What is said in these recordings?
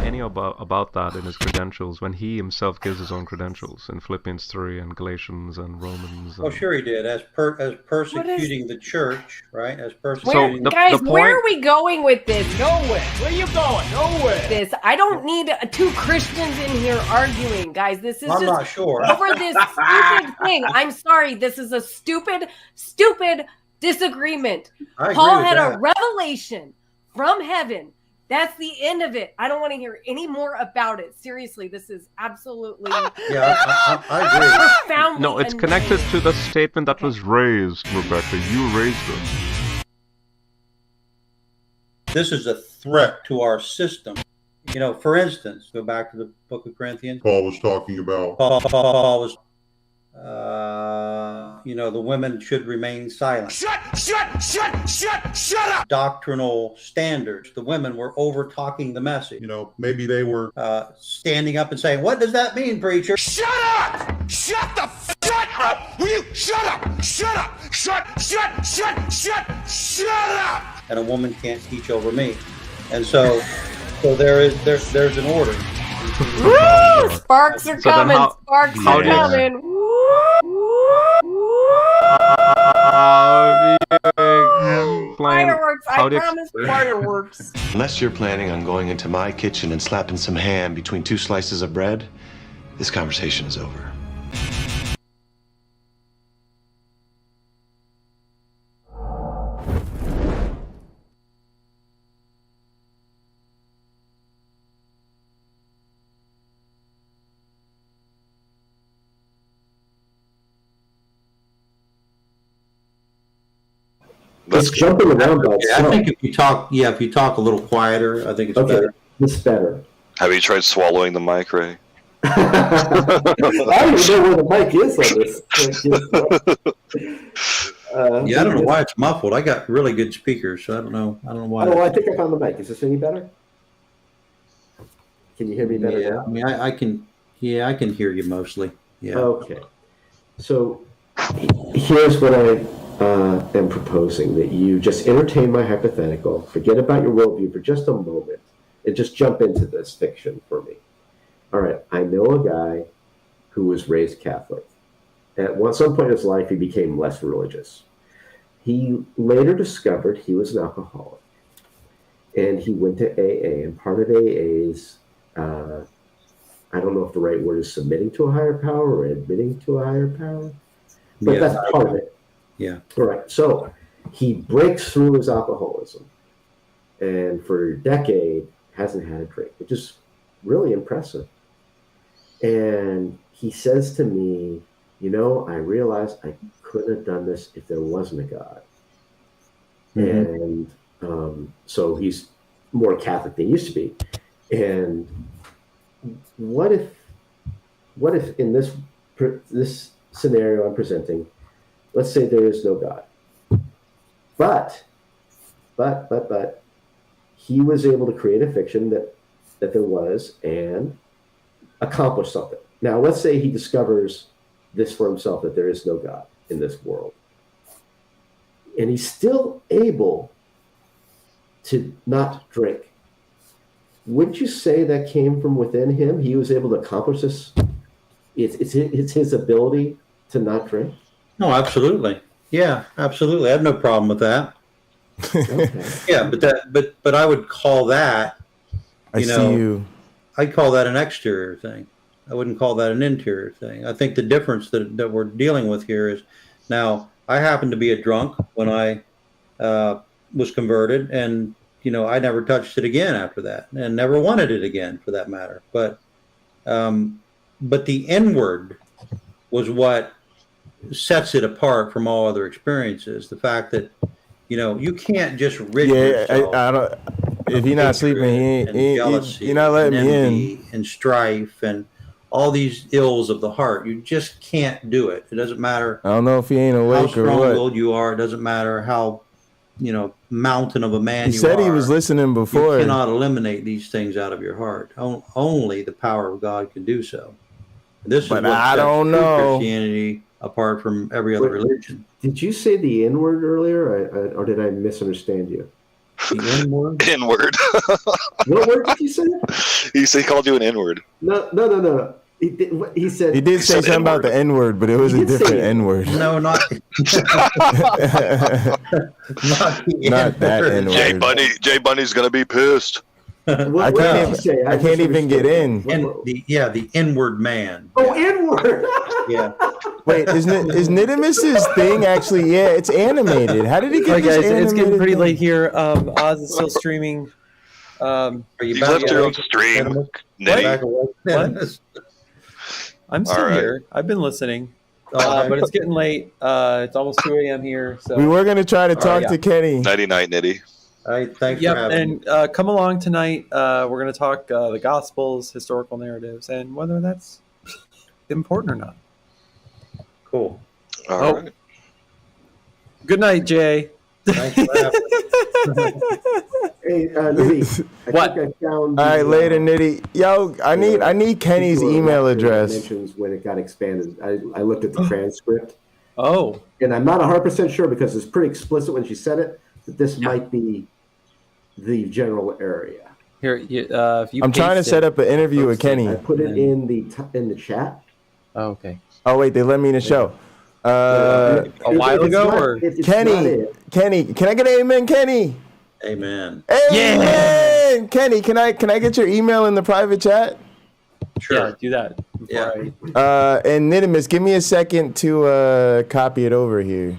any about that in his credentials when he himself gives his own credentials in Philippians 3 and Galatians and Romans. Oh, sure he did. As persecuting the church, right? As persecuting. Guys, where are we going with this? Nowhere. Where are you going? Nowhere. I don't need two Christians in here arguing, guys. This is I'm just not sure. over this stupid thing. I'm sorry. This is a stupid disagreement. Paul had a revelation from heaven. That's the end of it. I don't want to hear any more about it. Seriously, this is absolutely... Yeah, I agree. No, it's connected to the statement that was raised, Rebecca. You raised it. This is a threat to our system. You know, for instance, go back to the book of Corinthians. Paul was talking about. Paul was, you know, the women should remain silent. Shut up! Doctrinal standards. The women were over-talking the message. You know, maybe they were standing up and saying, "What does that mean, preacher?" Shut up! Shut up! Will you shut up? Shut up! Shut up! And a woman can't teach over me. And so there's an order. Woo! Sparks are coming. Sparks are coming. Fireworks. I promise fireworks. Unless you're planning on going into my kitchen and slapping some ham between two slices of bread, this conversation is over. It's jumping around by itself. I think if you talk a little quieter, I think it's better. This is better. Have you tried swallowing the mic, Ray? I don't even know where the mic is on this. Yeah, I don't know why it's muffled. I got really good speakers, so I don't know why. Oh, I think I found the mic. Is this any better? Can you hear me better now? I mean, I can. Yeah, I can hear you mostly. Yeah. Okay. So here's what I am proposing: that you just entertain my hypothetical, forget about your worldview for just a moment, and just jump into this fiction for me. All right, I know a guy who was raised Catholic. At some point in his life, he became less religious. He later discovered he was an alcoholic, and he went to AA. And part of AA's, I don't know if the right word is submitting to a higher power or admitting to a higher power, but that's part of it. Yeah. All right. So he breaks through his alcoholism, and for a decade hasn't had a drink, which is really impressive. And he says to me, you know, I realized I couldn't have done this if there wasn't a God. Mm-hmm. And so he's more Catholic than he used to be. And what if in this scenario I'm presenting, let's say there is no God, but he was able to create a fiction that there was and accomplish something. Now, let's say he discovers this for himself, that there is no God in this world. And he's still able to not drink. Wouldn't you say that came from within him? He was able to accomplish this? It's his ability to not drink? No, absolutely. Yeah, absolutely. I have no problem with that. Okay. Yeah, but I would call that, I'd call that an exterior thing. I wouldn't call that an interior thing. I think the difference that we're dealing with here is, now, I happened to be a drunk when I was converted, and, you know, I never touched it again after that, and never wanted it again, for that matter. But the inward was what sets it apart from all other experiences. The fact that, you know, you can't just rid yourself. I don't. If you're not sleeping, you're not letting me in. And strife and all these ills of the heart. You just can't do it. It doesn't matter. I don't know if he ain't awake how or what. strong-willed you are. It doesn't matter how, you know, mountain of a man you are. He said he was listening before. You cannot eliminate these things out of your heart. Only the power of God can do so. This is what I don't know. Christianity apart from every other religion. Did you say the N-word earlier, or did I misunderstand you? The N-word? N-word. What word did you say? He called you an N-word. No. He said He did say said something about the N-word, but it was a different N-word. No, not, Not that N-word. Jay Bunny's gonna be pissed. I can't even get in. The N-word man. Oh, N-word. Yeah. Wait, is Nidimus's thing actually? Yeah, it's animated. How did he get All right, this guys, animated it's getting pretty thing? late here. Oz is still streaming. Are you You back left your awake? own stream, Back Nitty. awake? What? I'm still All right. here. I've been listening. Okay. But it's getting late. It's almost 2 a.m. here. So We were gonna try to talk yeah. to Kenny. Nighty night, Nitty. All right, thanks Yep, for having me. and come along tonight. We're going to talk the Gospels, historical narratives, and whether that's important or not. Cool. All right. Good night, Jay. Thanks for having me. Hey, Nitty. What? I think I found All right, later, Nitty. Yo, I need Kenny's email address. Mentions when it got expanded. I looked at the transcript, Oh, and I'm not 100% sure because it's pretty explicit when she said it that this might be the general area. here. If you I'm trying to paste set it- up an interview with Kenny. I put it in the chat. Oh, okay. Oh wait, they let me in the show. A while ago, or Kenny, can I get an amen, Kenny? Amen. Amen, Kenny. Can I get your email in the private chat? Sure. Yeah, do that. Yeah. And Nidimus, give me a second to copy it over here.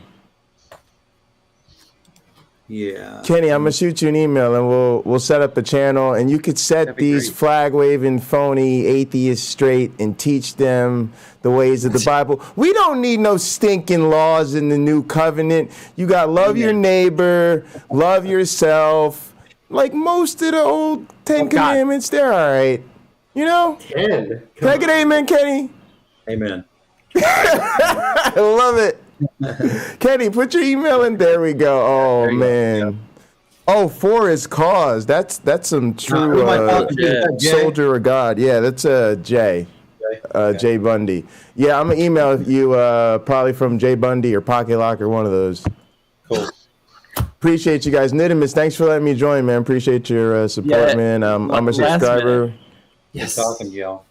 Yeah. Kenny, I'm gonna shoot you an email and we'll set up a channel and you could set That'd be these great. flag waving phony atheists straight and teach them the ways of the Bible. We don't need no stinking laws in the new covenant. You got love your neighbor, love yourself. Like most of the old Ten Commandments, they're all right. You know? 10. Can I get amen, Kenny? Amen. I love it. Kenny, put your email in. There we go. Oh There you man. go. Yep. Oh, for his cause. That's some true who am I talking to? Is that Jay? soldier of God. Yeah, that's Jay. Jay Bundy. Yeah, I'm gonna email you probably from Jay Bundy or Pocketlocker, one of those. Cool. Appreciate you guys. Nidimus, thanks for letting me join, man. Appreciate your support, Yeah, man. I'm a last subscriber. minute. Yes. Good talking to y'all.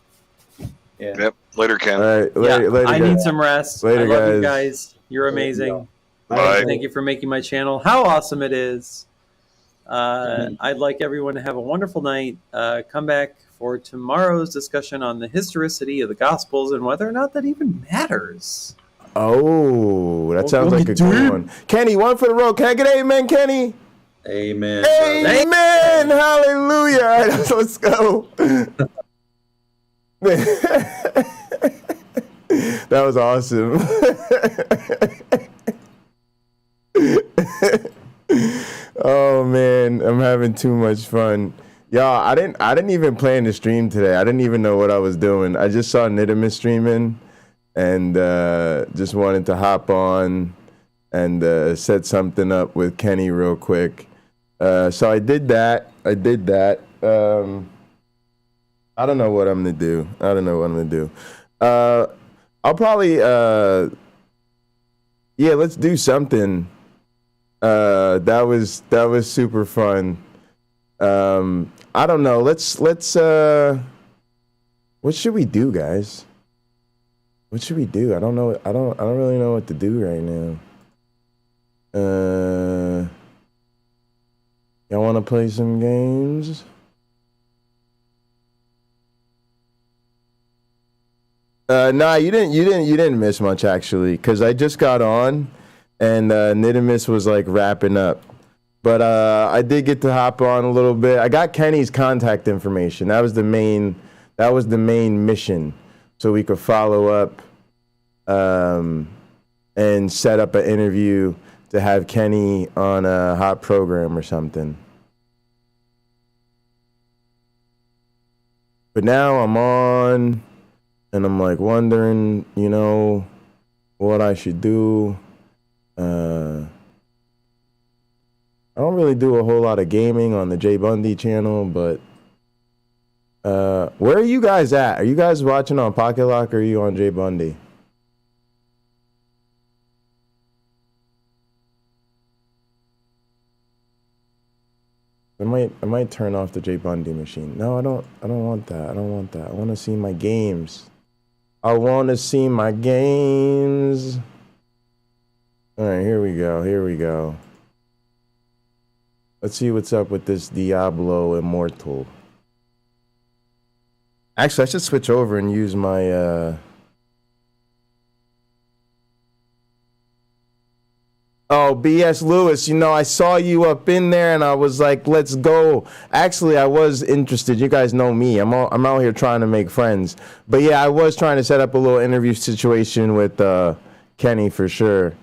Yeah. Yep. Later, Ken. All right, later, later, I guys. need some rest. Later, I love you guys. guys. You're amazing. Bye. Thank you for making my channel. How awesome it is. I'd like everyone to have a wonderful night. Come back for tomorrow's discussion on the historicity of the Gospels and whether or not that even matters. Oh, that sounds like a good one. Kenny, one for the road. Can I get amen, Kenny? Amen. Amen. Hallelujah. All right, let's go. That was awesome. Oh man, I'm having too much fun. Y'all, I didn't even plan to stream today. I didn't even know what I was doing. I just saw Nidimus streaming and just wanted to hop on and set something up with Kenny real quick. So I did that. I don't know what I'm gonna do. I'll probably let's do something. That was super fun. I don't know. Let's what should we do, guys? What should we do? I don't know. I don't really know what to do right now. Y'all want to play some games? Nah, you didn't miss much actually, because I just got on, and Nidimus was like wrapping up. But I did get to hop on a little bit. I got Kenny's contact information. That was the main mission, so we could follow up and set up an interview to have Kenny on a hot program or something. But now I'm on, and I'm like wondering, what I should do. I don't really do a whole lot of gaming on the Jay Bundy channel, but where are you guys at? Are you guys watching on Pocketlocker or are you on Jay Bundy? I might turn off the J Bundy machine. No, I don't want that. I don't want that. I want to see my games. I want to see my games. All right, here we go. Here we go. Let's see what's up with this Diablo Immortal. Actually, I should switch over and use my Oh, B.S. Lewis, you know, I saw you up in there and I was like, let's go. Actually, I was interested. You guys know me. I'm out here trying to make friends. But yeah, I was trying to set up a little interview situation with Kenny for sure.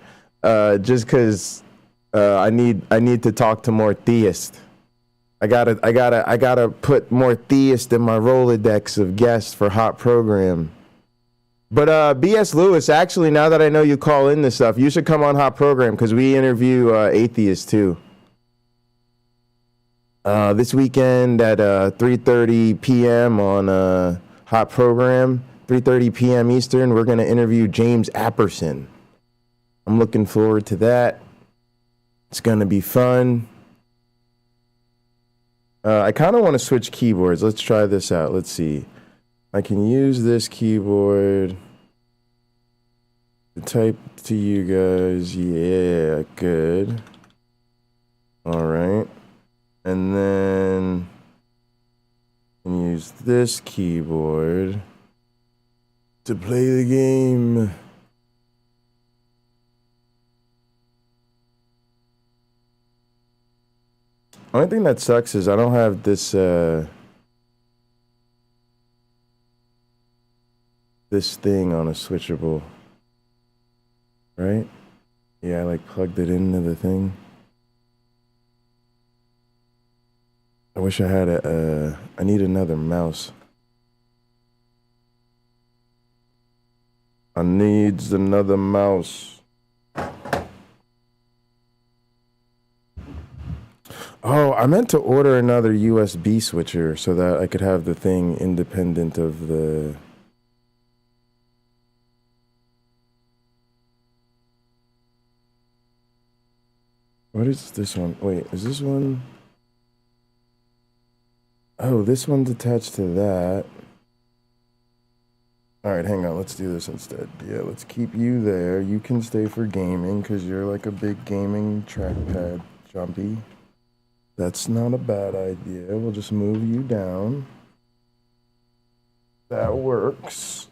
Just because I need to talk to more theists. I gotta put more theists in my Rolodex of guests for Hot Program. But B.S. Lewis, actually, now that I know you call in this stuff, you should come on Hot Program because we interview atheists too. This weekend at 3:30 p.m. on Hot Program, 3:30 p.m. Eastern, we're going to interview James Apperson. I'm looking forward to that. It's going to be fun. I kind of want to switch keyboards. Let's try this out. Let's see. I can use this keyboard to type to you guys. Yeah, good. All right. And then I can use this keyboard to play the game. Only thing that sucks is I don't have this this thing on a switchable, right? Yeah, I like plugged it into the thing. I wish I had I need another mouse. I needs another mouse. Oh, I meant to order another USB switcher so that I could have the thing independent of the... What is this one? Wait, is this one? Oh, this one's attached to that. All right, hang on. Let's do this instead. Yeah, let's keep you there. You can stay for gaming because you're like a big gaming trackpad jumpy. That's not a bad idea. We'll just move you down. That works.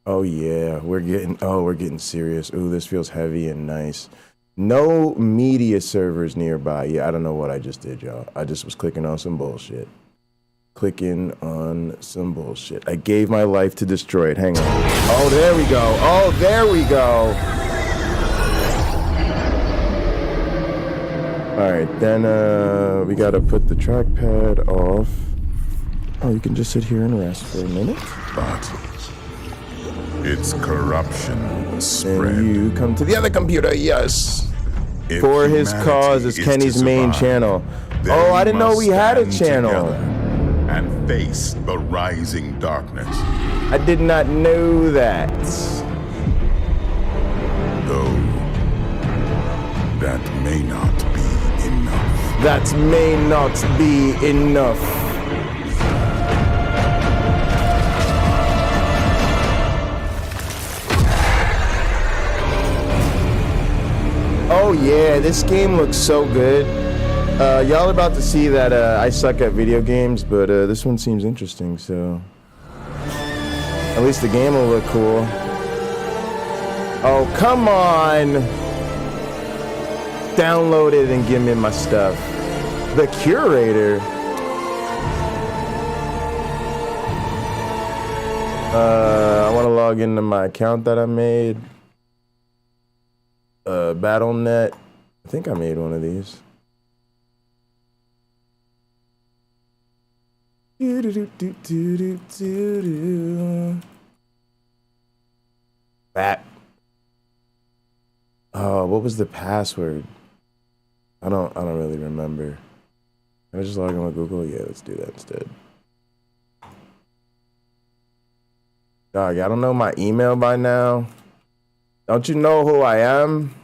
Oh yeah, we're getting serious. Ooh, this feels heavy and nice. No media servers nearby. Yeah, I don't know what I just did, y'all. I just was clicking on some bullshit. I gave my life to destroy it. Hang on. Oh, there we go. Oh, there we go. All right, then we gotta put the trackpad off. Oh, you can just sit here and rest for a minute. But it's corruption spread. And you come to the other computer, yes. If For his humanity cause is Kenny's to main survive, channel. they Oh, I didn't know must we had a stand channel. together and face the rising darkness. I did not know that. Though that may not be enough. That may not be enough. Oh yeah, this game looks so good. Y'all about to see that I suck at video games, but this one seems interesting, so... At least the game will look cool. Oh, come on! Download it and give me my stuff. The curator? I want to log into my account that I made. Battle.net. I think I made one of these. That. Oh, what was the password? I don't really remember. Can I just log in with Google? Yeah, let's do that instead. Dog, I don't know my email by now. Don't you know who I am?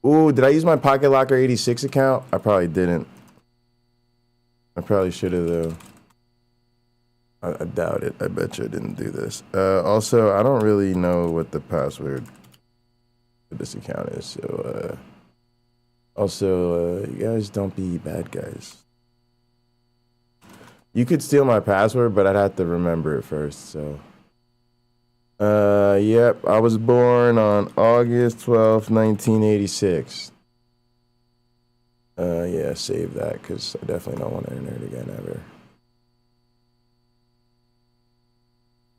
Ooh, did I use my Pocketlocker86 account? I probably didn't. I probably should have though. I doubt it. I bet you I didn't do this. Also, I don't really know what the password for this account is. So, you guys don't be bad guys. You could steal my password, but I'd have to remember it first. So, yep. I was born on August 12th, 1986. Yeah, save that because I definitely don't want to enter it again ever.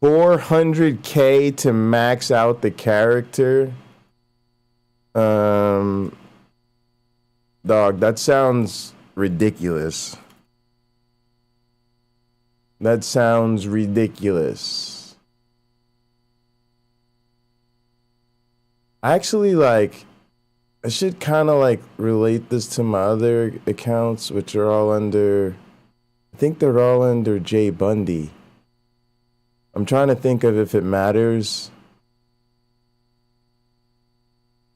400K to max out the character. Dog, that sounds ridiculous. That sounds ridiculous. Actually, like, I should kind of like relate this to my other accounts, which are all under, I think they're all under Jay Bundy. I'm trying to think of if it matters.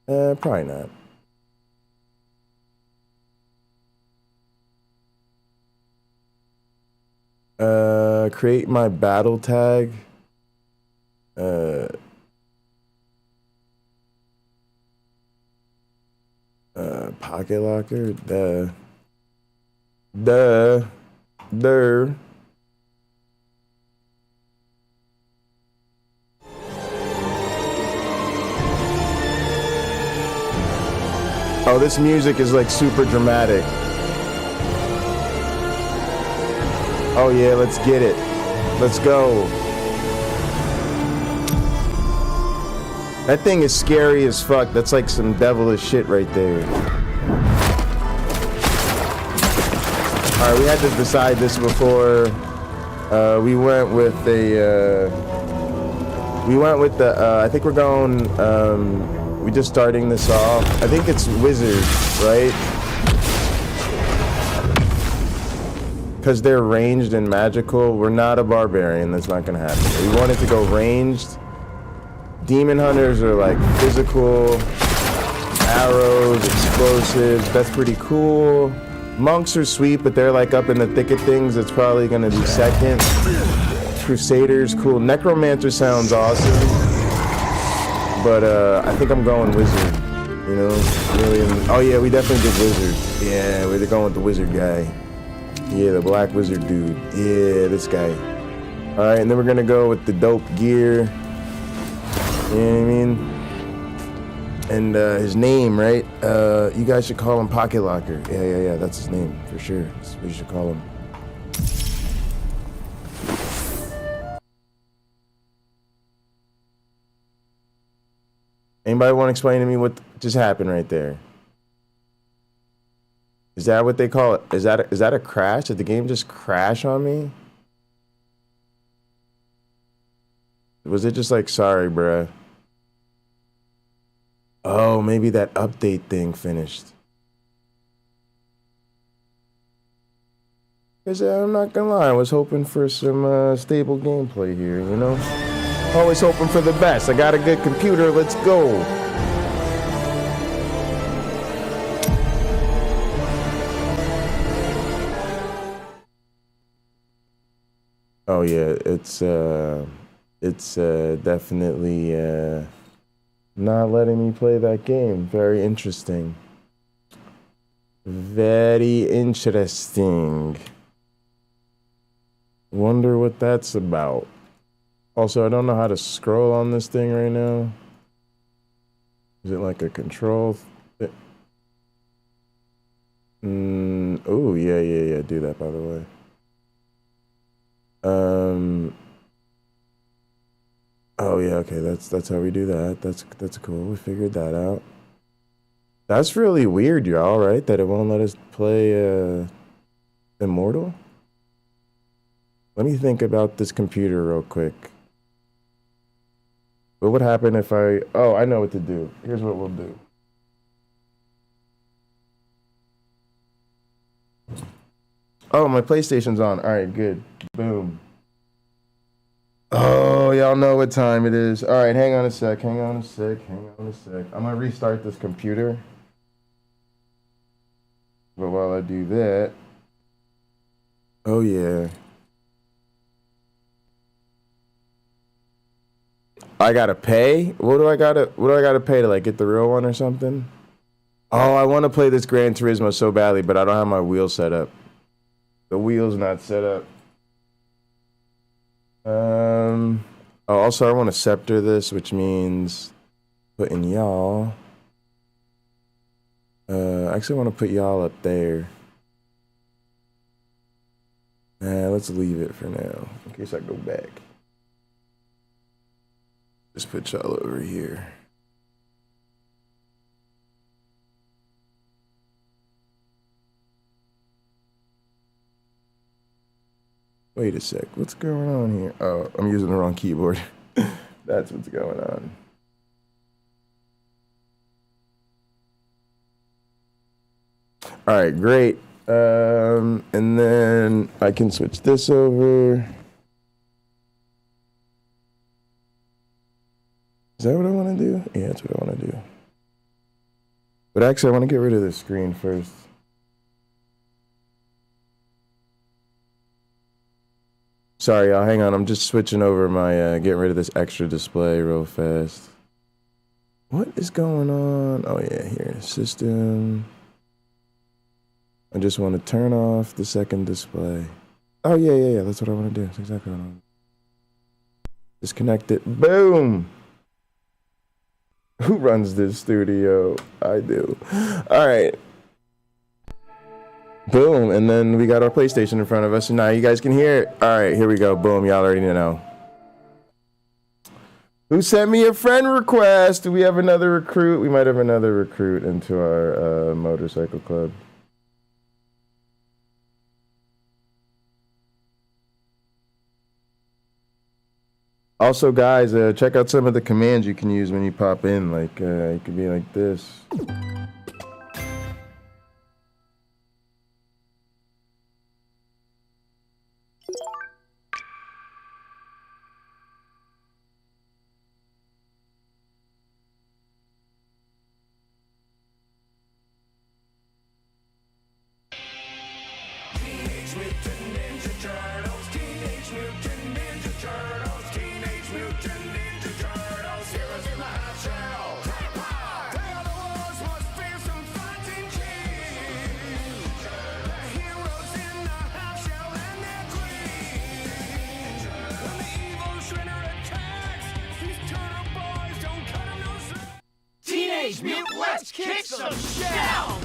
Probably not. Create my battle tag. Pocket Locker. Duh. Oh, this music is like super dramatic. Oh yeah, let's get it. Let's go. That thing is scary as fuck. That's like some devilish shit right there. Alright, we had to decide this before. We went with the I think we're going, we just starting this off. I think it's Wizard, right? Because they're ranged and magical. We're not a barbarian. That's not gonna happen. We wanted to go ranged. Demon hunters are like physical, arrows, explosives. That's pretty cool. Monks are sweet, but they're like up in the thick of things. It's probably gonna be second. Crusaders, cool. Necromancer sounds awesome. But I think I'm going Wizard. You know, really. Oh yeah, we definitely did Wizard. Yeah, we're going with the Wizard guy. Yeah, the Black Wizard dude. Yeah, this guy. All right, and then we're gonna go with the dope gear. You know what I mean? And his name, right? You guys should call him Pocket Locker. Yeah, that's his name for sure. That's what you should call him. Anybody want to explain to me what just happened right there? Is that what they call it? Is that a crash? Did the game just crash on me? Was it just like, sorry, bruh? Oh, maybe that update thing finished. Because I'm not gonna lie, I was hoping for some stable gameplay here, you know? Always hoping for the best. I got a good computer, let's go. Oh yeah, it's definitely not letting me play that game. Very interesting. Very interesting. Wonder what that's about. Also, I don't know how to scroll on this thing right now. Is it like a control? Oh, yeah. Do that, by the way. Oh yeah, okay. That's how we do that. That's cool. We figured that out. That's really weird, y'all. Right? That it won't let us play Immortal. Let me think about this computer real quick. What would happen if I... Oh, I know what to do. Here's what we'll do. Oh, my PlayStation's on. All right, good. Boom. Oh, y'all know what time it is. All right, hang on a sec. I'm going to restart this computer. But while I do that... Oh yeah. I gotta pay? What do I gotta pay to like get the real one or something? Oh, I want to play this Gran Turismo so badly, but I don't have my wheel set up. The wheel's not set up. Oh, also I want to scepter this, which means putting y'all. Actually, I want to put y'all up there. Let's leave it for now, in case I go back. Just put y'all over here. Wait a sec, what's going on here? Oh, I'm using the wrong keyboard. That's what's going on. All right, great. And then I can switch this over. Is that what I want to do? Yeah, that's what I want to do. But actually, I want to get rid of this screen first. Sorry, y'all. Hang on. I'm just switching over my, getting rid of this extra display real fast. What is going on? Oh, yeah, here. System. I just want to turn off the second display. Oh, yeah. That's what I want to do. That's exactly what I want to do. Disconnect it. Boom! Who runs this studio? I do. All right. Boom, and then we got our PlayStation in front of us, and now you guys can hear it. All right, here we go. Boom, y'all already know. Who sent me a friend request? Do we have another recruit? We might have another recruit into our motorcycle club. Also, guys, check out some of the commands you can use when you pop in. Like, it could be like this. Let's kick some shell!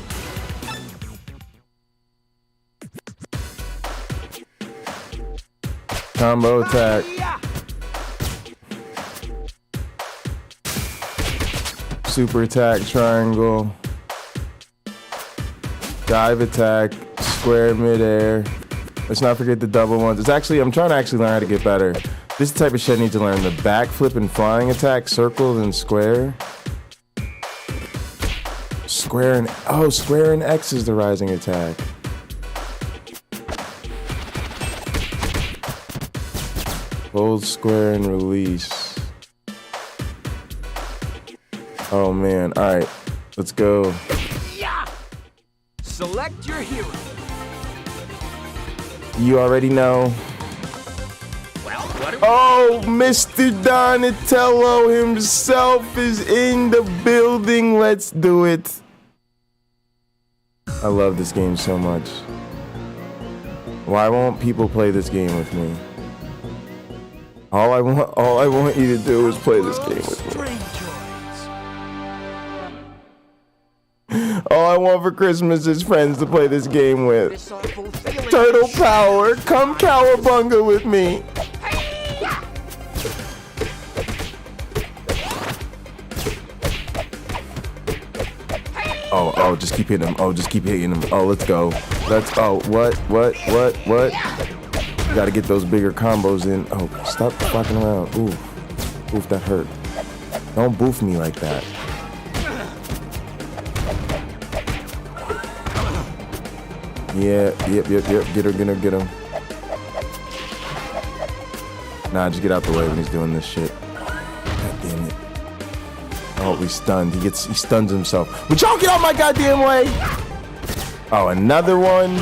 Combo attack. Super attack, triangle. Dive attack, square midair. Let's not forget the double ones. It's actually, I'm trying to actually learn how to get better. This type of shit I need to learn. The backflip and flying attack, circle and square. Square and X is the rising attack. Hold square and release. Oh man, alright. Let's go. Yeah! Select your hero. You already know. Oh, Mr. Donatello himself is in the building. Let's do it. I love this game so much. Why won't people play this game with me? All I want you to do is play this game with me. All I want for Christmas is friends to play this game with. Turtle power, come cowabunga with me. Oh, just keep hitting him. Oh, just keep hitting him. Oh, let's go. What? You gotta get those bigger combos in. Oh, stop fucking around. Oof, that hurt. Don't boof me like that. Yeah, yep. Get him. Nah, just get out the way when he's doing this shit. God damn it. Oh, he's stunned. He stuns himself. Would y'all get out my goddamn way? Oh, another one.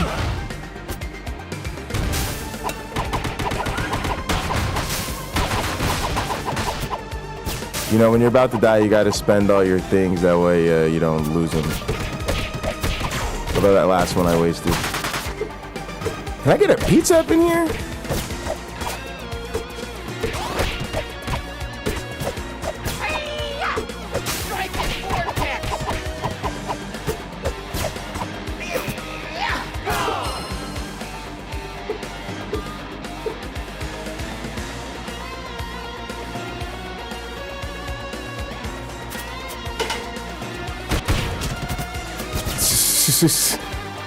You know, when you're about to die, you gotta spend all your things. That way, you don't lose them. Although that last one I wasted. Can I get a pizza up in here?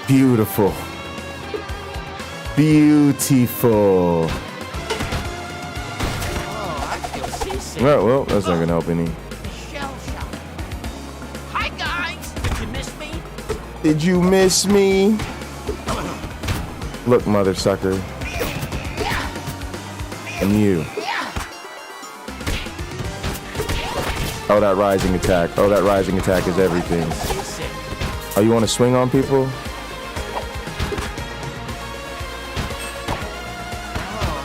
Beautiful. Beautiful. Well, that's not gonna help any. Hi guys, did you miss me? Did you miss me? Look, mother sucker. And you. Oh, that rising attack. Oh, that rising attack is everything. Oh, you want to swing on people?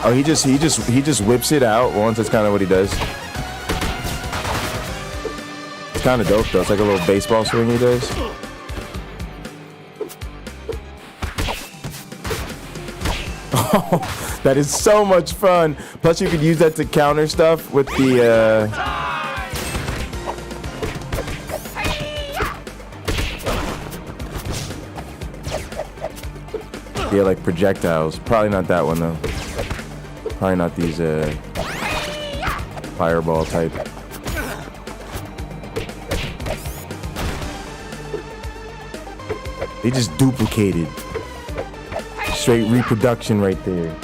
Oh, he just whips it out once. That's kind of what he does. It's kind of dope though. It's like a little baseball swing he does. Oh, that is so much fun. Plus, you could use that to counter stuff with the. Yeah, like projectiles. Probably not that one though. Probably not these fireball type. They just duplicated. Straight reproduction right there.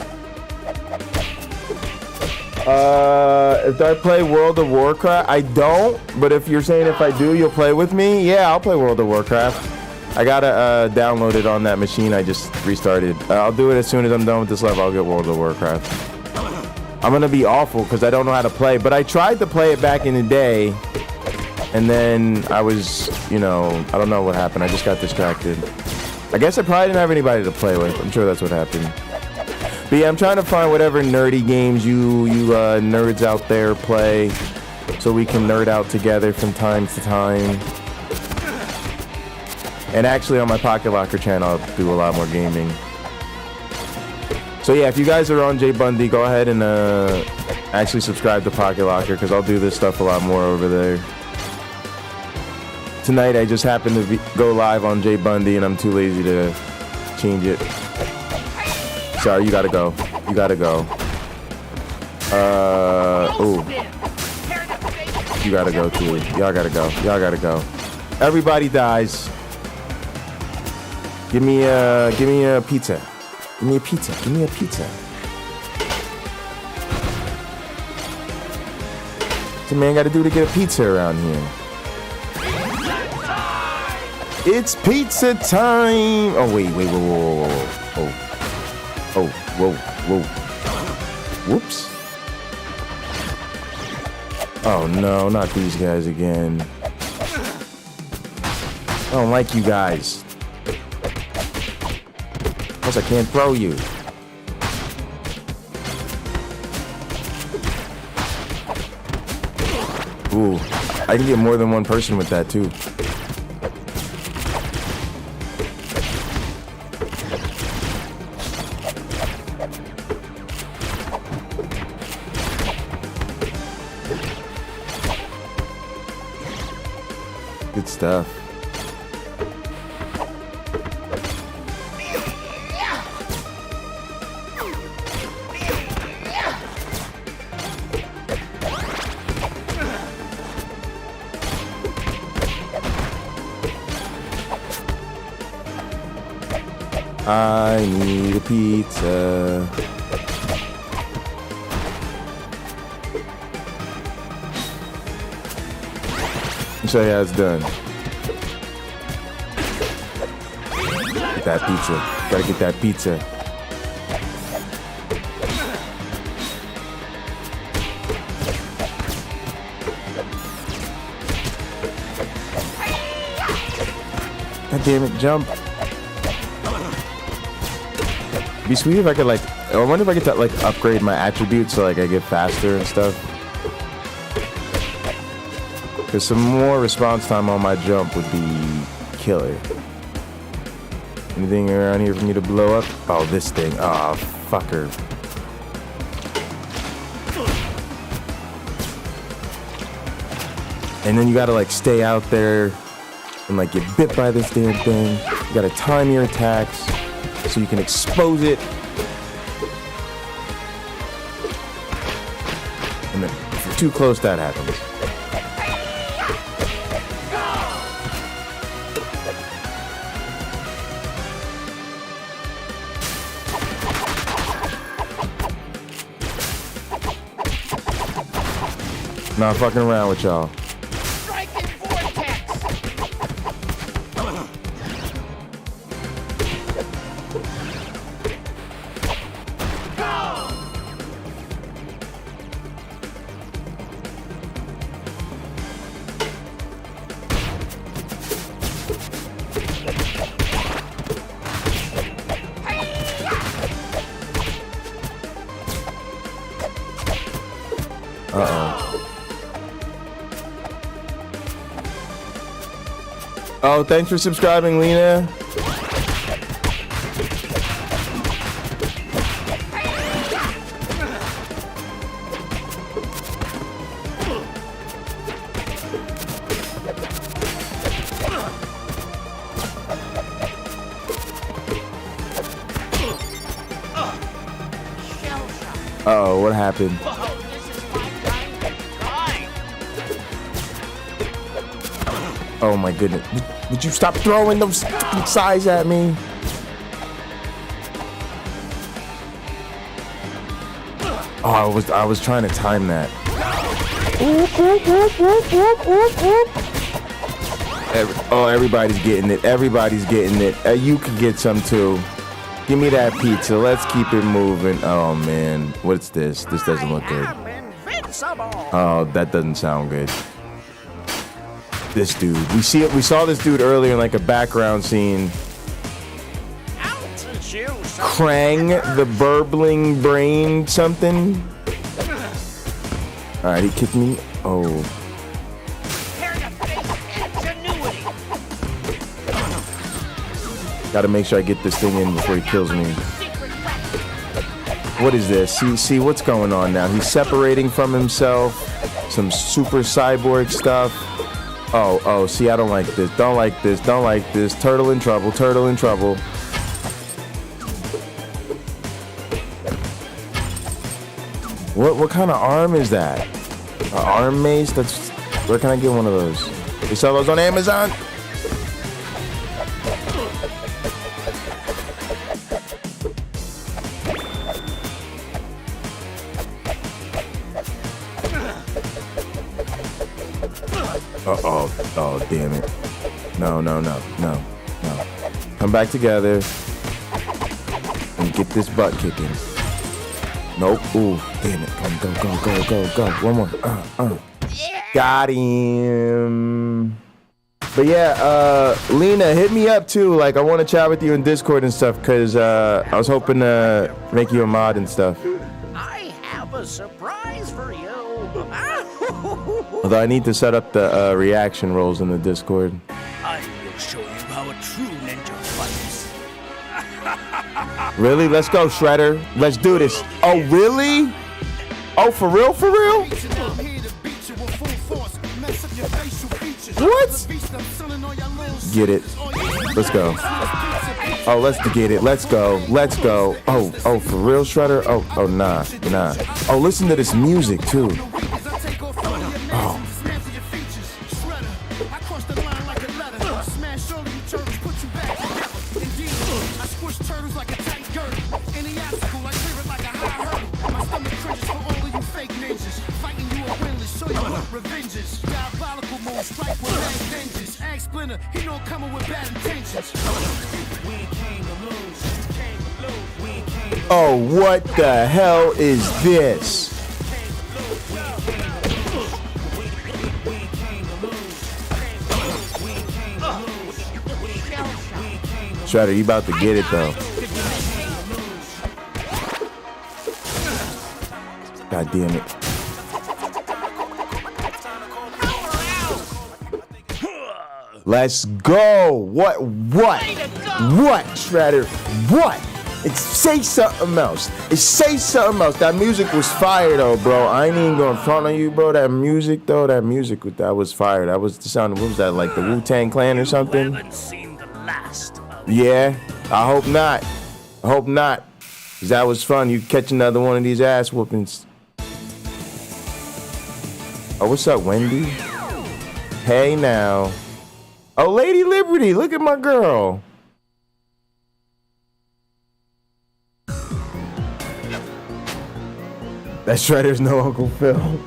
If I play World of Warcraft, I don't. But if you're saying if I do, you'll play with me. Yeah, I'll play World of Warcraft. I gotta download it on that machine I just restarted. I'll do it as soon as I'm done with this level. I'll get World of Warcraft. I'm gonna be awful because I don't know how to play, but I tried to play it back in the day, and then I was, you know, I don't know what happened. I just got distracted. I guess I probably didn't have anybody to play with. I'm sure that's what happened. But yeah, I'm trying to find whatever nerdy games you nerds out there play, so we can nerd out together from time to time. And actually on my Pocket Locker channel, I'll do a lot more gaming. So yeah, if you guys are on Jay Bundy, go ahead and actually subscribe to Pocket Locker, because I'll do this stuff a lot more over there. Tonight I just happened to go live on Jay Bundy, and I'm too lazy to change it. Sorry, you gotta go. You gotta go. Ooh. You gotta go too. Y'all gotta go. Y'all gotta go. Everybody dies. Give me a pizza. Give me a pizza. Give me a pizza. What's a man got to do to get a pizza around here? It's pizza time. Oh wait, whoa. Whoa. Whoops. Oh no, not these guys again. I don't like you guys. Plus I can't throw you. Ooh, I can get more than one person with that too. Good stuff. I need a pizza. Show you how it's done. Get that pizza. Gotta get that pizza. God damn it, jump. It'd be sweet if I could I wonder if I could upgrade my attributes so I get faster and stuff. Because some more response time on my jump would be killer. Anything around here for me to blow up? Oh, this thing. Oh, fucker. And then you gotta like stay out there and like get bit by this damn thing. You gotta time your attacks so you can expose it. And then if you're too close, that happens. Not fucking around with y'all. Oh, thanks for subscribing, Lena. Uh-oh, what happened? Oh my goodness. Would you stop throwing those fucking size at me? Oh, I was trying to time that. Everybody's getting it. Everybody's getting it. You could get some too. Give me that pizza. Let's keep it moving. Oh man, what's this? This doesn't look good. Oh, that doesn't sound good. This dude. We saw this dude earlier in like a background scene. Krang the burbling brain something. Alright, he kicked me. Oh. Gotta make sure I get this thing in before he kills me. What is this? See what's going on now? He's separating from himself. Some super cyborg stuff. Oh, see, I don't like this. Don't like this. Don't like this. Turtle in trouble. Turtle in trouble. What kind of arm is that? An arm mace? Where can I get one of those? They sell those on Amazon? Oh, damn it. No. Come back together and get this butt kicking. Nope. Ooh, damn it. Go. One more. Got him. But yeah, Lena, hit me up too. Like, I want to chat with you in Discord and stuff, because I was hoping to make you a mod and stuff. I have a surprise for you. Although I need to set up the reaction rolls in the Discord. I will show you how a true ninja fights. Really? Let's go, Shredder. Let's do this. Oh, really? Oh, for real? For real? What? Get it. Let's go. Oh, let's get it. Let's go. Let's go. Oh, for real, Shredder? Oh, nah. Oh, listen to this music, too. Oh. Oh, what the hell is this? Shredder, you about to get it though. God damn it. Let's go. What, Shredder? What? Say something else. Say something else. That music was fire, though, bro. I ain't even gonna front on you, bro. That music that was fire. That was the sound. What was that, like the Wu-Tang Clan or something? Yeah, I hope not. I hope not. 'Cause that was fun. You catch another one of these ass whoopings. Oh, what's up, Wendy? Hey, now. Oh, Lady Liberty, look at my girl. That Shredder's no Uncle Phil.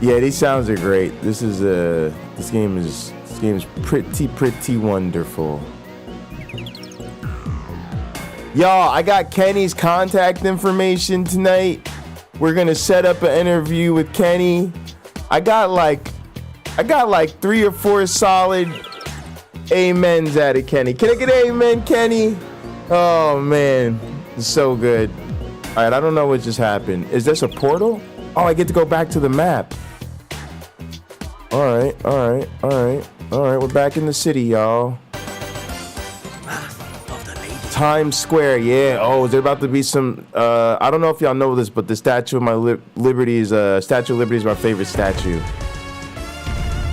Yeah, these sounds are great. This game is pretty wonderful. Y'all, I got Kenny's contact information tonight. We're gonna set up an interview with Kenny. I got like 3 or 4 solid amens out of Kenny. Can I get an amen, Kenny? Oh man, it's so good. All right, I don't know what just happened. Is this a portal? Oh, I get to go back to the map. All right. We're back in the city, y'all. Times Square, yeah. Oh, is there about to be some? I don't know if y'all know this, but the Statue of Liberty is my favorite statue.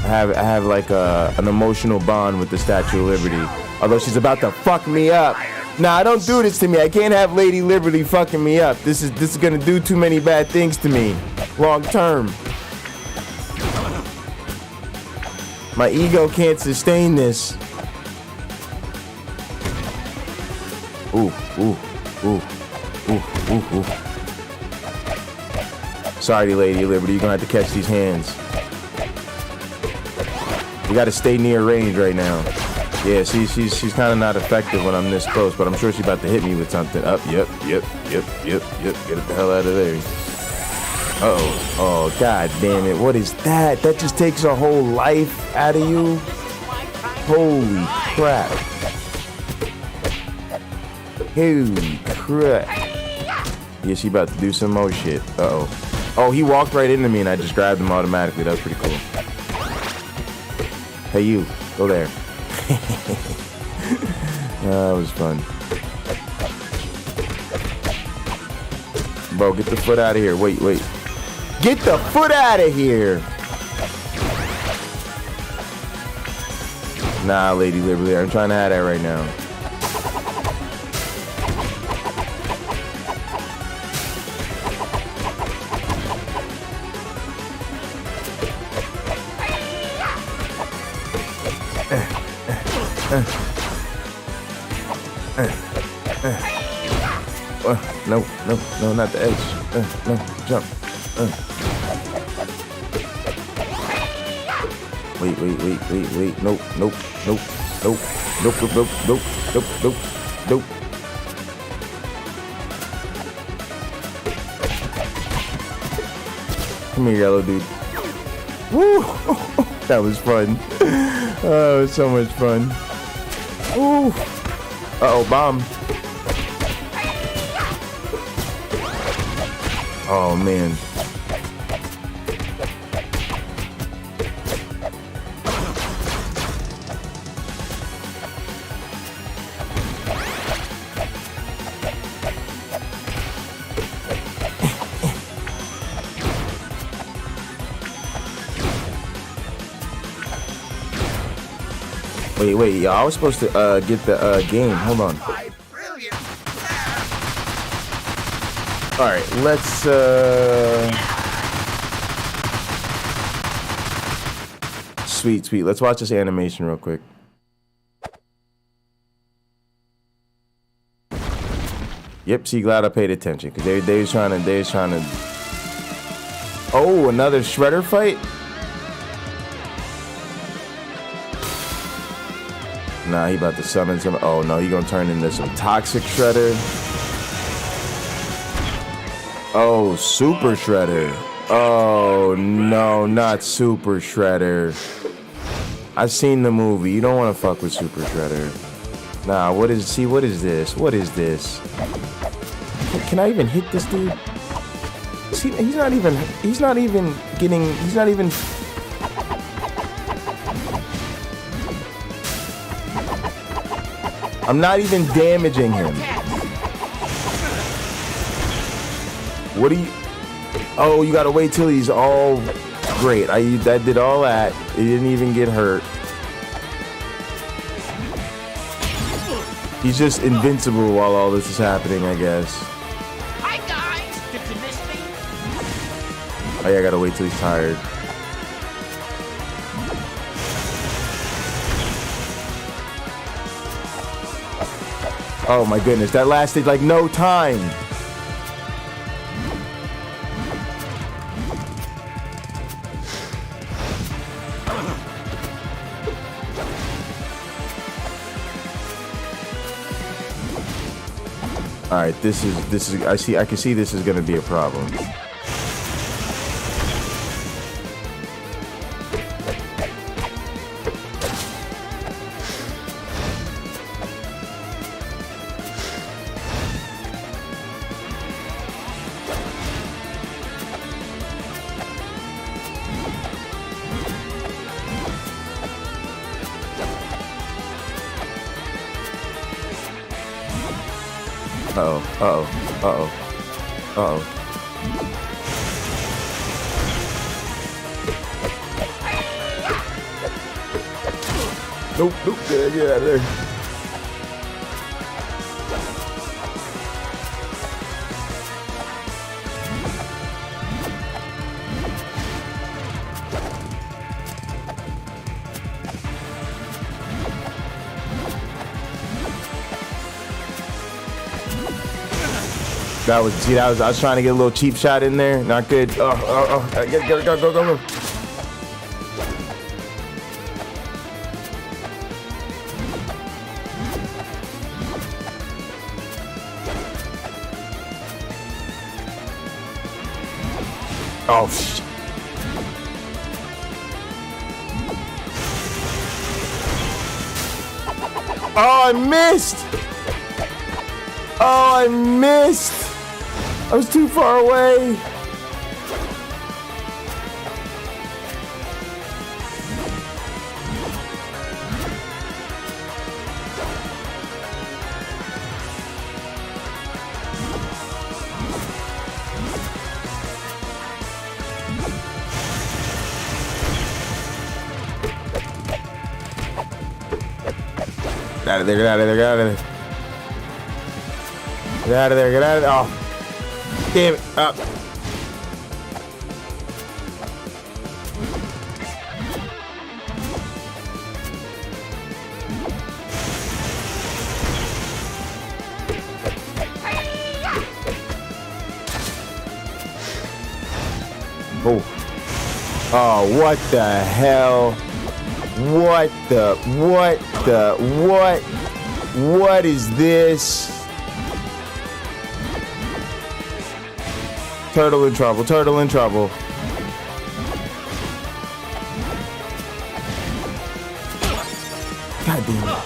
I have like an emotional bond with the Statue of Liberty. Although she's about to fuck me up. Nah, don't do this to me. I can't have Lady Liberty fucking me up. This is gonna do too many bad things to me, long term. My ego can't sustain this. Ooh. Sorry, Lady Liberty, you're gonna have to catch these hands. You gotta stay near range right now. Yeah, she's kind of not effective when I'm this close, but I'm sure she's about to hit me with something. Up, yep. Get it the hell out of there. Oh, god damn it. What is that? That just takes a whole life out of you? Holy crap. Holy crap. Yeah, she about to do some more shit. Uh-oh. Oh, he walked right into me and I just grabbed him automatically. That was pretty cool. Hey, you. Go there. That was fun. Bro, get the foot out of here. Wait. Get the foot out of here. Nah, Lady Liberty. I'm trying to have that right now. No, not the edge. No, jump. Wait. Nope. Come here, yellow dude. Woo! That was fun. Oh, it was so much fun. Ooh. Uh-oh, bomb. Oh, man. Wait, y'all. I was supposed to get the game. Hold on. All right, let's sweet. Let's watch this animation real quick. Yep, see, glad I paid attention because they was trying to. Oh, another Shredder fight. Nah, he about to summon some. Oh no, he gonna turn into some toxic Shredder. Oh, Super Shredder. Oh no, not Super Shredder. I've seen the movie. You don't want to fuck with Super Shredder. Nah, what is this? What is this? Can I even hit this dude? See, he's not even I'm not even damaging him. What do you... Oh, you gotta wait till he's all... Great, I did all that. He didn't even get hurt. He's just invincible while all this is happening, I guess. Hi guys! Did you miss me? Oh yeah, I gotta wait till he's tired. Oh my goodness, that lasted like no time. All right, this is I can see this is going to be a problem. Uh-oh. Nope, get out of there. I was trying to get a little cheap shot in there. Not good. Go. Oh, shit. Oh, I missed. Oh, I missed. I was too far away. Get out of there, get out of there, get out of there. Get out of there, get out of there. Oh. Damn it. Oh, what the hell? What is this? Turtle in trouble. God damn it.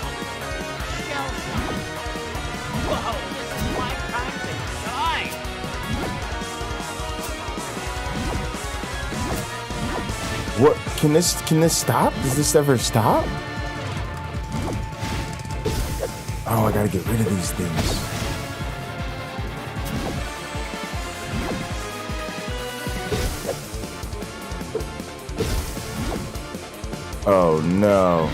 What? Can this stop? Does this ever stop? Oh, I gotta get rid of these things. Oh no.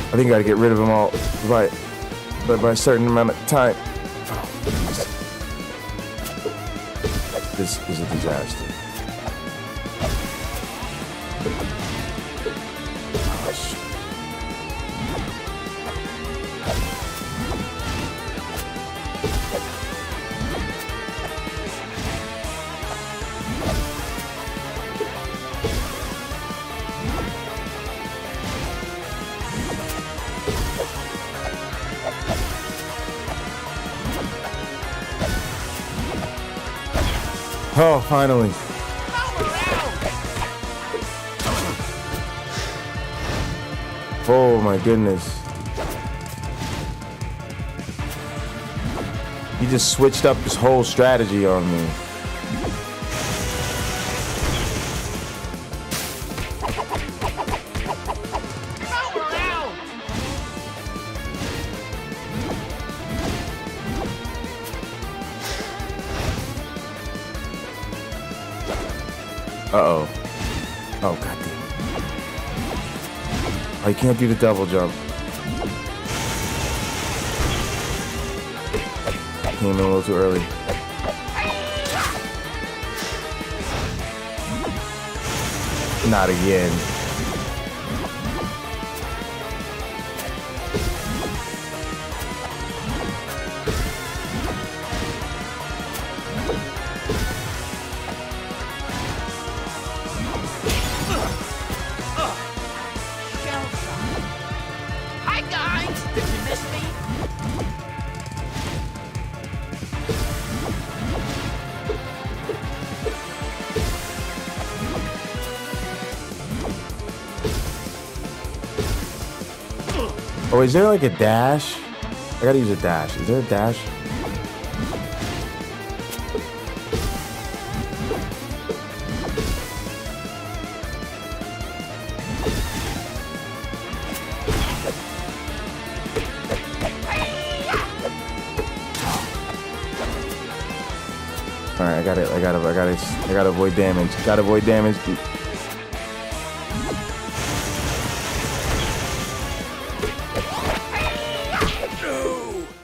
I think I gotta get rid of them all by a certain amount of time. Oh, this is a disaster. Oh, finally. Oh my goodness. He just switched up his whole strategy on me. Uh-oh. Oh, goddamn. Oh, you can't do the double jump. Came in a little too early. Not again. Hi guys! Did you miss me? Oh, is there like a dash? I gotta use a dash. Is there a dash? Alright, I gotta avoid damage. Gotta avoid damage.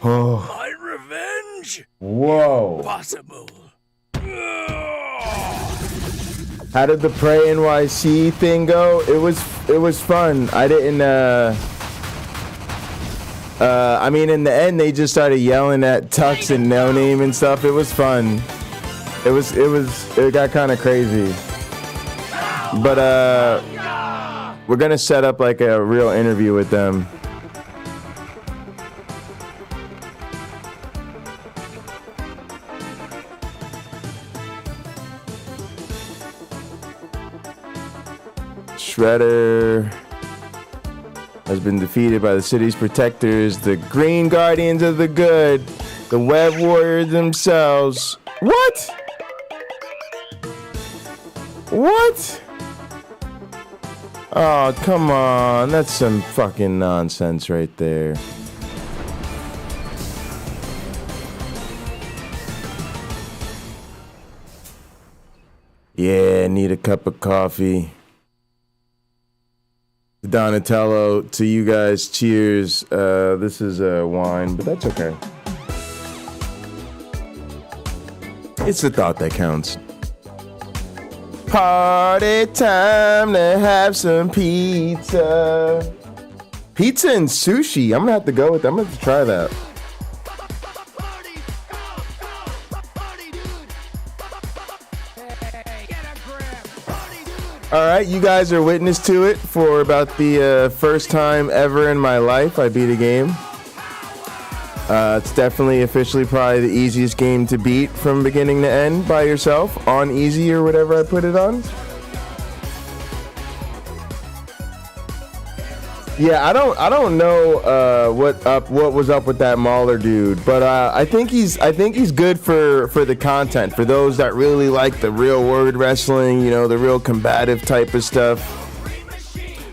Oh. My revenge? Whoa. Possible. How did the Prey NYC thing go? It was fun. I didn't I mean, in the end they just started yelling at Tux and No Name and stuff. It was fun. It got kind of crazy. But we're gonna set up like a real interview with them. Shredder has been defeated by the city's protectors, the Green Guardians of the Good, the Web Warriors themselves. What? What? Oh, come on. That's some fucking nonsense right there. Yeah, need a cup of coffee. Donatello, to you guys, cheers. This is wine, but that's okay. It's the thought that counts. Party time to have some pizza. Pizza and sushi. I'm gonna have to go with that. I'm gonna have to try that. All right, you guys are witness to it for about the first time ever in my life. I beat a game. It's definitely officially probably the easiest game to beat from beginning to end by yourself on easy or whatever I put it on. Yeah, I don't know what was up with that Mauler dude, but I think he's good for the content, for those that really like the real word wrestling, you know, the real combative type of stuff.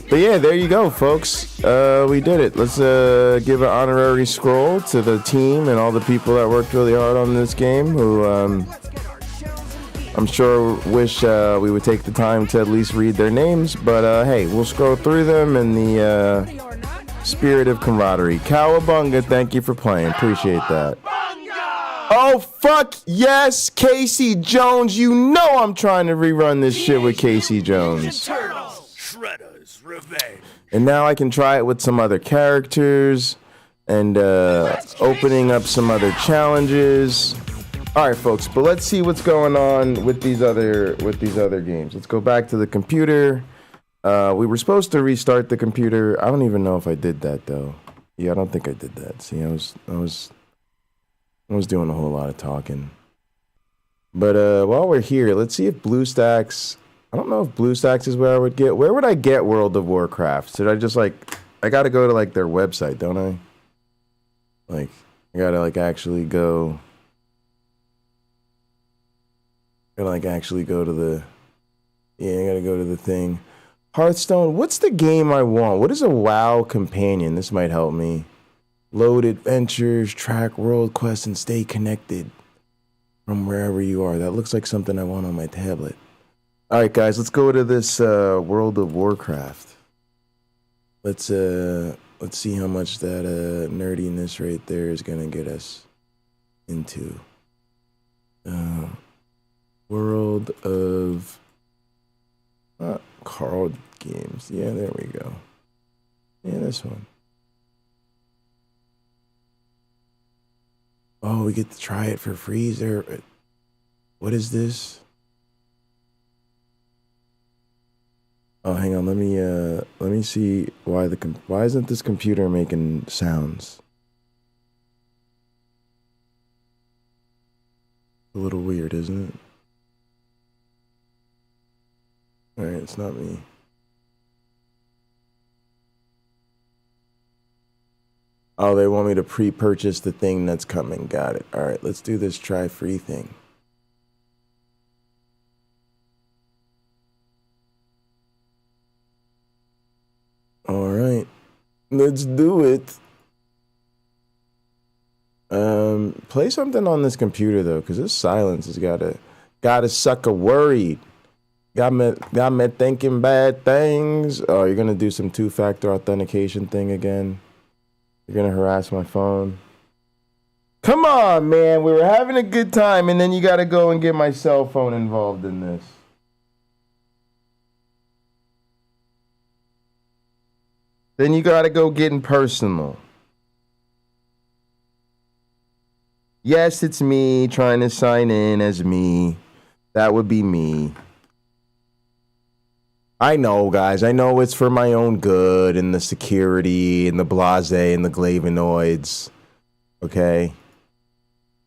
But yeah, there you go, folks. We did it. Let's give an honorary scroll to the team and all the people that worked really hard on this game, who I'm sure wish we would take the time to at least read their names. But hey, we'll scroll through them in the spirit of camaraderie. Cowabunga, thank you for playing. Appreciate that. Oh, fuck yes, Casey Jones. You know I'm trying to rerun this shit with Casey Jones. Shredder's revenge. And now I can try it with some other characters and opening up some other challenges. All right, folks, but let's see what's going on with these other games. Let's go back to the computer. We were supposed to restart the computer. I don't even know if I did that though. Yeah, I don't think I did that. See, I was doing a whole lot of talking. But while we're here, let's see if BlueStacks. I don't know if BlueStacks is where I would get. Where would I get World of Warcraft? Should I just I gotta go to like their website, don't I? Like, I gotta like actually go. Actually go to the. Yeah, I gotta go to the thing. Hearthstone. What's the game I want? What is a WoW companion? This might help me. Load adventures, track world quests, and stay connected from wherever you are. That looks like something I want on my tablet. All right, guys, let's go to this World of Warcraft. Let's see how much that nerdiness right there is gonna get us into. World of card games. Yeah, there we go. Yeah, this one. Oh, we get to try it for free. Is there? What is this? Oh, hang on. Let me see why why isn't this computer making sounds? A little weird, isn't it? All right, it's not me. Oh, they want me to pre-purchase the thing that's coming. Got it. All right, let's do this try free thing. All right, let's do it. Play something on this computer though, because this silence has got a sucker worried. Got me thinking bad things. Oh, you're gonna do some two-factor authentication thing again. You're gonna harass my phone. Come on, man. We were having a good time, and then you gotta go and get my cell phone involved in this. Then you gotta go getting personal. Yes, it's me trying to sign in as me. That would be me. I know, guys. I know it's for my own good and the security and the blase and the glavinoids. Okay?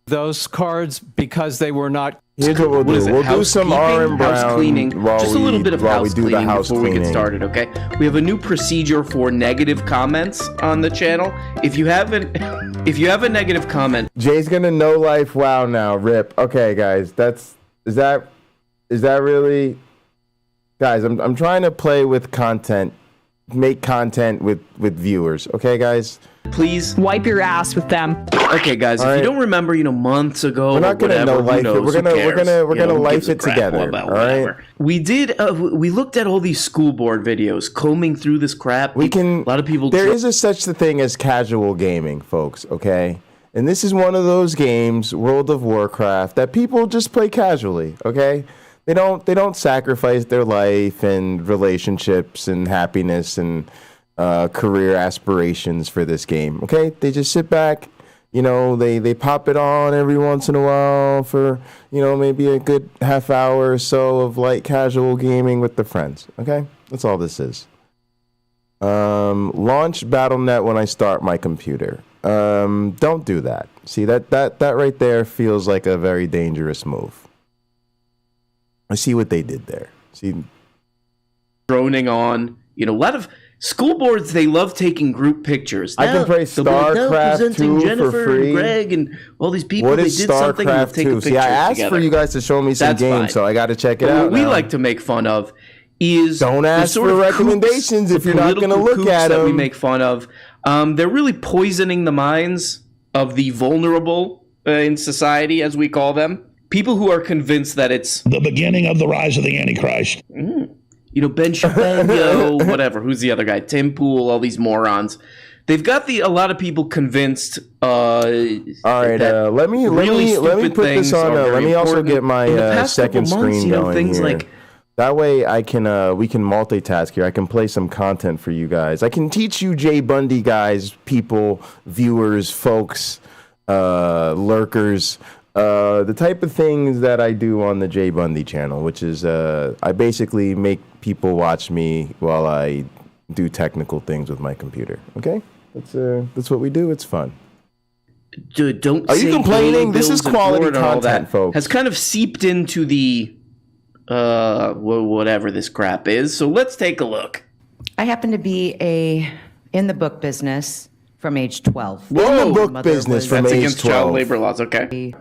Those cards, because they were not... Here's what we'll do. We'll do some R&B house cleaning. Just a little bit of house do the cleaning house before we cleaning. get started, okay? We have a new procedure for negative comments on the channel. If you have a negative comment... Jay's gonna no life wow now. Rip. Okay, guys. Is that really... Guys, I'm trying to play with content, make content with viewers. Okay, guys? Please wipe your ass with them. Okay, guys, if you don't remember, months ago, we're not gonna no life it. We're gonna life it together. All right. We did. We looked at all these school board videos, combing through this crap. A lot of people. There is such a thing as casual gaming, folks. Okay, and this is one of those games, World of Warcraft, that people just play casually. Okay. They don't sacrifice their life and relationships and happiness and career aspirations for this game. Okay, they just sit back. They pop it on every once in a while for maybe a good half hour or so of light casual gaming with their friends. Okay, that's all this is. Launch BattleNet when I start my computer. Don't do that. See that right there feels like a very dangerous move. I see what they did there. See, droning on. A lot of school boards, they love taking group pictures. I can play StarCraft 2 Jennifer for free. And Greg and all these people. What they is did something and StarCraft take a 2? picture See, I asked together. for you guys to show me some That's games, fine. so I got to check it But out. What we now. like to make fun of is don't ask for recommendations if you're not going to look at them. That we make fun of. They're really poisoning the minds of the vulnerable in society, as we call them. People who are convinced that it's the beginning of the rise of the Antichrist. Ben Shapiro, whatever. Who's the other guy? Tim Pool, all these morons. They've got a lot of people convinced. All right, let me put this on. Let me also get my second screen going here. That way I can we can multitask here. I can play some content for you guys. I can teach you Jay Bundy guys, people, viewers, folks, lurkers. The type of things that I do on the Jay Bundy channel, which is I basically make people watch me while I do technical things with my computer. Okay, that's what we do. It's fun. Don't. Are you complaining? This is quality content, folks. Has kind of seeped into the whatever this crap is. So let's take a look. I happen to be in the book business from age 12. Whoa, in the book business from That's age against 12. child labor laws, okay.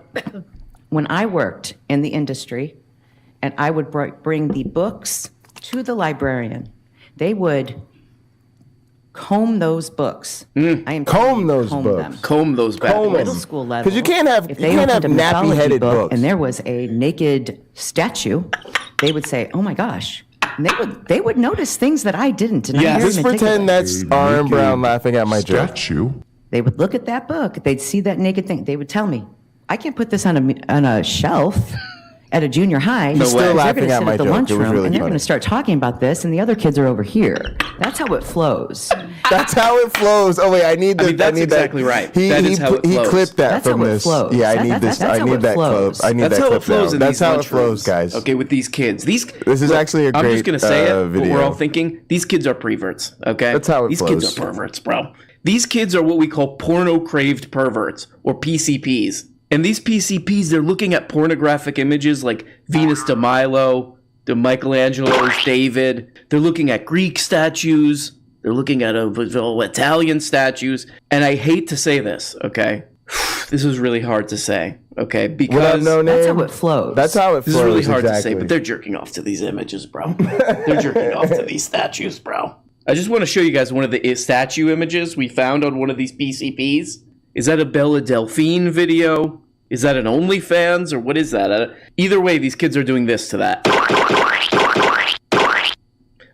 When I worked in the industry, and I would bring the books to the librarian, they would comb those books. I am Comb those comb books. them. Comb those bad Comb boys. Middle school level. Because you can't have if they opened a mythology nappy-headed book books. and there was a naked statue, they would say, "Oh my gosh." And they would notice things that I didn't. And Yes. I Just pretend that's R.M. Brown laughing at my joke. Statue. They would look at that book. They'd see that naked thing. They would tell me, "I can't put this on a shelf at a junior high." He's still They're laughing gonna at sit my at the joke. It was lunchroom really and they're funny. going to start talking about this, and the other kids are over here. That's how it flows. That's how it flows. Oh wait, I need I the. mean, that's need exactly that. right. He That he, is how it he flows. clipped that That's from how it this. flows. Yeah, I That- need that- this. that's I how need it that flows. clip. I need That's that how clip it flows now. in That's these how it lunchrooms. flows, guys. Okay, with these kids. This is actually a I'm great just gonna say it. video. But we're all thinking these kids are perverts. Okay, That's how it these flows. kids are perverts, bro. These kids are what we call porno-craved perverts, or PCPs. And these PCPs, they're looking at pornographic images like Venus de Milo, the Michelangelo's David. They're looking at Greek statues. They're looking at Italian statues. And I hate to say this, okay? This is really hard to say, okay? Because that's how it flows. That's how it flows. this is really hard to say, exactly. but they're jerking off to these images, bro. They're jerking off to these statues, bro. I just want to show you guys one of the statue images we found on one of these PCPs. Is that a Bella Delphine video? Is that an OnlyFans, or what is that? Either way, these kids are doing this to that.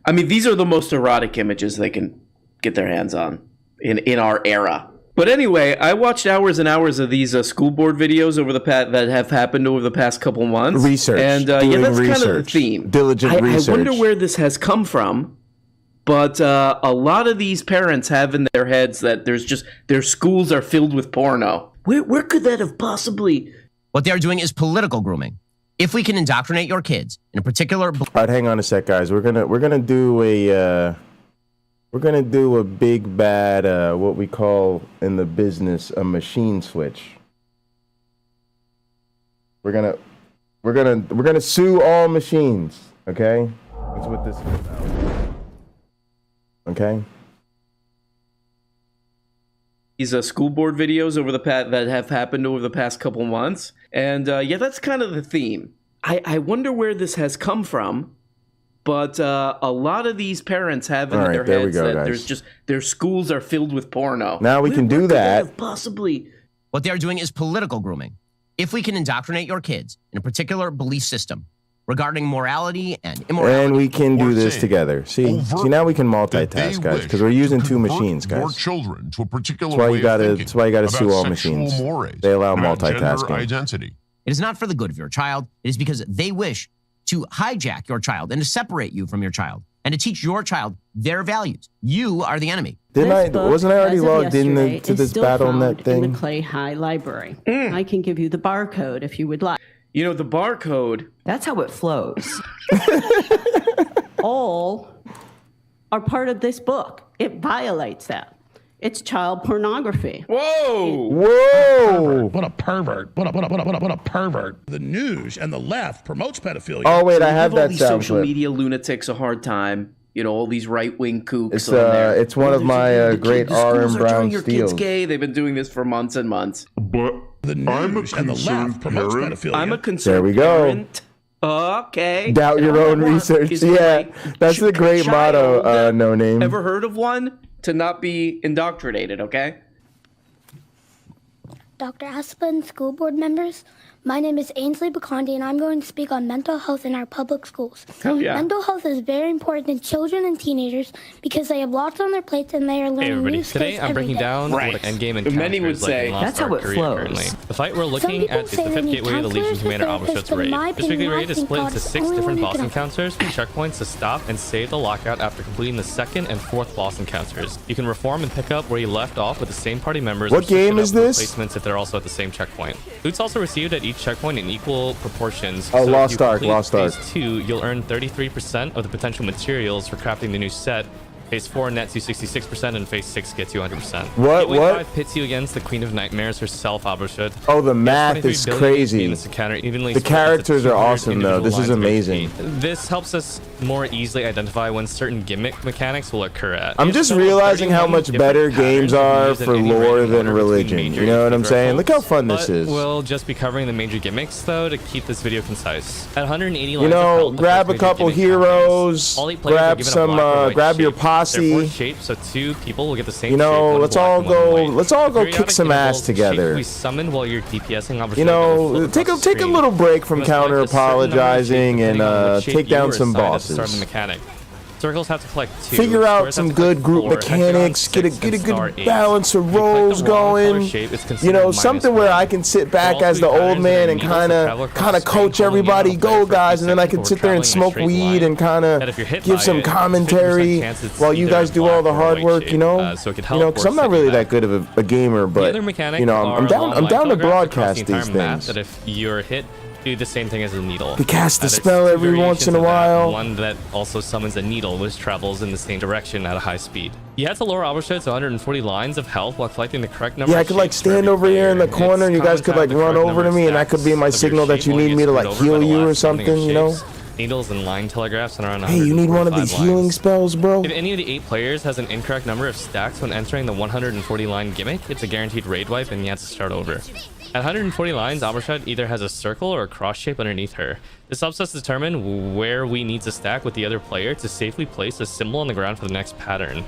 I mean, these are the most erotic images they can get their hands on in our era. But anyway, I watched hours and hours of these school board videos over the that have happened over the past couple months. Research. And yeah, Doing that's kind of the research. theme. Diligent research. I wonder where this has come from. But a lot of these parents have in their heads that their schools are filled with porno. Where could that have possibly? What they're doing is political grooming. If we can indoctrinate your kids in a particular. All right, hang on a sec, guys. We're gonna do a big bad what we call in the business a machine switch. We're gonna sue all machines. Okay, that's what this is about. Okay. These school board videos over the that have happened over the past couple months, and yeah, that's kind of the theme. I wonder where this has come from, but a lot of these parents have in their heads that their schools are filled with porno. Now we can do where could that. have possibly. What they're doing is political grooming. If we can indoctrinate your kids in a particular belief system regarding morality and immorality. And we can do this together. See, now we can multitask, guys, because we're using two machines, guys. Your children to a particular That's why way you gotta. of thinking That's why you gotta sue about all sexual machines. mores, They allow about gender multitasking. identity. It is not for the good of your child. It is because they wish to hijack your child and to separate you from your child and to teach your child their values. You are the enemy. Wasn't I already logged in to this BattleNet thing? In the Clay High Library. I can give you the barcode if you would like. You know, the barcode. That's how it flows. All are part of this book. It violates that. It's child pornography. Whoa! Whoa! What a pervert. What a pervert. The news and the left promotes pedophilia. Oh, wait, So I we have give all that these sound social clip. media lunatics a hard time. You know, all these right-wing kooks It's on there. it's one of my great R.M. Brown your kids steals. gay. They've been doing this for months and months. But The news and the left promotes pedophilia. I'm a There concerned we go. parent. Okay. Doubt your And all I own want research. is Yeah, my that's the great motto. child. No name. Ever heard of one? To not be indoctrinated, okay? Dr. Aspen, school board members, my name is Ainsley Bacondi, and I'm going to speak on mental health in our public schools. Hell yeah. Mental health is very important in children and teenagers because they have lots on their plates and they are learning Hey everybody, new skills today I'm every breaking day. down what endgame encounters Many would say like in that's how Lost it Ark flows. currently. The fight we're looking people at is say the they 5th need gateway of the Legion counselors, Commander therapists, Auschwitz but in raid. my This weekly opinion, raid is I split think into God's 6 the only different one who boss can encounters with checkpoints to stop and save the lockout after completing the 2nd and 4th boss encounters. You can reform and pick up where you left off with the same party members. What or switch game it is up with this? replacements if they're also at the same checkpoint. Loot's also received at each checkpoint in equal proportions. Oh, so Lost if you Ark, complete Lost Ark. Phase 2, you'll earn 33% of the potential materials for crafting the new set. Phase 4 nets you 66%, and Phase 6 gets you 100%. Gateway 5 pits you against the Queen of Nightmares herself, Abershud. Oh, the math is crazy. The characters are awesome, though. This is amazing. This helps us more easily identify when certain gimmick mechanics will occur at. I'm just realizing how much better games are for lore than religion. You know what I'm saying? Look how fun this is. We'll just be covering the major gimmicks, though, to keep this video concise. At 180 lines You of know, health, the grab first a major couple gimmick heroes, happens. All 8 players are grab given a some, black or white grab your shape. posse. They're 4 shapes, so 2 people will get the same You know, shape, let's all go kick some ass together. We summon while you're DPSing. You know, take a little break from counter-apologizing and take down some bosses. Circles have to collect 2. Figure out some good group mechanics. Get a good balance of roles going. You know, something where I can sit back as the old man and kind of coach everybody. Go guys, and then I can sit there and smoke weed and kind of give some commentary while you guys do all the hard work. You know, because I'm not really that good of a gamer, but you know, I'm down to broadcast these things. That if you're hit, do the same thing as a needle. To cast a spell every once in a while. One that also summons a needle, which travels in the same direction at a high speed. You had to lower Albershot to 140 lines of health while collecting the correct number. Yeah, I could like stand over here in the corner, and you guys could like run over to me, and that could be my signal that you need me to like heal you or something. You know. Needles and line telegraphs and around. Hey, you need one of these healing spells, bro? If any of the 8 players has an incorrect number of stacks when entering the 140 line gimmick, it's a guaranteed raid wipe and you have to start over. At 140 lines, Albershot either has a circle or a cross shape underneath her. This helps us determine where we need to stack with the other player to safely place a symbol on the ground for the next pattern.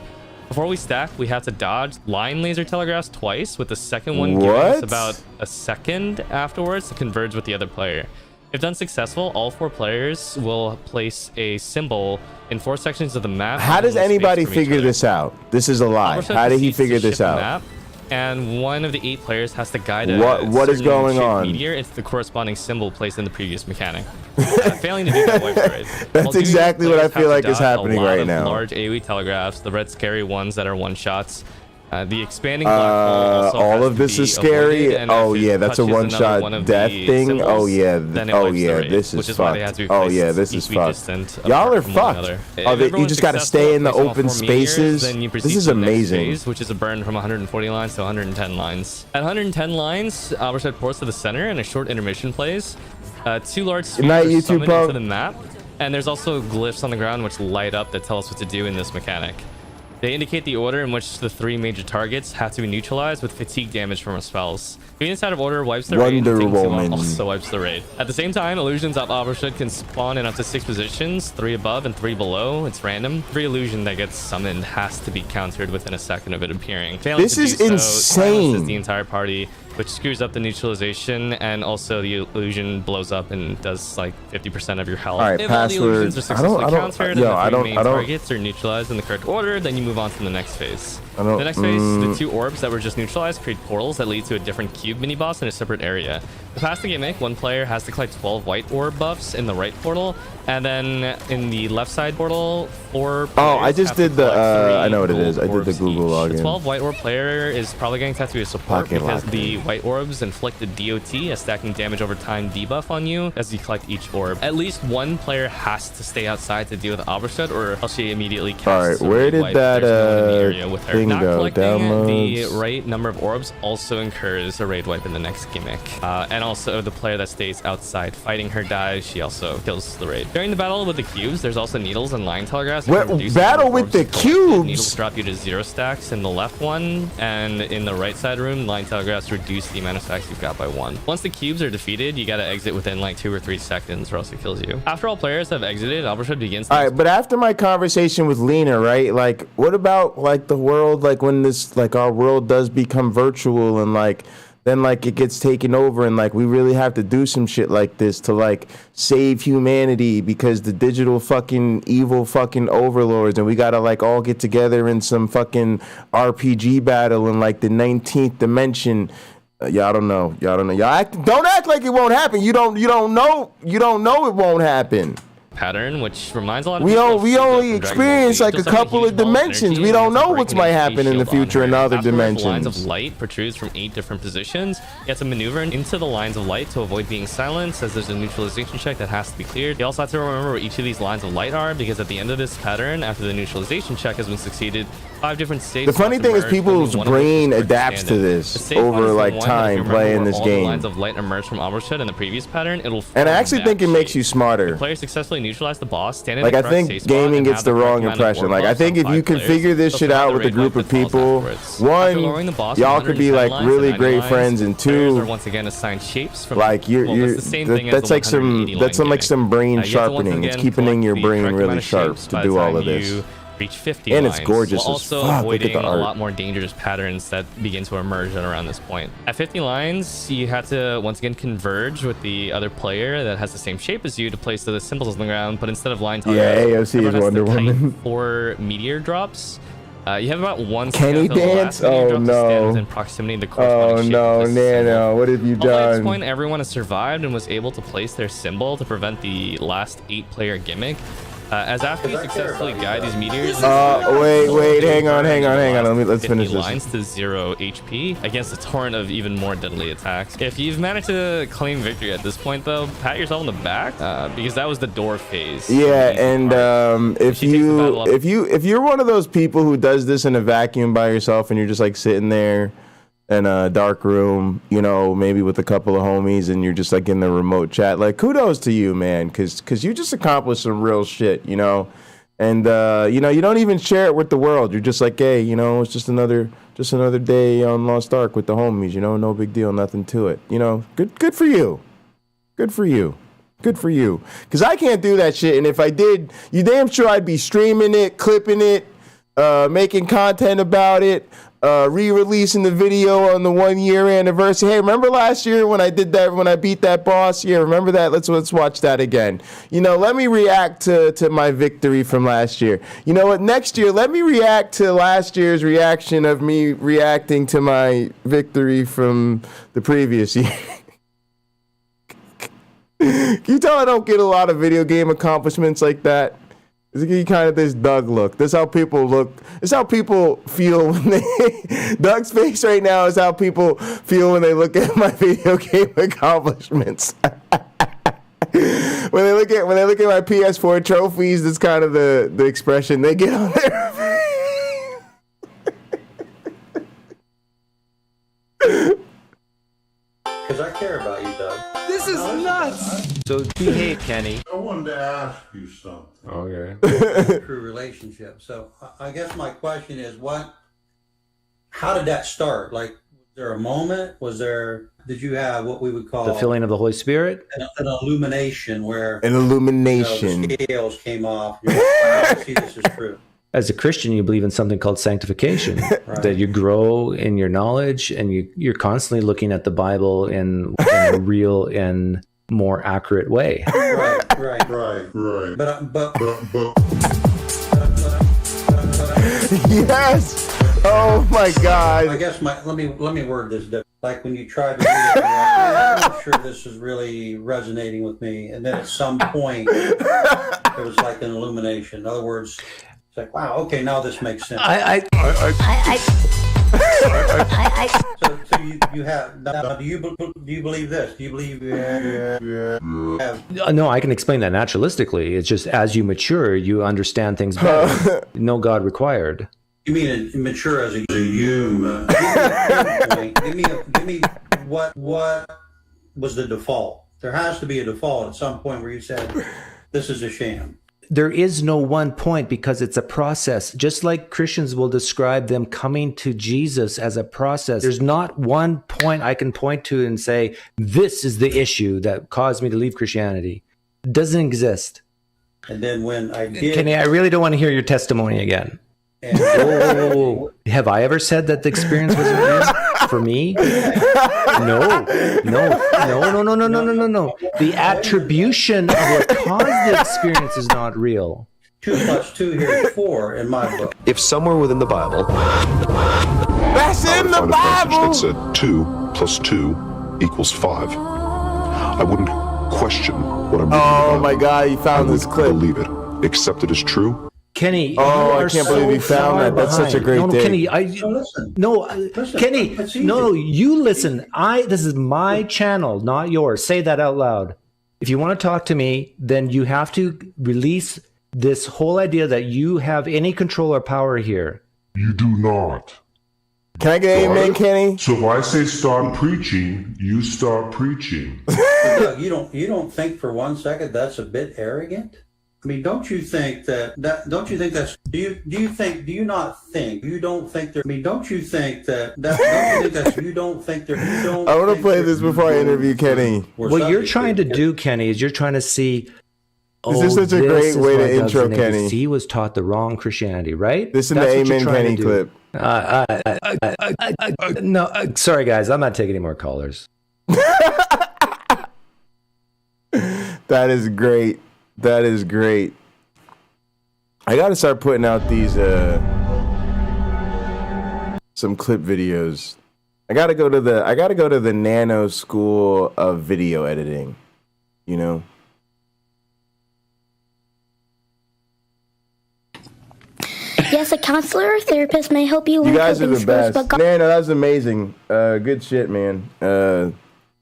Before we stack, we have to dodge line laser telegraphs twice, with the second one giving us about a second afterwards to converge with the other player. If done successful, all 4 players will place a symbol in 4 sections of the map. How does anybody figure this out? This is a lie. How did he figure this out? And one of the 8 players has to guide what is going on? Meteor into the corresponding symbol placed in the previous mechanic. Failing to do that wipes the raid. That's exactly what I feel like is happening right now. Large AoE telegraphs, the red scary ones that are one-shots. The expanding black hole also all has of this to be is scary. avoided, Oh yeah, that's a one-shot death thing. symbols, Oh yeah, raid, this is fucked. Oh yeah, this is fucked. Y'all are fucked. Oh, you just got to stay in the open spaces. This is amazing. Phase, which is a burn from 140 lines to 110 lines. At 110 lines, Albershot ports to the center and a short intermission plays. 2 large spheres are summoned into the map, and there's also glyphs on the ground which light up that tell us what to do in this mechanic. They indicate the order in which the 3 major targets have to be neutralized with fatigue damage from our spells. Being inside of order wipes the raid, and also wipes the raid. At the same time, illusions of Albershot can spawn in up to 6 positions, 3 above and 3 below. It's random. Every illusion that gets summoned has to be countered within a second of it appearing. Failing this to is do so, insane. silences the entire party, which screws up the neutralization, and also the illusion blows up and does like 50% of your health. All right, if password. all the illusions are successfully countered and the 3 main I don't. targets are neutralized in the correct order, then you move on to the next phase. I don't, The next phase, the 2 orbs that were just neutralized create portals that lead to a different cube mini boss in a separate area. To pass the gimmick, 1 player has to collect 12 white orb buffs in the right portal, and then in the left side portal, 4 players I just did the. I know what it is. I did the Google login. The 12 white orb player is probably going to have to be a support because the white orbs inflict the DOT, a stacking damage over time debuff on you as you collect each orb. At least 1 player has to stay outside to deal with Albershot, or else she immediately casts. All right, where did that thing Not go? collecting Downloads. the right number of orbs also incurs a raid wipe in the next gimmick. And also the player that stays outside fighting her dies, she also kills the raid. During the battle with the cubes, there's also needles and line telegraphs. Battle with the cubes? Needles drop you to 0 stacks in the left one, and in the right side room, line telegraphs reduce the amount of stacks you've got by 1. Once the cubes are defeated, you gotta exit within like 2 or 3 seconds or else it kills you. After all players have exited, Albershot begins. All right, but after my conversation with Lena, right? Like, what about like the world? Like when this, like our world does become virtual, and like then like it gets taken over, and like we really have to do some shit like this to like save humanity because the digital fucking evil fucking overlords, and we gotta like all get together in some fucking RPG battle in like the 19th dimension. Y'all don't know. Don't act like it won't happen. You don't know it won't happen. Pattern, which reminds a lot of we only experience like a couple of dimensions. We don't know what's might happen in the future in other dimensions. Lines of light protrudes from 8 different positions. You have to maneuver into the lines of light to avoid being silenced, as there's a neutralization check that has to be cleared. You also have to remember where each of these lines of light are, because at the end of this pattern, after the neutralization check has been succeeded, 5 different states. The funny thing is people's brain adapts to this over like time playing this game. Lines of light emerge from Albershot in the previous pattern. And I actually think it makes you smarter. The player successfully neutralize the boss. Stand in Like the I correct think safe spot gaming and gets have the wrong correct amount of impression. orb Like I buffs think on if you 5 can players, figure this they'll shit find out the with a raid group wipe of that falls people, afterwards. one, After lowering the boss y'all from could be 110 like lines to really 90 great lines, friends, and players two, are once again assigned shapes from like that's like some brain sharpening. It's keeping your brain really sharp to do all of this. reach 50 And lines. it's gorgeous while as also fuck. Look at avoiding the a art. lot more dangerous patterns that begin to emerge at around this point. At 50 lines, you have to once again converge with the other player that has the same shape as you to place the symbols on the ground, but instead of line targets, Yeah, AOC is everyone has Wonder to kite Woman. 4 meteor drops. You have about 1 Kenny second until the dance? last meteor Oh drop to stand no. within proximity of the Oh corresponding shape no, of this symbol. Nano, what have you Hopefully at this done? point, everyone has survived and was able to place their symbol to prevent the last 8-player gimmick. As after you successfully guide these meteors, Wait, hang on. Let's 50 finish this. lines to 0 HP against a torrent of even more deadly attacks. If you've managed to claim victory at this point, though, pat yourself on the back because that was the door phase. Yeah, and if you're one of those people who does this in a vacuum by yourself and you're just like sitting there in a dark room, you know, maybe with a couple of homies, and you're just like in the remote chat, like kudos to you, man, because you just accomplished some real shit, you know, and you know, you don't even share it with the world. You're just like, hey, you know, it's just another day on Lost Ark with the homies, you know, no big deal, nothing to it, you know. Good for you. Good for you. Good for you. Because I can't do that shit, and if I did, you damn sure I'd be streaming it, clipping it, making content about it, re-releasing the video on the 1-year anniversary. Hey, remember last year when I did that, when I beat that boss? Yeah, remember that? Let's watch that again. You know, let me react to my victory from last year. You know what? Next year, let me react to last year's reaction of me reacting to my victory from the previous year. Can you tell I don't get a lot of video game accomplishments like that? It's kind of this Doug look. This is how people look. This is how people feel when they. Doug's face right now is how people feel when they look at my video game accomplishments. when they look at my PS4 trophies, that's kind of the expression they get on their face. Because I care about you, Doug. This is nuts. So behave, Kenny. I wanted to ask you something. Okay. True relationship. So I guess my question is, how did that start? Like, was there a moment? Did you have what we would call The filling of the Holy Spirit? an illumination where An illumination. the scales came off? You're like, wow, I see this is true. As a Christian, you believe in something called sanctification, that you grow in your knowledge and you're constantly looking at the Bible in a real and more accurate way. Right. But Yes. Oh my God. I guess let me word this different. Like when you try to read it, you're like, I'm not sure this is really resonating with me, and then at some point there was like an illumination. In other words, it's like, wow, okay, now this makes sense. So you have now. Do you believe this? Do you believe? No, I can explain that naturalistically. It's just as you mature, you understand things better. No God required. You mean mature as a human? Give me what was the default? There has to be a default at some point where you said, "This is a sham." There is no one point because it's a process. Just like Christians will describe them coming to Jesus as a process. There's not one point I can point to and say, this is the issue that caused me to leave Christianity. It doesn't exist. And then when I did... Kenny, I really don't want to hear your testimony again. Whoa. Have I ever said that the experience wasn't real for me? No. The attribution of what caused the experience is not real. 2 + 2 here is 4 in my book. If somewhere within the Bible, That's in the Bible. That said 2 + 2 = 5. I wouldn't question what I'm reading. Oh my God, you found this clip. Believe it, accept it as true. Kenny, oh, I can't believe you found that. That's such a great day. Kenny, no, you listen. This is my channel, not yours. Say that out loud. If you want to talk to me, then you have to release this whole idea that you have any control or power here. You do not. Can I get amen, Kenny? So if I say stop preaching, you stop preaching. Doug, you don't think for 1 second that's a bit arrogant? I mean, don't you think that's, do you not think I want to play this before I interview Kenny. What you're trying to do, Kenny, is you're trying to see This is such a great way to intro Kenny. He was taught the wrong Christianity, right? Listen to Amen Kenny clip. No, sorry guys, I'm not taking any more callers. That is great. That is great. I gotta start putting out these some clip videos. I gotta go to the Nano School of Video Editing. You know. Yes, a counselor or therapist may help you learn You guys are coping the skills, best. but Nano, that was amazing. Good shit, man.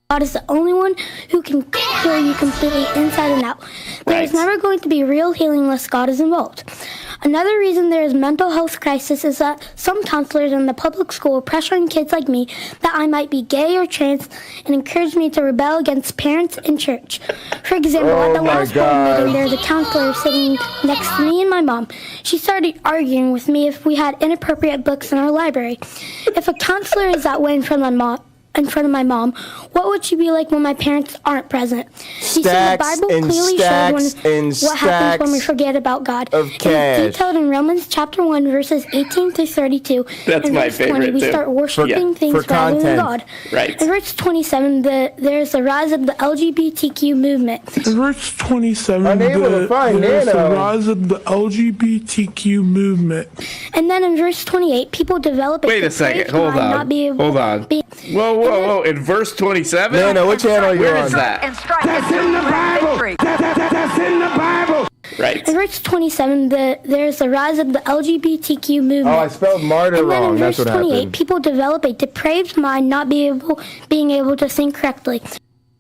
God is the only one who can heal you completely inside and out. There is never going to be real healing unless God is involved. Another reason there is mental health crisis is that some counselors in the public school are pressuring kids like me that I might be gay or trans and encourage me to rebel against parents and church. For example, at the last board meeting, there's a counselor sitting next to me and my mom. She started arguing with me if we had inappropriate books in our library. If a counselor is that way in front of my mom, what would she be like when my parents aren't present? You see, the Bible clearly shows what happens when we forget about God. It is detailed in Romans chapter 1, verses 18 through 32. That's in my verse 20, favorite, we too. start worshiping things rather than God. Right. In verse 27, there's the rise of the LGBTQ movement. Verse 27, there's the rise of the LGBTQ movement. And then in verse 28, people develop Wait a second. Hold on. Hold on. Whoa. In verse 27? No, what channel are you Where on? is that? That's in the Bible. That's in the Bible. Right. In verse 27, there's the rise of the LGBTQ movement. Oh, I spelled martyr and then wrong. in That's verse what 28, happened. people develop a depraved mind, not being able to think correctly.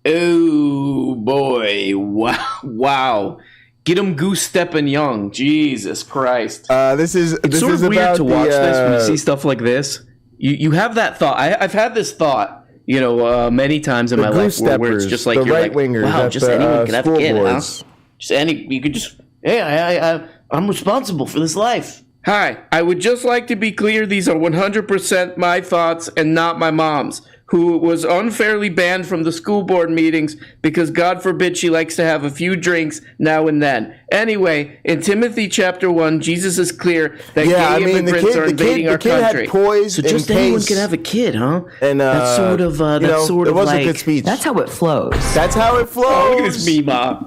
Oh boy! Wow! Get him goose stepping young. Jesus Christ! This is sort of weird about to watch this when you the, see stuff like this. You have that thought. I've had this thought, many times in my life where it's just like the you're right like, wingers wow, at just the, anyone can have a school kid, boards. huh? You could just, hey, I'm responsible for this life. Hi, I would just like to be clear. These are 100% my thoughts and not my mom's, who was unfairly banned from the school board meetings because, God forbid, she likes to have a few drinks now and then. Anyway, in Timothy chapter 1, Jesus is clear that gay immigrants are invading our country. So just anyone can have a kid, huh? And that's sort of it was a good speech. That's how it flows. That's how it flows. Oh, look at this meme.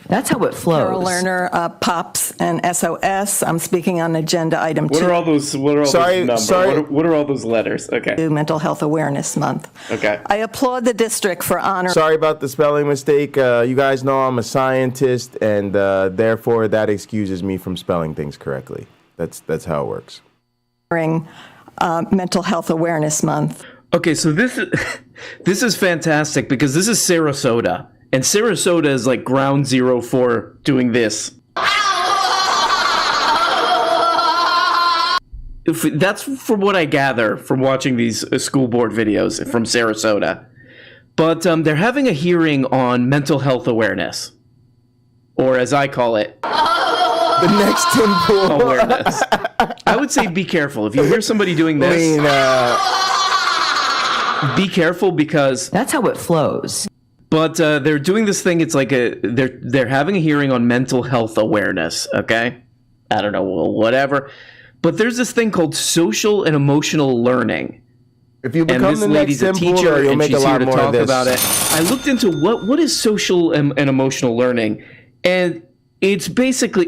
That's how it flows. Carol Lerner, POPs, and SOS. I'm speaking on agenda item 2. What are all those? those numbers? What are all those letters? Okay. Mental Health Awareness Month. Okay. I applaud the district for honoring. Sorry about the spelling mistake. You guys know I'm a scientist, and therefore that excuses me from spelling things correctly. That's how it works. Mental Health Awareness Month. Okay, so this is fantastic because this is Sarasota. And Sarasota is like ground zero for doing this. That's from what I gather from watching these school board videos from Sarasota. But they're having a hearing on mental health awareness. Or as I call it, the next Tim Pool awareness. I would say be careful. If you hear somebody doing this, be careful because... That's how it flows. But they're doing this thing. It's like they're having a hearing on mental health awareness. Okay, I don't know, whatever. But there's this thing called social and emotional learning. If you become and this the lady's next a Tim teacher, Pool, you'll and make she's a here lot to more talk of this. about it. I looked into what is social and emotional learning, and it's basically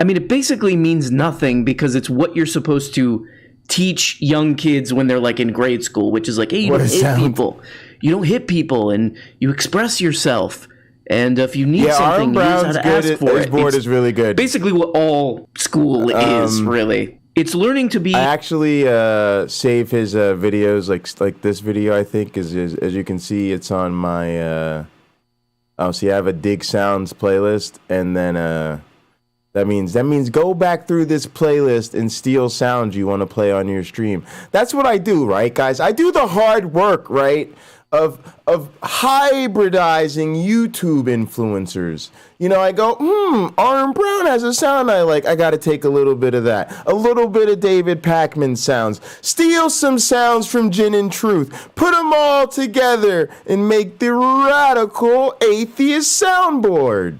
it basically means nothing because it's what you're supposed to teach young kids when they're like in grade school, which is like, hey, you don't hit people. You don't hit people, and you express yourself. And if you need something, you know how to ask for it. His board is really good. Basically, what all school is really. It's learning to be. I actually save his videos like this video. I think is as you can see, it's on my. See, I have a Dig Sounds playlist, and then that means go back through this playlist and steal sounds you want to play on your stream. That's what I do, right, guys? I do the hard work, right? hybridizing YouTube influencers. You know, I go, Aaron Brown has a sound I like. I got to take a little bit of that. A little bit of David Pakman sounds. Steal some sounds from Gin and Truth. Put them all together and make the radical atheist soundboard.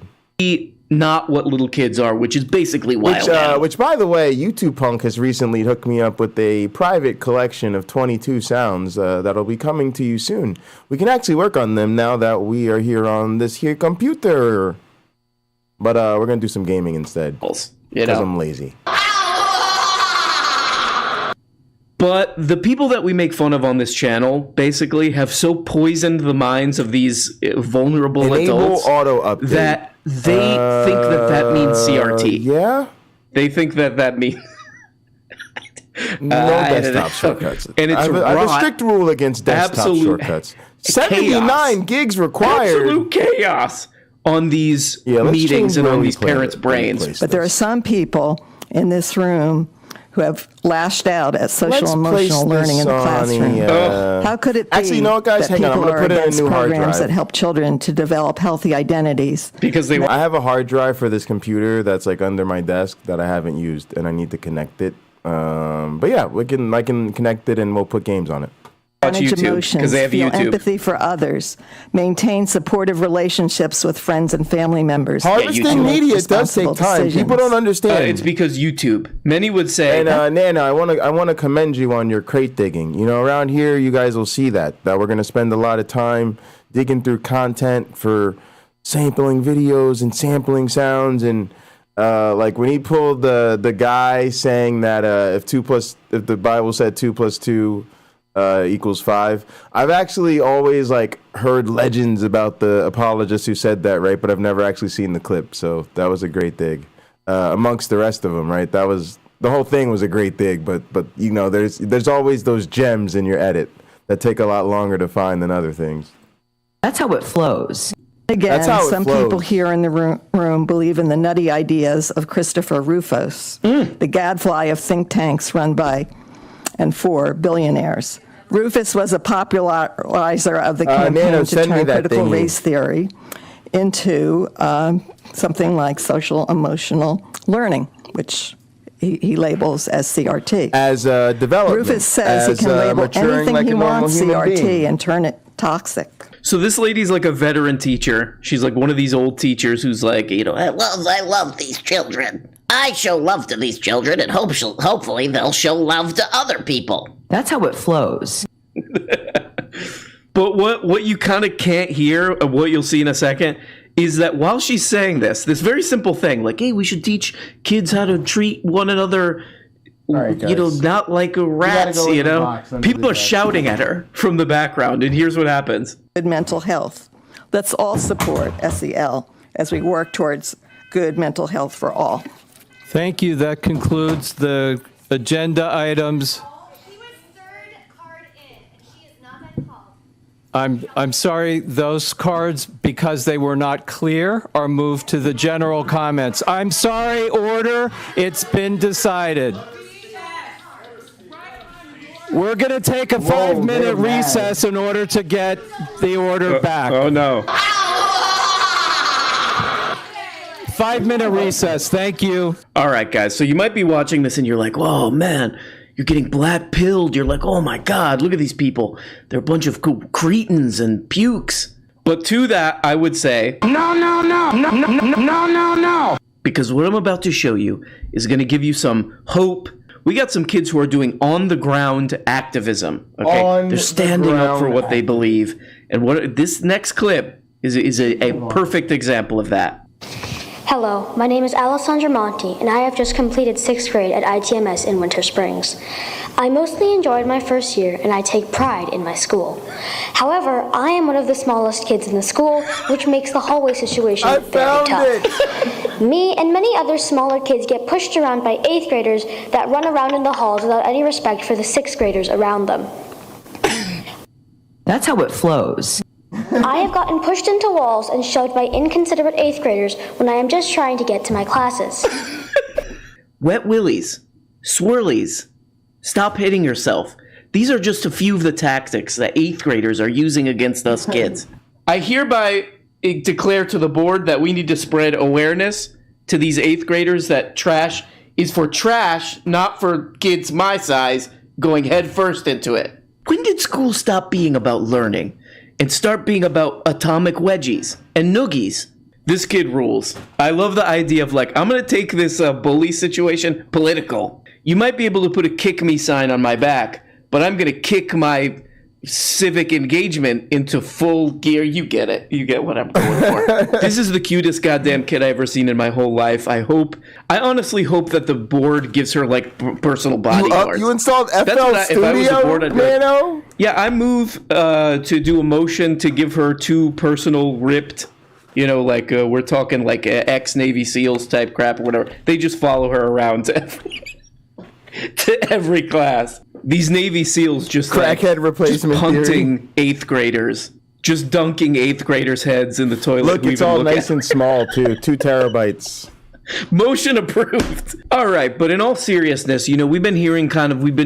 Not what little kids are, which is basically wild. Which, by the way, YouTube Punk has recently hooked me up with a private collection of 22 sounds that'll be coming to you soon. We can actually work on them now that we are here on this here computer. But we're going to do some gaming instead. Because I'm lazy. But the people that we make fun of on this channel basically have so poisoned the minds of these vulnerable adults that they think that means CRT. Yeah? They think that means... No desktop shortcuts. And it's I have a strict rule against desktop shortcuts. 79 gigs required. Absolute chaos on these meetings and on these parents' brains. But there are some people in this room who have lashed out at social emotional learning in the classroom. How could it be Actually, you know what, guys? that Hang on. I'm people going are to put in a against new hard programs drive. that help children to develop healthy identities? I have a hard drive for this computer that's like under my desk that I haven't used, and I need to connect it. But yeah, I can connect it, and we'll put games on it. Manage emotions, feel empathy for others, maintain supportive relationships with friends and family members. Harvesting media does take time. People don't understand. It's because YouTube. Many would say. And Nana, I want to commend you on your crate digging. You know, around here, you guys will see that we're going to spend a lot of time digging through content for sampling videos and sampling sounds. And like when he pulled the guy saying that if the Bible said 2 + 2 equals 5. I've actually always heard legends about the apologists who said that, right? But I've never actually seen the clip, so that was a great dig. Amongst the rest of them, right? The whole thing was a great dig, but you know, there's always those gems in your edit that take a lot longer to find than other things. That's how it flows. Again, some people here in the room believe in the nutty ideas of Christopher Rufus, the gadfly of think tanks run by and for billionaires. Rufus was a popularizer of the campaign to turn critical race theory into something like social emotional learning, which he labels as CRT. As development. Rufus says he can label anything he wants CRT and turn it toxic. So this lady's like a veteran teacher. She's like one of these old teachers who's like, you know, I love these children. I show love to these children, and hopefully they'll show love to other people. That's how it flows. But what you kind of can't hear, of what you'll see in a second, is that while she's saying this very simple thing, like, hey, we should teach kids how to treat one another, you know, not like rats, you know? People are shouting at her from the background, and here's what happens. Good mental health. Let's all support SEL as we work towards good mental health for all. Thank you. That concludes the agenda items. I'm sorry, those cards, because they were not clear, are moved to the general comments. I'm sorry, order. It's been decided. We're going to take a 5-minute recess in order to get the order back. Oh, no. 5-minute recess. Thank you. All right, guys. So you might be watching this and you're like, oh, man, you're getting black-pilled. You're like, oh, my God, look at these people. They're a bunch of cretins and pukes. But to that, I would say, no. Because what I'm about to show you is going to give you some hope. We got some kids who are doing on-the-ground activism. Okay, they're standing up for what they believe. And what this next clip is a perfect example of that. Hello, my name is Alessandra Monti, and I have just completed 6th grade at ITMS in Winter Springs. I mostly enjoyed my first year, and I take pride in my school. However, I am one of the smallest kids in the school, which makes the hallway situation very tough. Me and many other smaller kids get pushed around by 8th graders that run around in the halls without any respect for the 6th graders around them. That's how it flows. I have gotten pushed into walls and shoved by inconsiderate 8th graders when I am just trying to get to my classes. Wet willies, swirlies, stop hitting yourself. These are just a few of the tactics that 8th graders are using against us kids. I hereby declare to the board that we need to spread awareness to these 8th graders that trash is for trash, not for kids my size going head first into it. When did school stop being about learning and start being about atomic wedgies and noogies? This kid rules. I love the idea of like, I'm going to take this bully situation political. You might be able to put a kick me sign on my back, but I'm going to kick my civic engagement into full gear. You get it. You get what I'm going for. This is the cutest goddamn kid I've ever seen in my whole life. I honestly hope that the board gives her like personal bodyguards. You installed FL If I was the board, Studio, I'd be like, Mano? yeah, I move to do a motion to give her 2 personal ripped, you know, like we're talking like ex-Navy SEALs type crap or whatever. They just follow her around to every class. These Navy SEAls just crackhead replacement just punting 8th graders, just dunking 8th graders' heads in the toilet. Look, it's all nice and small too. 2 terabytes. Motion approved. All right, but in all seriousness, you know, we've been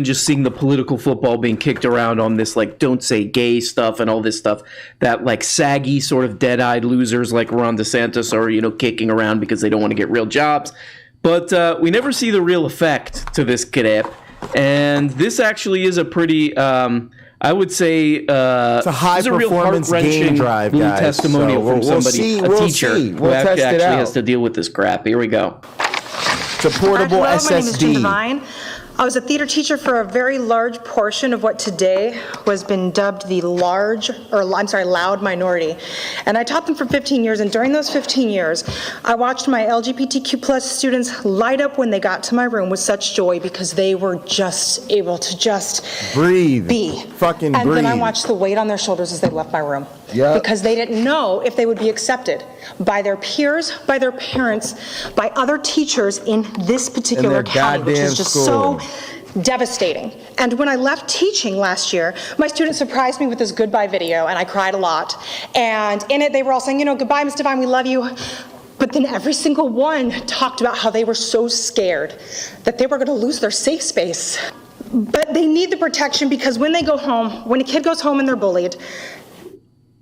just seeing the political football being kicked around on this, like, don't say gay stuff and all this stuff that, like, saggy sort of dead-eyed losers like Ron DeSantis are, you know, kicking around because they don't want to get real jobs. But we never see the real effect to this crap. And this actually is a pretty, I would say, it's a high-performance game drive, guys. Testimonial so from somebody, a teacher who actually has to deal with this crap. Here we go. It's a portable Hello, SSD. my name is Jen Devine. I was a theater teacher for a very large portion of what today has been dubbed the loud minority. And I taught them for 15 years, and during those 15 years, I watched my LGBTQ plus students light up when they got to my room with such joy because they were just able to just breathe. And then I watched the weight on their shoulders as they left my room. Yep. Because they didn't know if they would be accepted by their peers, by their parents, by other teachers in this particular county, which is just so devastating. And when I left teaching last year, my students surprised me with this goodbye video, and I cried a lot. And in it, they were all saying, you know, goodbye, Ms. Devine, we love you. But then every single one talked about how they were so scared that they were going to lose their safe space. But they need the protection because when they go home, when a kid goes home and they're bullied,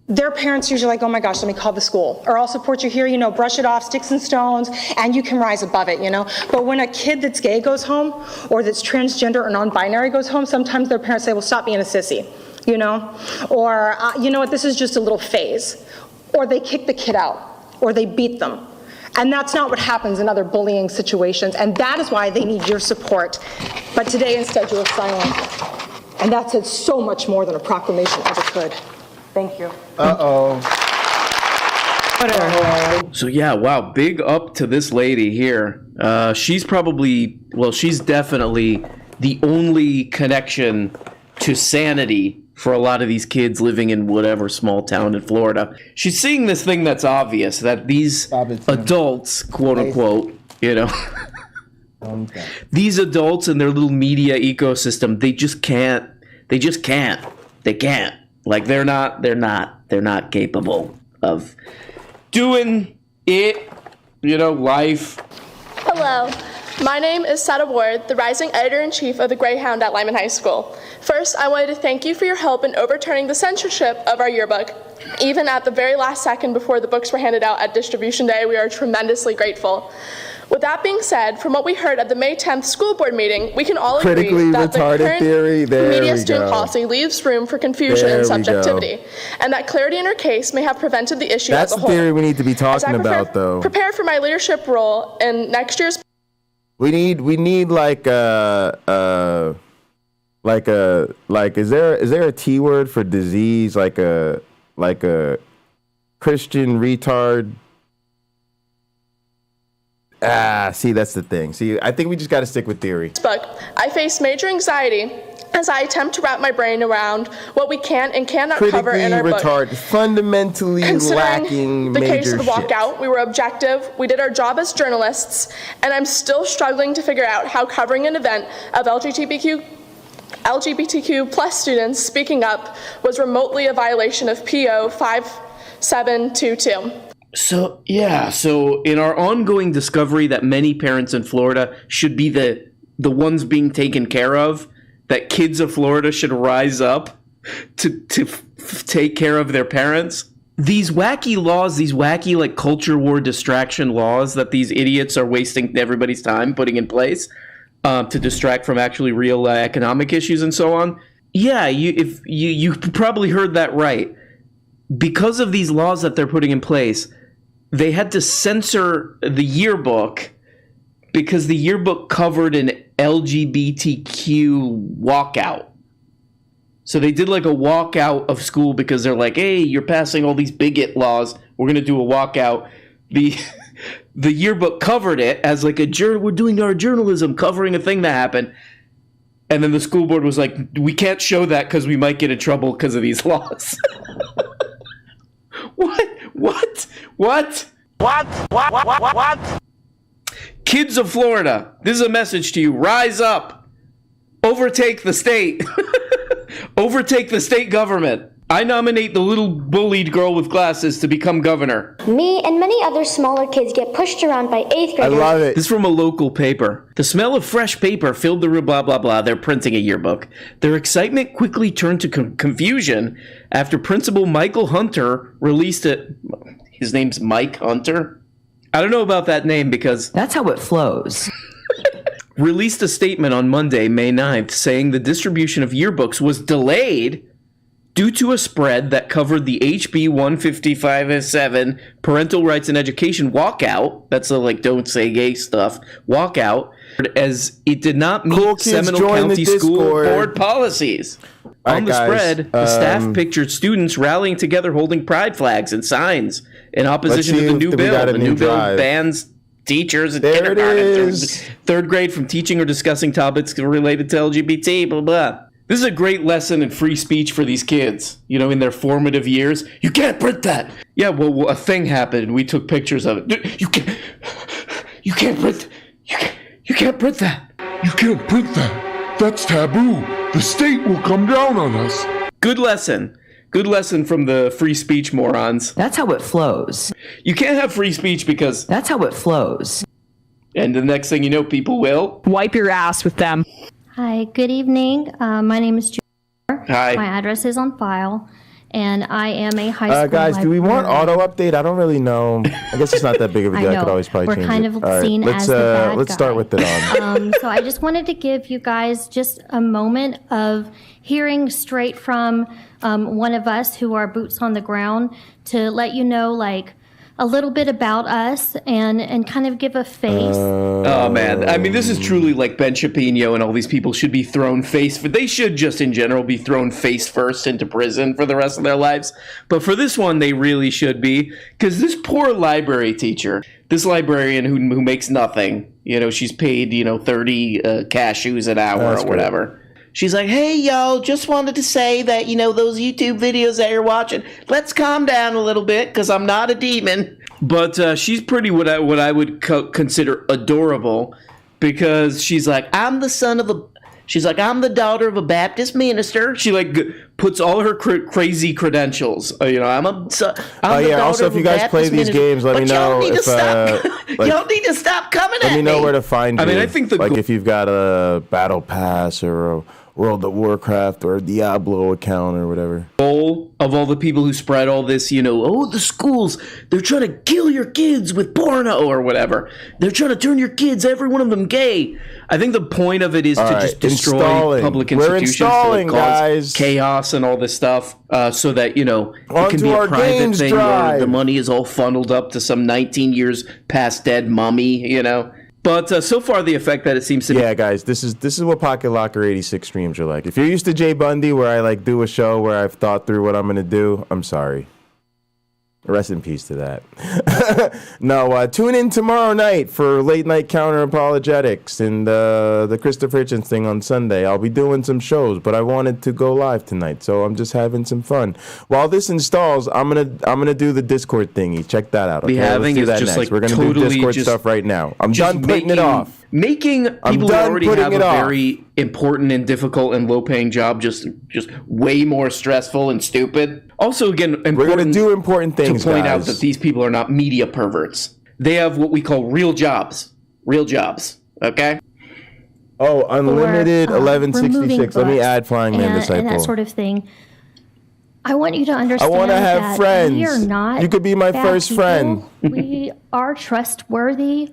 their parents usually like, oh my gosh, let me call the school. Or I'll support you here, you know, brush it off, sticks and stones, and you can rise above it, you know. But when a kid that's gay goes home, or that's transgender or non-binary goes home, sometimes their parents say, well, stop being a sissy, you know. Or, you know what, this is just a little phase. Or they kick the kid out, or they beat them. And that's not what happens in other bullying situations, and that is why they need your support. But today, instead, you were silent. And that said so much more than a proclamation ever could. Thank you. So yeah, wow, big up to this lady here. She's definitely the only connection to sanity for a lot of these kids living in whatever small town in Florida. She's seeing this thing that's obvious, that these adults, quote unquote, you know, these adults and their little media ecosystem, they can't. Like they're not capable of doing it, you know, life. Hello, my name is Sada Ward, the rising editor-in-chief of the Greyhound at Lyman High School. First, I wanted to thank you for your help in overturning the censorship of our yearbook. Even at the very last second before the books were handed out at distribution day, we are tremendously grateful. With that being said, from what we heard at the May 10th school board meeting, we can all agree that the current media student policy leaves room for confusion and subjectivity, and that clarity in her case may have prevented the issue as a whole. That's the theory we need to be talking about, though. Prepare for my leadership role in next year's. We need is there a T word for disease, like a Christian retard? See, that's the thing. See, I think we just got to stick with theory. Book, I face major anxiety as I attempt to wrap my brain around what we can and cannot cover in our book. Fundamentally lacking the major case of the walkout, we were objective, we did our job as journalists, and I'm still struggling to figure out how covering an event of LGBTQ plus students speaking up was remotely a violation of PO 5722. So in our ongoing discovery that many parents in Florida should be the ones being taken care of, that kids of Florida should rise up to take care of their parents. These wacky laws, these wacky like culture war distraction laws that these idiots are wasting everybody's time putting in place to distract from actually real economic issues and so on. Yeah, you probably heard that right. Because of these laws that they're putting in place, they had to censor the yearbook because the yearbook covered an LGBTQ walkout. So they did like a walkout of school because they're like, hey, you're passing all these bigot laws. We're going to do a walkout. The yearbook covered it as like we're doing our journalism covering a thing that happened. And then the school board was like, we can't show that because we might get in trouble because of these laws. What? Kids of Florida, this is a message to you. Rise up. Overtake the state. Overtake the state government. I nominate the little bullied girl with glasses to become governor. Me and many other smaller kids get pushed around by 8th graders. I love it. This is from a local paper. The smell of fresh paper filled the room, blah, blah, blah. They're printing a yearbook. Their excitement quickly turned to confusion after Principal Michael Hunter released it. His name's Mike Hunter? I don't know about that name because... That's how it flows. Released a statement on Monday, May 9th, saying the distribution of yearbooks was delayed due to a spread that covered the HB 155-7 Parental Rights in Education walkout. That's the like don't say gay stuff walkout, as it did not meet Seminole County School Board policies. On the spread, the staff pictured students rallying together holding pride flags and signs in opposition to the new bill. The new bill bans teachers in kindergarten, third grade from teaching or discussing topics related to LGBT, blah, blah. This is a great lesson in free speech for these kids, you know, in their formative years. You can't print that. Yeah, well, a thing happened. We took pictures of it. You can't print. You can't print that. You can't print that. That's taboo. The state will come down on us. Good lesson. Good lesson from the free speech morons. That's how it flows. You can't have free speech because... That's how it flows. And the next thing you know, people will... Wipe your ass with them. Hi, good evening. My name is Julia. Hi. My address is on file, and I am a high school guys, do we want auto update? I don't really know. I guess it's not that big of a deal. I could always probably change it. We're kind of seen as the bad let's guy. start with it on. So I just wanted to give you guys just a moment of hearing straight from one of us who are boots on the ground to let you know, like, a little bit about us and kind of give a face. Oh, man. I mean, this is truly like Ben Shapiro and all these people should be thrown they should just in general be thrown face first into prison for the rest of their lives. But for this one, they really should be. Because this poor library teacher, this librarian who makes nothing, you know, she's paid, 30 cashews an hour or whatever. Great. She's like, hey, y'all, just wanted to say that, those YouTube videos that you're watching, let's calm down a little bit because I'm not a demon. But she's pretty what I would consider adorable because she's like, I'm the daughter of a Baptist minister. She like puts all her crazy credentials. I'm the also, if you guys play these games, let me know. Y'all need to stop coming at me. Let me know where to find you. I mean, I think if you've got a battle pass or a World of Warcraft or a Diablo account or whatever. Goal of all the people who spread all this, the schools, they're trying to kill your kids with porno or whatever. They're trying to turn your kids, every one of them, gay. I think the point of it is to just destroy public institutions to cause chaos and all this stuff so that, it can be a private thing where the money is all funneled up to some 19 years past dead mummy, But so far, the effect that it seems to be... Yeah, guys, this is what Pocketlocker86 streams are like. If you're used to Jay Bundy, where I do a show where I've thought through what I'm going to do, I'm sorry. Rest in peace to that. No, tune in tomorrow night for Late-Night Counter-Apologetics and the Christopher Hitchens thing on Sunday. I'll be doing some shows, but I wanted to go live tonight, so I'm just having some fun. While this installs, I'm gonna do the Discord thingy. Check that out. Okay? Let's do that next. We're gonna do Discord stuff right now. I'm done putting it off. Making people who already have a very important and difficult and low-paying job just way more stressful and stupid. Also, again, we're going to do important things, to point out that these people are not media perverts. They have what we call real jobs. Real jobs, okay? Oh, unlimited or, removing 1166. Let me books add Flying Man Disciple. and that sort of thing. I want you to understand I want to have that friends. we are not You could be my bad first people. friend. We are trustworthy.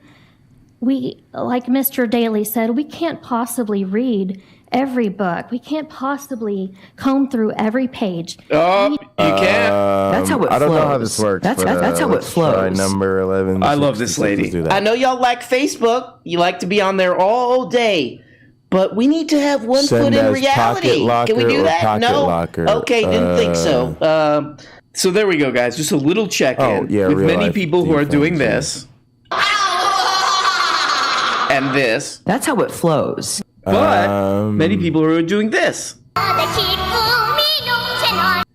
We, like Mr. Daly said, we can't possibly read every book. We can't possibly comb through every page. Oh, you can't. That's how it I don't know how flows. this works. That's but, how it let's try flows. number 11. I love this lady. Let's do that. I know y'all like Facebook. You like to be on there all day. But we need to have one Send foot in as reality. Can we Pocketlocker do or that? No. Pocketlocker. Okay, didn't think so. So there we go, guys. Just a little check-in Oh, yeah, with real many life people who are defense, doing yeah. this and this, That's how it flows. but many people who are doing this.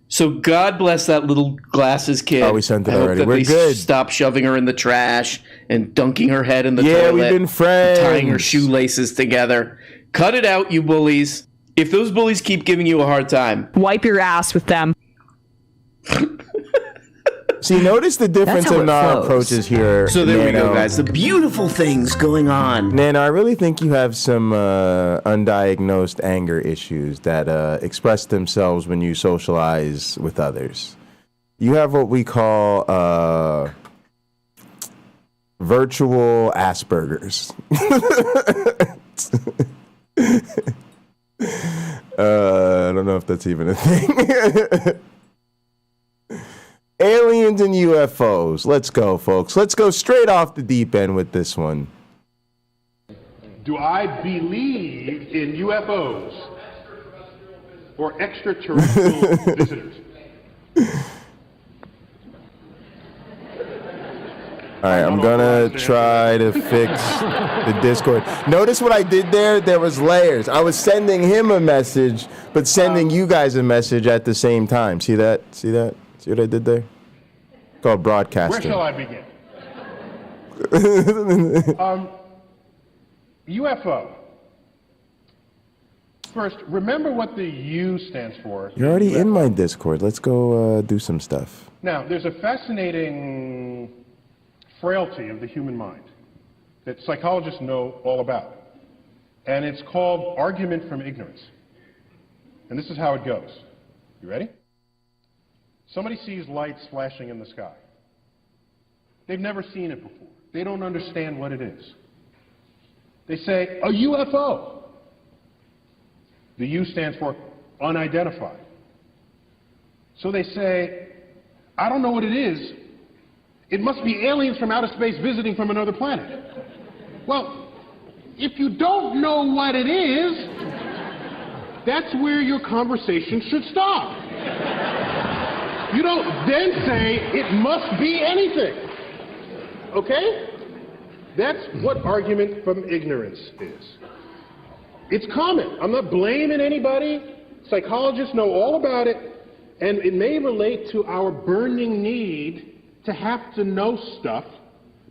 So God bless that little glasses kid. Oh, we sent it I hope already. that We're they good. stop shoving her in the trash and dunking her head in the Yeah, toilet. we've been friends. Tying her shoelaces together. Cut it out, you bullies. If those bullies keep giving you a hard time, wipe your ass with them. See, notice the difference how in it our flows. approaches here. So there we go, Nano. guys. The Beautiful things going on. Nana, I really think you have some undiagnosed anger issues that express themselves when you socialize with others. You have what we call virtual Asperger's. I don't know if that's even a thing. Aliens and UFOs. Let's go, folks. Let's go straight off the deep end with this one. Do I believe in UFOs or extraterrestrial visitors? All right, I'm gonna try to fix the Discord. Notice what I did there? There was layers. I was sending him a message, but sending you guys a message at the same time. See that? See that? See what I did there? It's called broadcasting. Where shall I begin? UFO. First, remember what the U stands for. You're already in my Discord. Let's go do some stuff. Now, there's a fascinating frailty of the human mind that psychologists know all about. And it's called argument from ignorance. And this is how it goes. You ready? Somebody sees lights flashing in the sky. They've never seen it before. They don't understand what it is. They say, a UFO. The U stands for unidentified. So they say, I don't know what it is. It must be aliens from outer space visiting from another planet. Well, if you don't know what it is, that's where your conversation should stop. You don't then say, it must be anything. Okay? That's what argument from ignorance is. It's common. I'm not blaming anybody. Psychologists know all about it, and it may relate to our burning need to have to know stuff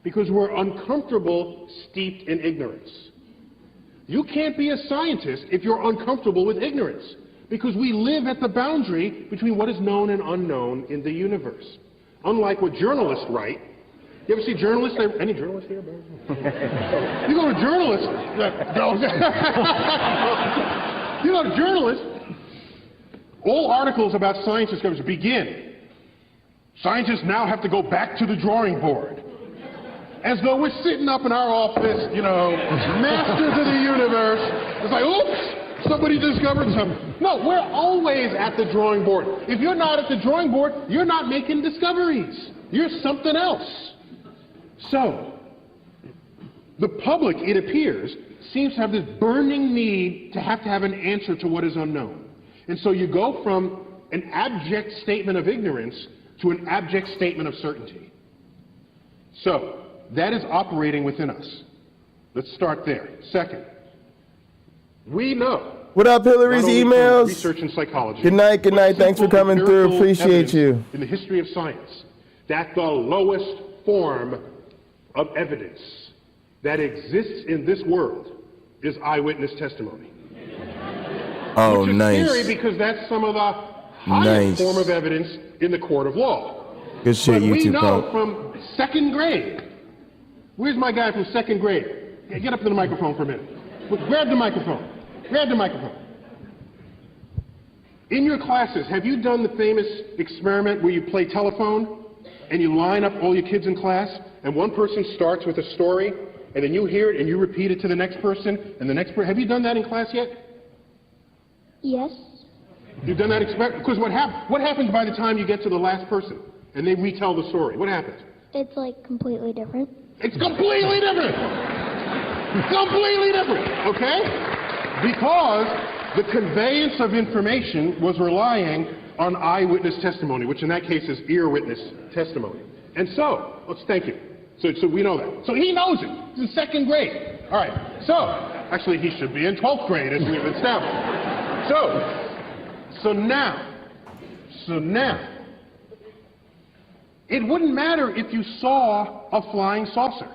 because we're uncomfortable, steeped in ignorance. You can't be a scientist if you're uncomfortable with ignorance, because we live at the boundary between what is known and unknown in the universe. Unlike what journalists write. You ever see journalists? Any journalists here? You go to journalists. You go to journalists. All articles about science discoveries begin. Scientists now have to go back to the drawing board. As though we're sitting up in our office, you know, masters of the universe. It's like, oops, somebody discovered something. No, we're always at the drawing board. If you're not at the drawing board, you're not making discoveries. You're something else. So, the public, it appears, seems to have this burning need to have an answer to what is unknown. And so you go from an abject statement of ignorance to an abject statement of certainty. So, that is operating within us. Let's start there. Second, we know. What up, Hillary's not only from emails? Research in psychology. Good night, good night. Thanks for coming through. empirical Appreciate evidence you. In the history of science, that the lowest form of evidence that exists in this world is eyewitness testimony. Oh, which is nice. scary because that's some of the highest form of evidence in the court of law. Good shit, But we YouTube know punk. from second grade. Where's my guy from second grade? Yeah, get up to the microphone for a minute. Grab the microphone. Grab the microphone. In your classes, have you done the famous experiment where you play telephone and you line up all your kids in class and one person starts with a story and then you hear it and you repeat it to the next person and the next person? Have you done that in class yet? Yes. You've done that experiment? Because what happens by the time you get to the last person and they retell the story? What happens? It's like completely different. It's completely different. Completely different, okay? Because the conveyance of information was relying on eyewitness testimony, which in that case is ear witness testimony. And so, thank you. So we know that. So he knows it. He's in second grade. All right. So, actually he should be in 12th grade as we've established. So now, it wouldn't matter if you saw a flying saucer.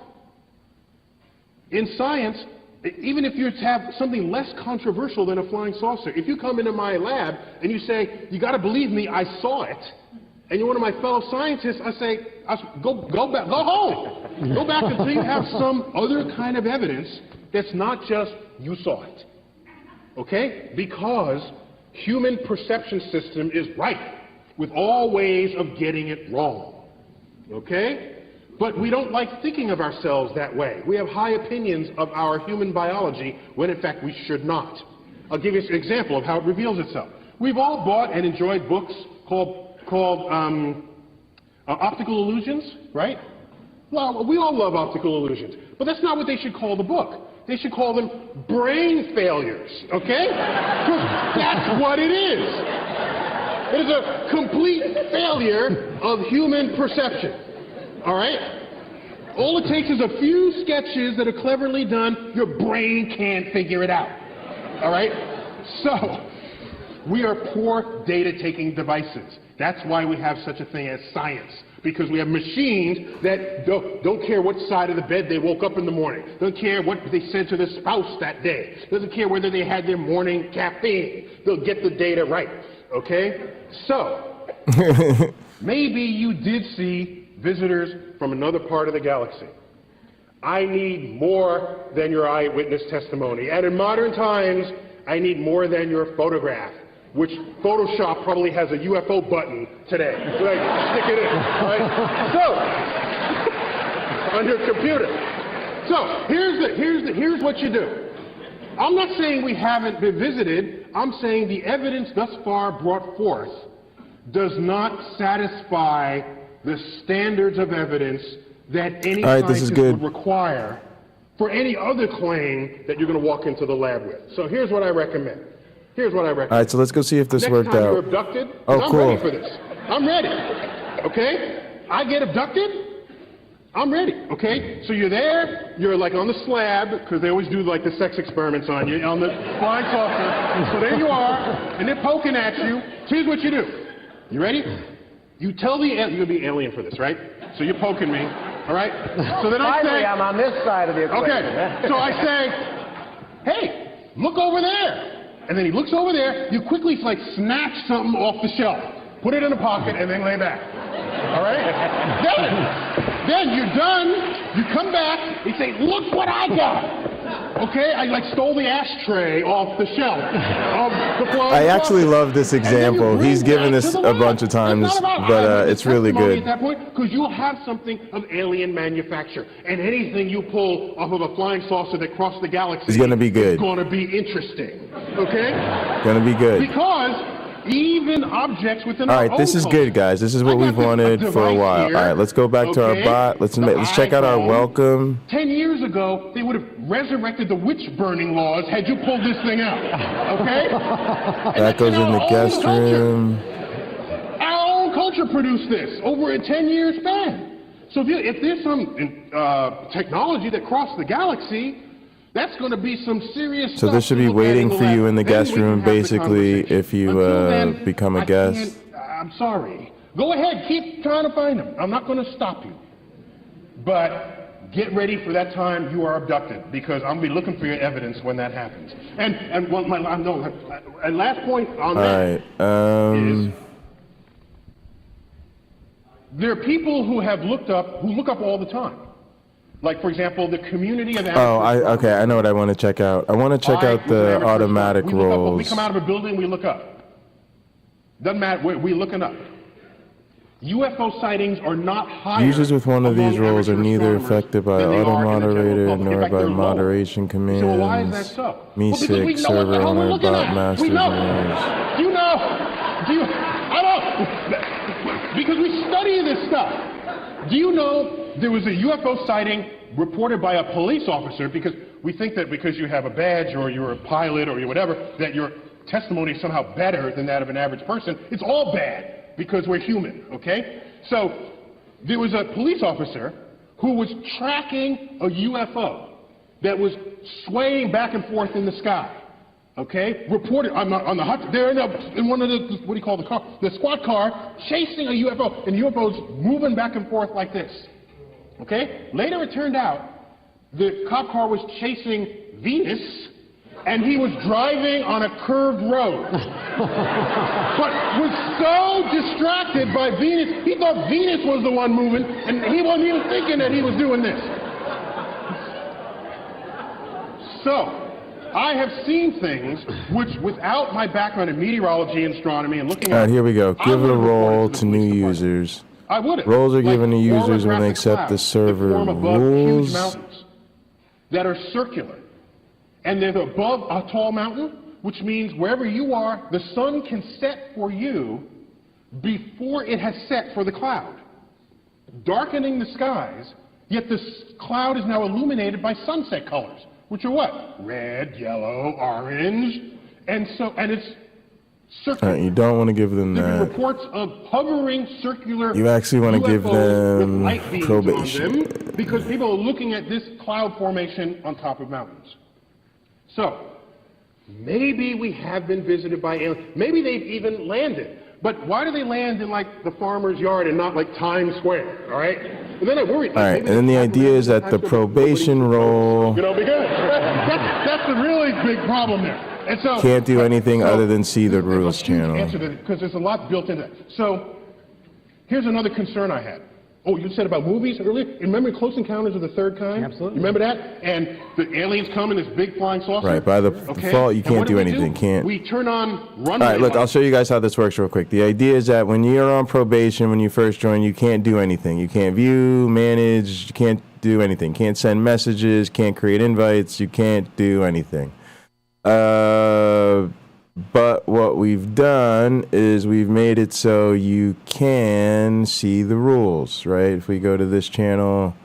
In science, even if you have something less controversial than a flying saucer, if you come into my lab and you say, you got to believe me, I saw it, and you're one of my fellow scientists, I say, go back, go home. Go back until you have some other kind of evidence that's not just you saw it. Okay? Because human perception system is rife with all ways of getting it wrong. Okay? But we don't like thinking of ourselves that way. We have high opinions of our human biology when in fact we should not. I'll give you an example of how it reveals itself. We've all bought and enjoyed books called Optical Illusions, right? Well, we all love optical illusions, but that's not what they should call the book. They should call them brain failures, okay? Because that's what it is. It is a complete failure of human perception. All right? All it takes is a few sketches that are cleverly done. Your brain can't figure it out. All right? So, we are poor data-taking devices. That's why we have such a thing as science. Because we have machines that don't care what side of the bed they woke up in the morning. Don't care what they said to their spouse that day. Doesn't care whether they had their morning caffeine. They'll get the data right. Okay? So, maybe you did see visitors from another part of the galaxy. I need more than your eyewitness testimony. And in modern times, I need more than your photograph, which Photoshop probably has a UFO button today. Like, stick it in, right? So, on your computer. So, here's what you do. I'm not saying we haven't been visited. I'm saying the evidence thus far brought forth does not satisfy the standards of evidence that any scientist would require for any other claim that you're going to walk into the lab with. So here's what I recommend. All right, so let's go see if this worked out. Next time you're abducted, oh, I'm cool. ready for this. I'm ready. Okay? I get abducted, I'm ready. Okay? So you're there, you're like on the slab, because they always do like the sex experiments on you, on the flying saucer. So there you are, and they're poking at you. Here's what you do. You ready? You tell you're going to be alien for this, right? So you're poking me, all right? So then I say, I'm on this side of the equation. Okay, so I say, hey, look over there. And then he looks over there, you quickly like snatch something off the shelf, put it in a pocket, and then lay back. All right? Then you're done, you come back, you say, look what I got. Okay, I like stole the ashtray off the shelf. I actually love this example. He's given this a bunch of times, but it's really good. At that point, because you'll have something of alien manufacture, and anything you pull off of a flying saucer that crossed the galaxy is going to be good. It's going to be interesting. Okay? Going to be good. Because even objects within all right, this is good, guys. This is what we've wanted for a while. All right, let's go back to our bot. Let's check out our welcome. 10 years ago, they would have resurrected the witch-burning laws had you pulled this thing out. Okay? That goes in the guest room. Our own culture produced this over a 10-year span. So if there's some technology that crossed the galaxy, that's going to be some serious stuff. So this should be waiting for you in the guest room, basically, if you become a guest. I'm sorry. Go ahead, keep trying to find them. I'm not going to stop you. But get ready for that time you are abducted, because I'm going to be looking for your evidence when that happens. And last point on that is there are people who look up all the time. Like, for example, the community of Okay, I know what I want to check out. I want to check out the automatic we look up, rolls. we come out of a building, we look up. Doesn't matter, we're looking up. UFO sightings are not higher. Users with one of these roles are neither affected by than they are in the general auto-moderator public. In nor fact, by they're lower. moderation So why is that commands. so? Me Well, because we sick, know what the server hell we're owner, looking bot at. masters, We know. rules. Do you know? I don't. Because we study this stuff. Do you know there was a UFO sighting reported by a police officer, because we think that because you have a badge or you're a pilot or you're whatever, that your testimony is somehow better than that of an average person. It's all bad because we're human, okay? So there was a police officer who was tracking a UFO that was swaying back and forth in the sky. Okay, reported on the hot. They're in one of the, what do you call the car? The squad car chasing a UFO, and the UFO's moving back and forth like this. Okay. Later, it turned out the cop car was chasing Venus, and he was driving on a curved road, but was so distracted by Venus, he thought Venus was the one moving, and he wasn't even thinking that he was doing this. So, I have seen things which, without my background in meteorology and astronomy and looking at... All right, here we go. Give a role to new users. I would have. Roles are given to users when they accept the clouds server that form above huge rules. mountains that are circular. And they're above a tall mountain, which means wherever you are, the sun can set for you before it has set for the cloud, darkening the skies, yet this cloud is now illuminated by sunset colors, which are what? Red, yellow, orange, and it's circular. All right, you don't want to give them There are that. reports of hovering circular You actually want to give UFOs with them light beams probation. on them, because people are looking at this cloud formation on top of mountains. So, maybe we have been visited by aliens. Maybe they've even landed. But why do they land in, like, the farmer's yard and not, like, Times Square, all right? And then I worry. All right, and then the idea is that the probation role You know, because that's the really big problem there. And so can't do anything other than see the rules channel. answer to that, because there's a lot built into that. So here's another concern I had. Oh, you said about movies earlier? Remember Close Encounters of the Third Kind? Absolutely. Remember that? And the aliens come in this big flying saucer? Right, by the Okay. default, you And what can't do we anything. Can't. We turn on runway. All right, look, I'll show you guys how this works real quick. The idea is that when you're on probation, when you first join, you can't do anything. You can't view, manage, you can't do anything. Can't send messages, can't create invites, you can't do anything. But what we've done is we've made it so you can see the rules, right? If we go to this channel,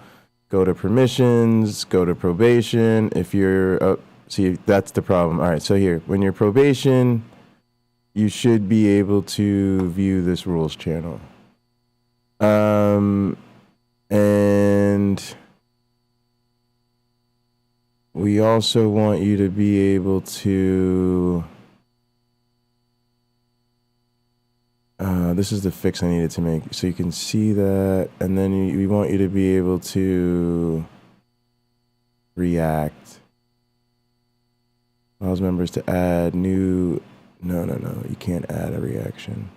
go to permissions, go to probation. If you're, see, that's the problem. All right, so here, when you're probation, you should be able to view this rules channel. And we also want you to be able to, this is the fix I needed to make. So you can see that, and then we want you to be able to react. Allows members to add new, no, you can't add a reaction.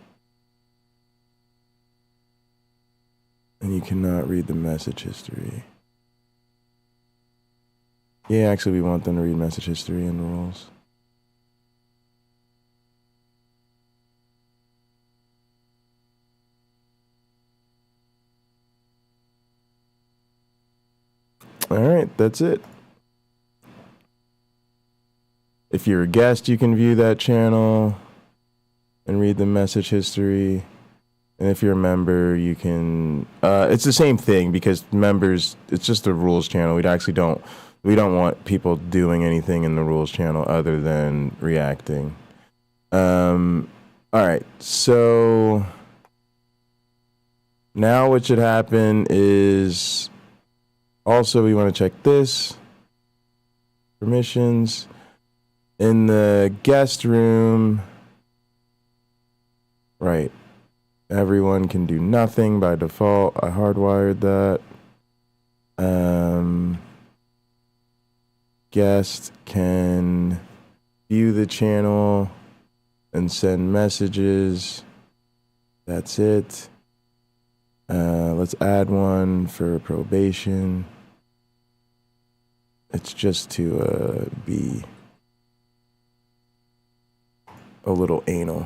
And you cannot read the message history. Yeah, actually, we want them to read message history in the rules. All right, that's it. If you're a guest, you can view that channel and read the message history. And if you're a member, you can, it's the same thing because members, it's just a rules channel. We don't want people doing anything in the rules channel other than reacting. All right, so now what should happen is also we want to check this. Permissions. In the guest room, right, everyone can do nothing by default. I hardwired that. Guest can view the channel and send messages. That's it. Let's add one for probation. It's just to be a little anal.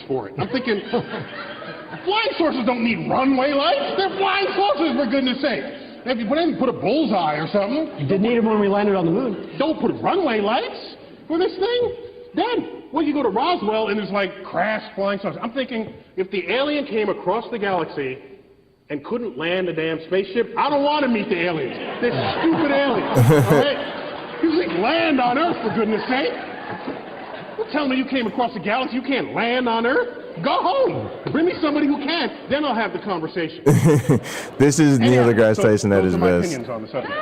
For it. I'm thinking, flying saucers don't need runway lights. They're flying saucers, for goodness sake. If you put a bullseye or something. You didn't need them when we landed on the moon. Don't put runway lights for this thing. Then, well, you go to Roswell and there's like crashed flying saucers. I'm thinking, if the alien came across the galaxy and couldn't land a damn spaceship, I don't want to meet the aliens. They're stupid aliens. All right? You think land on Earth, for goodness sake. Don't tell me you came across the galaxy, you can't land on Earth. Go home. Bring me somebody who can. Then I'll have the conversation. This is Neil deGrasse Tyson at his Those are my best. opinions on the subject.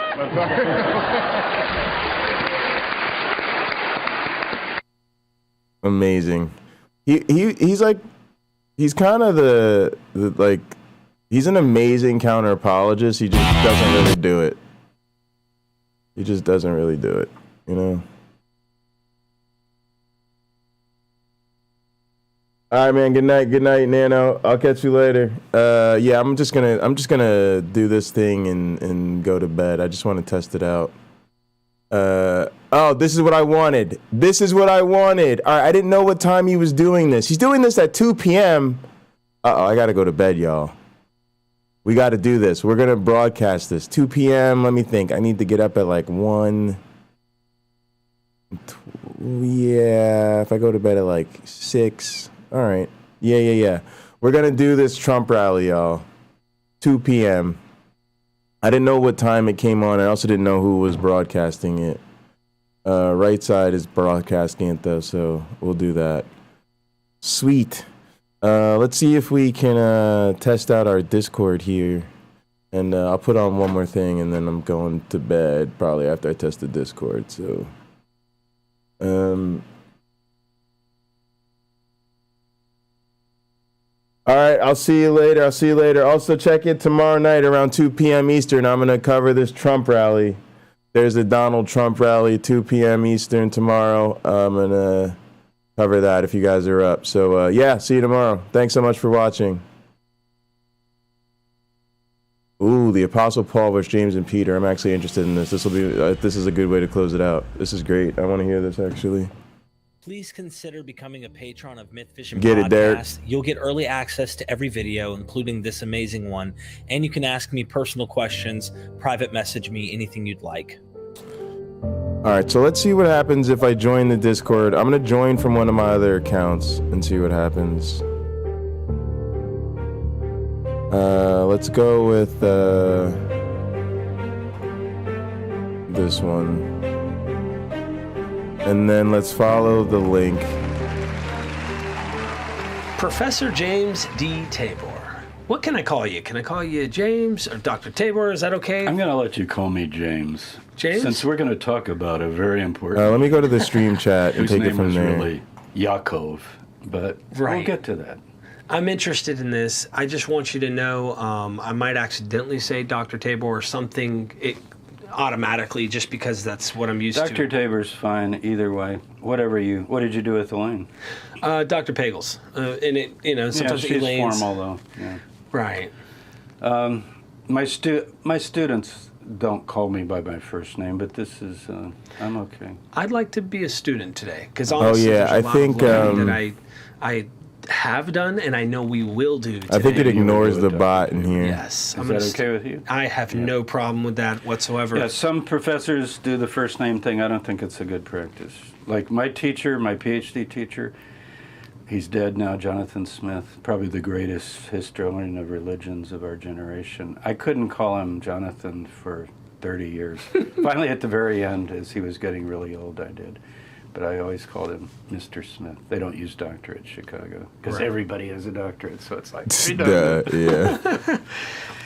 Amazing. He's like, he's kind of the like, he's an amazing counter-apologist. He just doesn't really do it. He just doesn't really do it, you know? All right, man. Good night, Nano. I'll catch you later. Yeah, I'm just gonna do this thing and go to bed. I just want to test it out. Oh, this is what I wanted. All right, I didn't know what time he was doing this. He's doing this at 2 p.m. Uh-oh, I gotta go to bed, y'all. We gotta do this. We're gonna broadcast this 2 p.m. Let me think. I need to get up at like 1. Yeah, if I go to bed at like 6. All right. Yeah. We're going to do this Trump rally, y'all. 2 p.m. I didn't know what time it came on. I also didn't know who was broadcasting it. Right side is broadcasting it, though, so we'll do that. Sweet. Let's see if we can test out our Discord here. And I'll put on one more thing, and then I'm going to bed probably after I test the Discord. So, all right, I'll see you later. Also, check it tomorrow night around 2 p.m. Eastern. I'm going to cover this Trump rally. There's a Donald Trump rally, 2 p.m. Eastern tomorrow. I'm going to cover that if you guys are up. So, yeah, see you tomorrow. Thanks so much for watching. Ooh, the Apostle Paul versus James and Peter. I'm actually interested in this. This is a good way to close it out. This is great. I want to hear this, actually. Please consider becoming a patron of Myth Vision Get Podcast. it, Derek. You'll get early access to every video, including this amazing one, and you can ask me personal questions, private message me, anything you'd like. All right, so let's see what happens if I join the Discord. I'm going to join from one of my other accounts and see what happens. Let's go with this one. And then let's follow the link. Professor James D. Tabor. What can I call you? Can I call you James or Dr. Tabor? Is that okay? I'm going to let you call me James. James? Since we're going to talk about a very important... let me go to the stream chat and take it from there. Whose name is really Yaakov, but we'll get to that. I'm interested in this. I just want you to know I might accidentally say Dr. Tabor or something automatically just because that's what I'm used to. Dr. Tabor's fine either way. What did you do with Elaine? Dr. Pagels. And it, sometimes she's Elaine's formal though. Yeah. Right. My students don't call me by my first name, but this is I'm okay. I'd like to be a student today because honestly, there's a lot of learning that I have done and I know we will do today. I think it ignores the bot in here. Yes. Is that okay with you? I have no problem with that whatsoever. Yeah, some professors do the first name thing. I don't think it's a good practice. Like my teacher, my PhD teacher, he's dead now, Jonathan Smith, probably the greatest historian of religions of our generation. I couldn't call him Jonathan for 30 years. Finally, at the very end, as he was getting really old, I did. But I always called him Mr. Smith. They don't use doctor at Chicago because everybody has a doctorate, so it's like, yeah.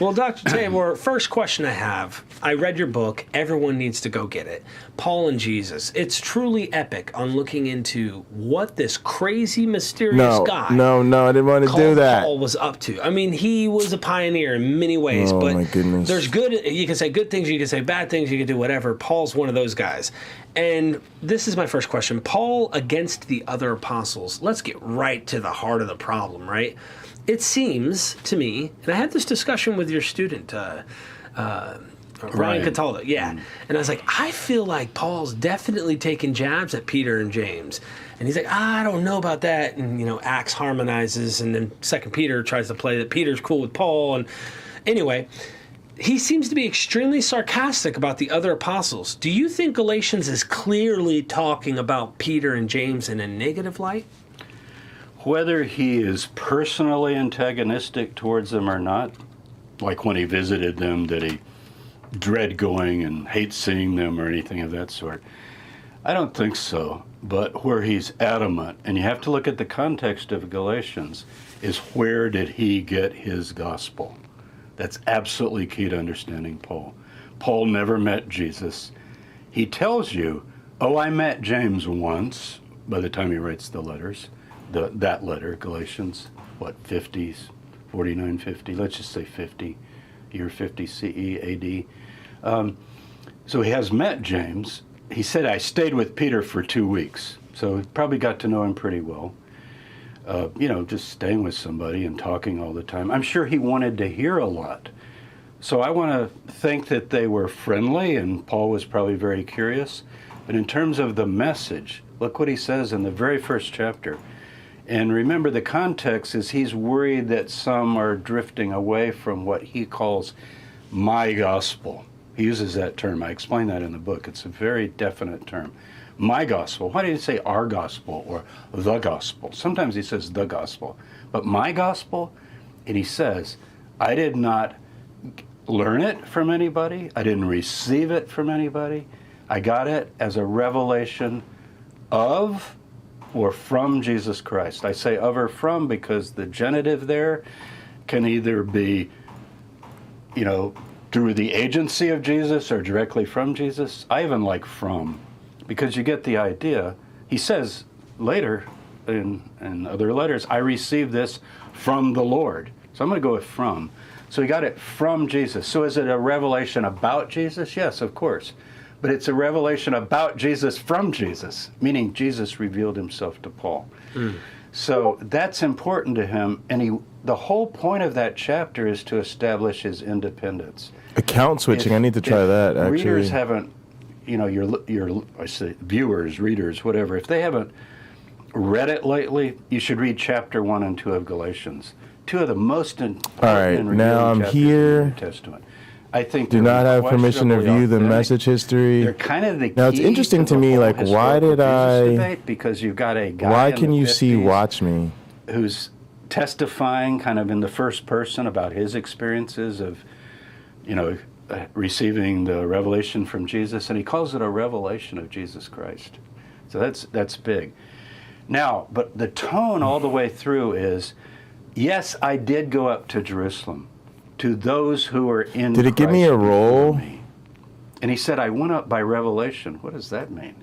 Well, Dr. Tabor, first question I have. I read your book. Everyone needs to go get it. Paul and Jesus. It's truly epic on looking into what this crazy, mysterious guy No, I didn't want to do that. Paul was up to. I mean, he was a pioneer in many ways, but my goodness. There's good, you can say good things, you can say bad things, you can do whatever. Paul's one of those guys. And this is my first question. Paul against the other apostles. Let's get right to the heart of the problem, right? It seems to me, and I had this discussion with your student, Ryan Cataldo, yeah. And I was like, I feel like Paul's definitely taking jabs at Peter and James. And he's like, I don't know about that. And, Acts harmonizes, and then 2 Peter tries to play that Peter's cool with Paul. And anyway, he seems to be extremely sarcastic about the other apostles. Do you think Galatians is clearly talking about Peter and James in a negative light? Whether he is personally antagonistic towards them or not, like when he visited them, that he dread going and hate seeing them or anything of that sort, I don't think so. But where he's adamant, and you have to look at the context of Galatians, is where did he get his gospel? That's absolutely key to understanding Paul. Paul never met Jesus. He tells you, I met James once, by the time he writes the letters. That letter, Galatians, 50s, 49, 50, let's just say 50, year 50 CE, AD. So he has met James. He said, I stayed with Peter for 2 weeks. So he probably got to know him pretty well. Just staying with somebody and talking all the time. I'm sure he wanted to hear a lot. So I want to think that they were friendly, and Paul was probably very curious. But in terms of the message, look what he says in the very first chapter. And remember, the context is he's worried that some are drifting away from what he calls my gospel. He uses that term. I explain that in the book. It's a very definite term. My gospel. Why did he say our gospel or the gospel? Sometimes he says the gospel. But my gospel, and he says, I did not learn it from anybody. I didn't receive it from anybody. I got it as a revelation of or from Jesus Christ. I say of or from because the genitive there can either be, through the agency of Jesus or directly from Jesus. I even like from, because you get the idea. He says later in other letters, I received this from the Lord. So I'm going to go with from. So he got it from Jesus. So is it a revelation about Jesus? Yes, of course. But it's a revelation about Jesus from Jesus, meaning Jesus revealed himself to Paul. So that's important to him, and the whole point of that chapter is to establish his independence. Account switching, I need to try that, actually. Readers haven't, I say viewers, readers, whatever, if they haven't read it lately, you should read chapter 1 and 2 of Galatians. 2 of the most important and revealing chapters in the New Testament. I think do not have permission to view the message history. They're kind of the key. Now it's interesting to me, like, why did debate, because you've got a guy. Why can you see Watch Me? Who's testifying kind of in the first person about his experiences of, receiving the revelation from Jesus, and he calls it a revelation of Jesus Christ. So that's big. Now, but the tone all the way through is, yes, I did go up to Jerusalem. To those who are in Did it give me a role? And he said, I went up by revelation. What does that mean?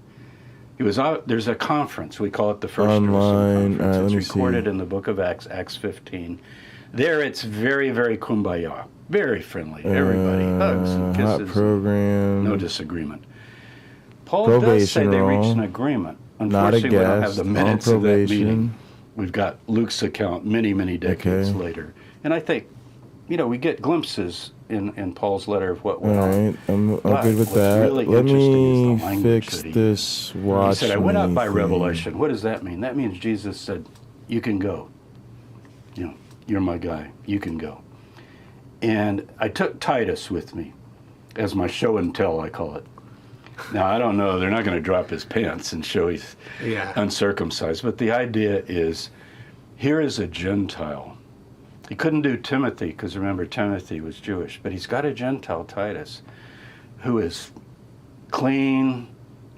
He was out, there's a conference. We call it the First Jerusalem Conference. It's recorded in the book of Acts, Acts 15. There it's very, very kumbaya. Very friendly. Everybody hugs and kisses. Hot program. No disagreement. Paul does say they reached an agreement. Unfortunately, we don't have the minutes of that meeting. We've got Luke's account many, many decades later. And I think, we get glimpses in Paul's letter of what went on. All right, I'm good with that. Really Let me fix this watch. He said, I went up by revelation. What does that mean? That means Jesus said, you can go. You're my guy. You can go. And I took Titus with me as my show and tell, I call it. Now, I don't know. They're not going to drop his pants and show he's uncircumcised. But the idea is, here is a Gentile. He couldn't do Timothy, because remember, Timothy was Jewish. But he's got a Gentile, Titus, who is clean,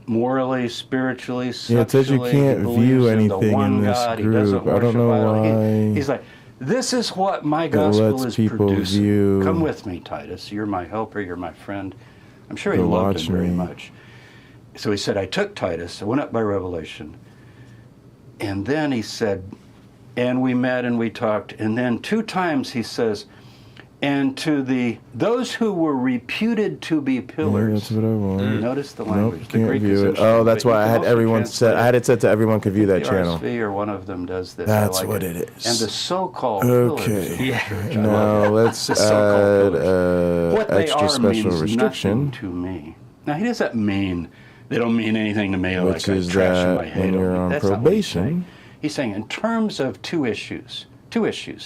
morally, spiritually, sexually. Yeah, it says you can't view anything in this group. I don't know why. He's like, this is what my gospel is producing. Come with me, Titus. You're my helper. You're my friend. I'm sure he loved him very much. So he said, I took Titus. I went up by revelation. And then he said, and we met and we talked. And then 2 times he says, And to those who were reputed to be pillars. That's what I want. Notice the Nope, language. The can't Greek view is it. interesting, Oh, that's but you why I can had also everyone set. translate I had it set to everyone could view that the channel. RSV or one of them does this. That's I like what it it is. And the so-called Okay. pillars. Now let's add What they extra are special means restriction. nothing to me. Now he doesn't mean they don't mean anything to me. Which like is I trash that my head when you're over. on That's not what he's saying. probation. He's saying in terms of two issues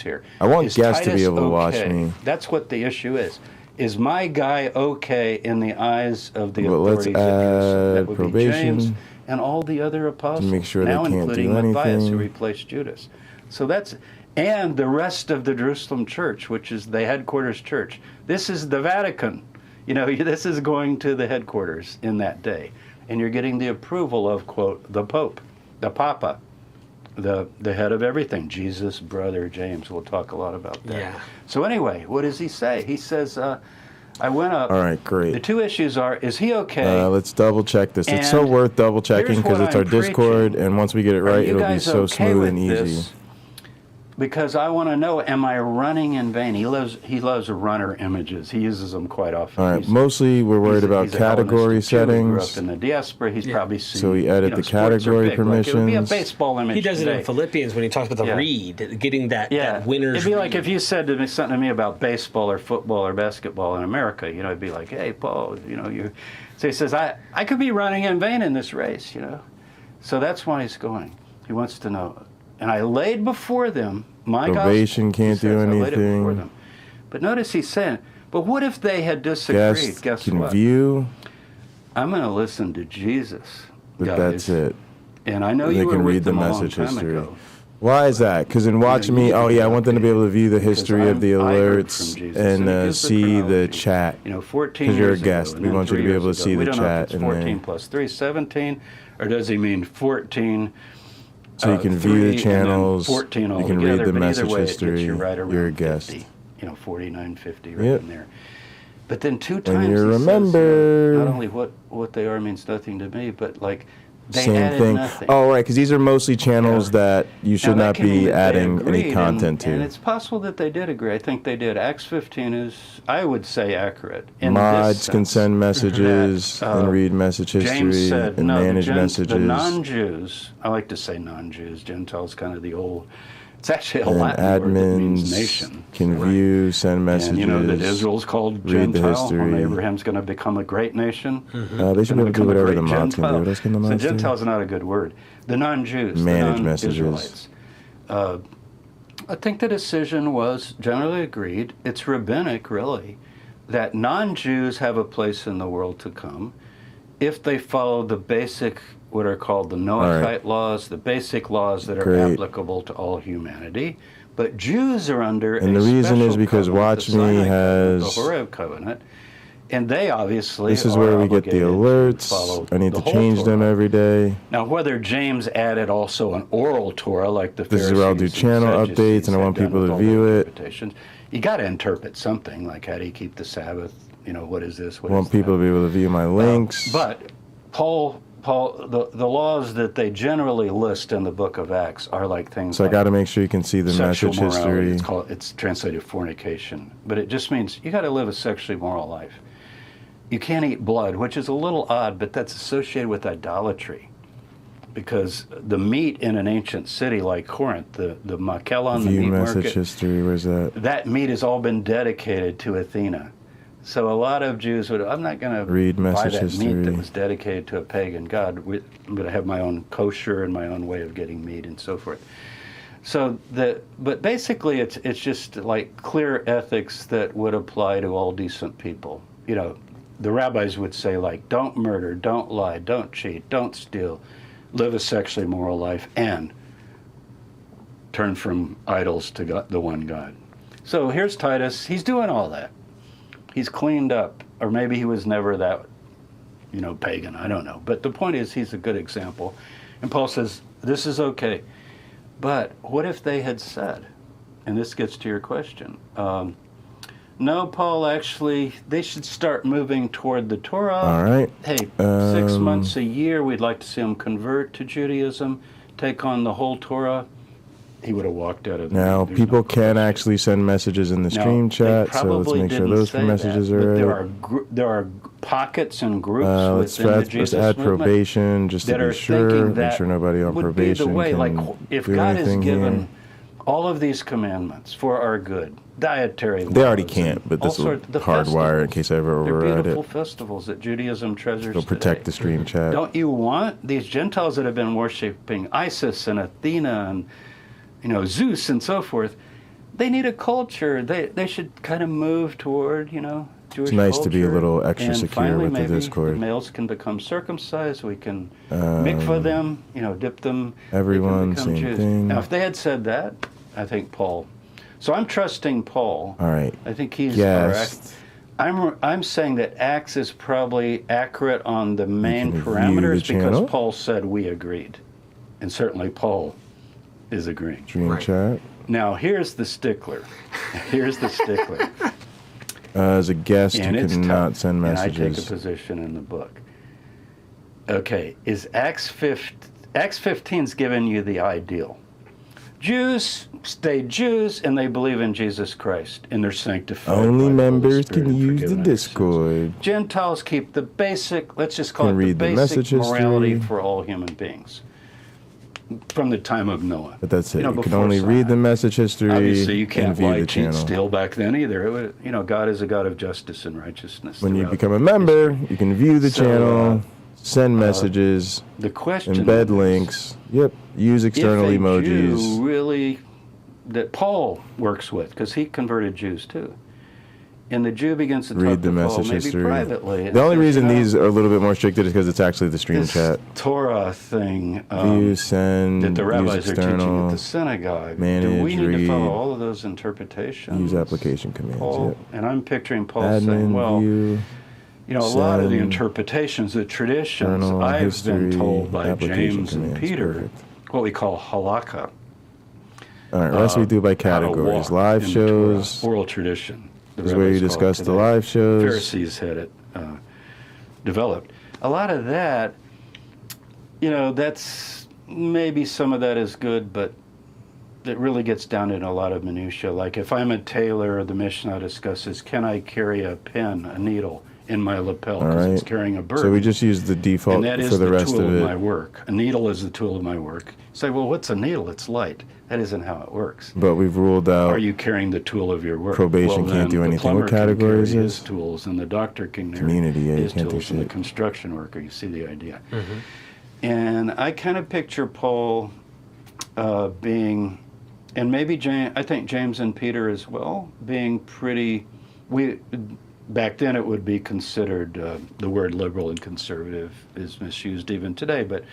here. I want Is guests to be Titus able to watch okay? me. That's what the issue is. Is my guy okay in the eyes of the But let's authorities? of Jerusalem? That would probation be James and all the other apostles. make sure they now can't including do Matthias, who anything. replaced Judas. So that's and the rest of the Jerusalem church, which is the headquarters church. This is the Vatican. You know, this is going to the headquarters in that day, and you're getting the approval of, quote, the Pope, the Papa, the head of everything. Jesus' brother James. We'll talk a lot about that. Yeah. So anyway, what does he say? He says, I went up. All right, great. The two issues are, is he okay? Let's double check this. It's so And worth double checking here's because what it's our I'm Discord, preaching. and once we get it Are right, you it'll be guys so okay smooth with and easy. this? Because I want to know, am I running in vain? He loves runner images. He uses them quite often. All right, mostly we're worried about he's a category Hellenistic Jew. He grew settings. up in the diaspora. He's probably seen. So we added the sports are category big. Like, it would be a permissions. baseball image. He does it today. in Philippians when he talks about the read, getting that winner's It'd be like read. if you said to me something to me about baseball or football or basketball in America. You know, it'd be like, hey, Paul, you know, you. So he says, I could be running in vain in this race, you know. So that's why he's going. He wants to know. And I laid before them my Probation gospel. can't He do says, I laid it before anything. them. But notice he's saying, but what if they had disagreed? Guests Guess can what? view, I'm going to listen to Jesus. but guys. that's it. And I know They you were can with read the them a long message time history. ago. Why is that? Because in watching me, oh yeah, I want them to be able to view the history of the I heard alerts from Jesus, and it and gives the see the chronology. chat. You know, 14 Because you're a years ago, guest, and we then want you to 3 be able to years see ago. the We don't know if chat it's and 14 then plus 3, 17, or does he mean 14? so you can 3 view the and then channels. 14 You can altogether, read the but either message way, it gets history. you right around You're a guest. 50, you know, 49, 50, right Yep. in there. But then two And times you he says, remember not only what they are means nothing to me, but like they same added thing. nothing. Oh right, because these are mostly channels that you should Now, not that can mean be that they adding agreed, any content and to. it's possible that they did agree. I think they did. Acts 15 is, I would say, accurate. In Mods this can sense send messages that, and read message James history said, and no, manage the messages. non-Jews, I like to say non-Jews, Gentiles kind of the old, it's actually a And Latin word that means admins nation. can view, send messages. And you know that Israel's called read the Gentile when history. Abraham's going to become a great nation. They should be able to do Gonna become a whatever great the mods can do. Gentile. What else can the So mods do? Gentile's not a good word. The non-Jews, Manage the messages. non-Israelites. I think the decision was generally agreed. It's rabbinic, really, that non-Jews have a place in the world to come if they follow the basic, what are called the Noahide laws, the basic laws that are Great. applicable to all humanity. But Jews are under And a the reason is special because covenant, Watch the Me Sinai covenant, has. the Horeb covenant, and they obviously This is are where we get the obligated to alerts. follow I need the to whole change Torah. them every day. Now, whether James added also an oral Torah like the This is where I'll do Pharisees channel and Sadducees updates, and I want had done people with to all view their it. interpretations, you got to interpret something like how do you keep the Sabbath? You know, what is this? I What want is people to be able to view my links. But Paul, the laws that they generally list in the book of Acts are like things So I like got to make sure you can see the sexual message morality. history. It's translated fornication, but it just means you got to live a sexually moral life. You can't eat blood, which is a little odd, but that's associated with idolatry. Because the meat in an ancient city like Corinth, the Makelon, the View meat message market, history. Where's that? that meat has all been dedicated to Athena. So a lot of Jews would, I'm not going to Read buy message that history. meat that was dedicated to a pagan god. I'm going to have my own kosher and my own way of getting meat and so forth. So but basically it's just like clear ethics that would apply to all decent people. You know, the rabbis would say like, don't murder, don't lie, don't cheat, don't steal, live a sexually moral life, and turn from idols to God, the one God. So here's Titus. He's doing all that. He's cleaned up, or maybe he was never that, you know, pagan. I don't know. But the point is, he's a good example. And Paul says, this is okay. But what if they had said, and this gets to your question, no, Paul, actually, they should start moving toward the Torah. All right. Hey, 6 months, a year, we'd like to see them convert to Judaism, take on the whole Torah. he would have walked out of the Now, There's people no can actually send messages in the Now, stream they chat, so let's probably make sure didn't those say messages that, are but right. there are pockets and groups Let's within the let's Jesus add movement probation just to that are be sure. thinking Make that sure nobody on would be the probation way. can Like, if do God has anything given here. all of these commandments for our good, dietary They already laws can't, and but all this will sorts- the hardwire in festivals. case I ever They're override beautiful it. festivals that Judaism treasures It'll protect today. the stream chat. Don't you want these Gentiles that have been worshiping Isis and Athena and Zeus and so forth? They need a culture. They should kind of move toward Jewish It's nice to be a culture. little extra And secure finally, with the maybe Discord. males can become circumcised. We can mikvah them, dip them. they can Everyone, become same Jews. thing. Now, if they had said that, I think Paul. So I'm trusting Paul. All right. I think he's Guest. correct. I'm saying that Acts is probably accurate on the main can view parameters the because channel. Paul said we agreed, and certainly Paul is agreeing. Stream chat. Now here's the stickler. Here's the stickler. As a guest, And you it's cannot tough, send and I take a messages. position in the book. Okay, is Acts 15's giving you the ideal. Jews stay Jews and they believe in Jesus Christ and they're sanctified. Only by the Holy members Spirit can and use the forgiven of their sins. Discord. Gentiles keep the basic, let's just call Can it the read the basic message morality history. for all human beings from the time of Noah. But that's it. You can before only Sinai. read the message history Obviously, you and can't view lie, the cheat, channel. steal back then either. It would, God is a God of justice and righteousness. When you throughout. become a member, you can view the So, channel, send messages, the question embed is, links. Yep, use external if a emojis. Jew really, that Paul works with, because he converted Jews too, and the Jew begins to talk Read the to Paul, message maybe history. privately. and The only says, reason these are a little bit more restricted is because it's actually the stream this chat. Torah thing View, send, that the use rabbis are teaching external, at the synagogue. manage, Do we need read, to follow all of those interpretations? use application commands. Paul, Yep. and I'm picturing Paul Admin, saying, well, view, a lot of the send, interpretations, the traditions, journal, I've history, been told by application James and commands. Peter, Perfect. what we call halakha. All right, rest we do by how to categories. walk Live in the Torah, shows. oral tradition. The This is where you rabbis call it discuss the today. live shows. Pharisees had it developed. A lot of that, that's maybe some of that is good, but it really gets down into a lot of minutia. Like if I'm a tailor, the Mishnah discusses, can I carry a pen, a needle, in my lapel All because right. it's carrying a burden? So we just use the default and that is for the rest tool of of it. my work. A needle is the tool of my work. You say, well, what's a needle? It's light. That isn't how it works. But we've ruled out Are you carrying the tool of your work? probation Well, can't then do the anything. What plumber can categories carry is? his tools, and the doctor can carry Community, yeah, you his can't do tools, and the shit. construction worker. You see the idea. And I kind of picture Paul being, and maybe I think James and Peter as well, being pretty. Back then it would be considered, the word liberal and conservative is misused even today, but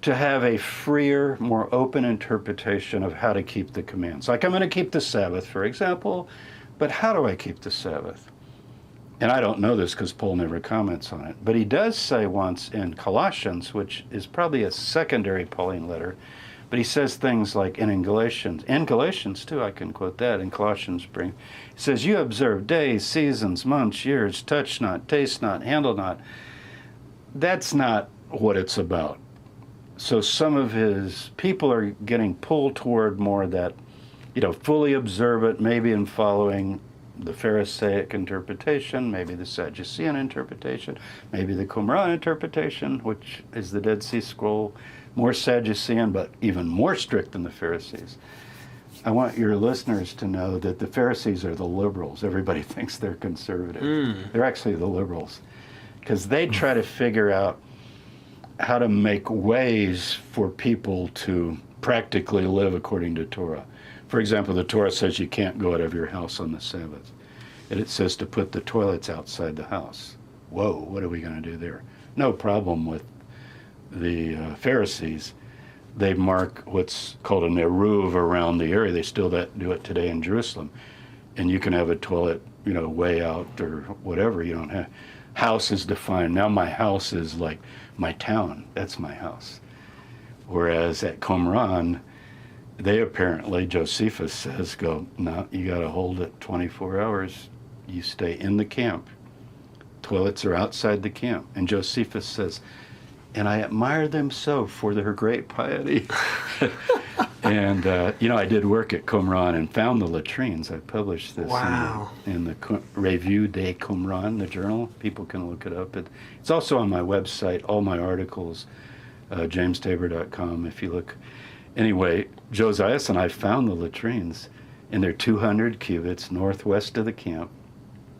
to have a freer, more open interpretation of how to keep the commands. Like I'm going to keep the Sabbath, for example, but how do I keep the Sabbath? And I don't know this because Paul never comments on it, but he does say once in Colossians, which is probably a secondary Pauline letter, but he says things like, in Galatians too, I can quote that, in Colossians, he says, you observe days, seasons, months, years, touch not, taste not, handle not. That's not what it's about. So some of his people are getting pulled toward more that, fully observant, maybe in following the Pharisaic interpretation, maybe the Sadducean interpretation, maybe the Qumran interpretation, which is the Dead Sea Scroll, more Sadducean, but even more strict than the Pharisees. I want your listeners to know that the Pharisees are the liberals. Everybody thinks they're conservative. They're actually the liberals, because they try to figure out how to make ways for people to practically live according to Torah. For example, the Torah says you can't go out of your house on the Sabbath. And it says to put the toilets outside the house. Whoa, what are we going to do there? No problem with the Pharisees. They mark what's called an eruv around the area. They still do it today in Jerusalem. And you can have a toilet, way out or whatever. You don't have. House is defined. Now my house is like my town. That's my house. Whereas at Qumran, they apparently, Josephus says, no, you got to hold it 24 hours. You stay in the camp. Toilets are outside the camp. And Josephus says, and I admire them so for their great piety. And, I did work at Qumran and found the latrines. I published this in the Revue des Qumran, the journal. People can look it up. It's also on my website, all my articles, jamestabor.com, if you look. Anyway, Josias and I found the latrines, and they're 200 cubits northwest of the camp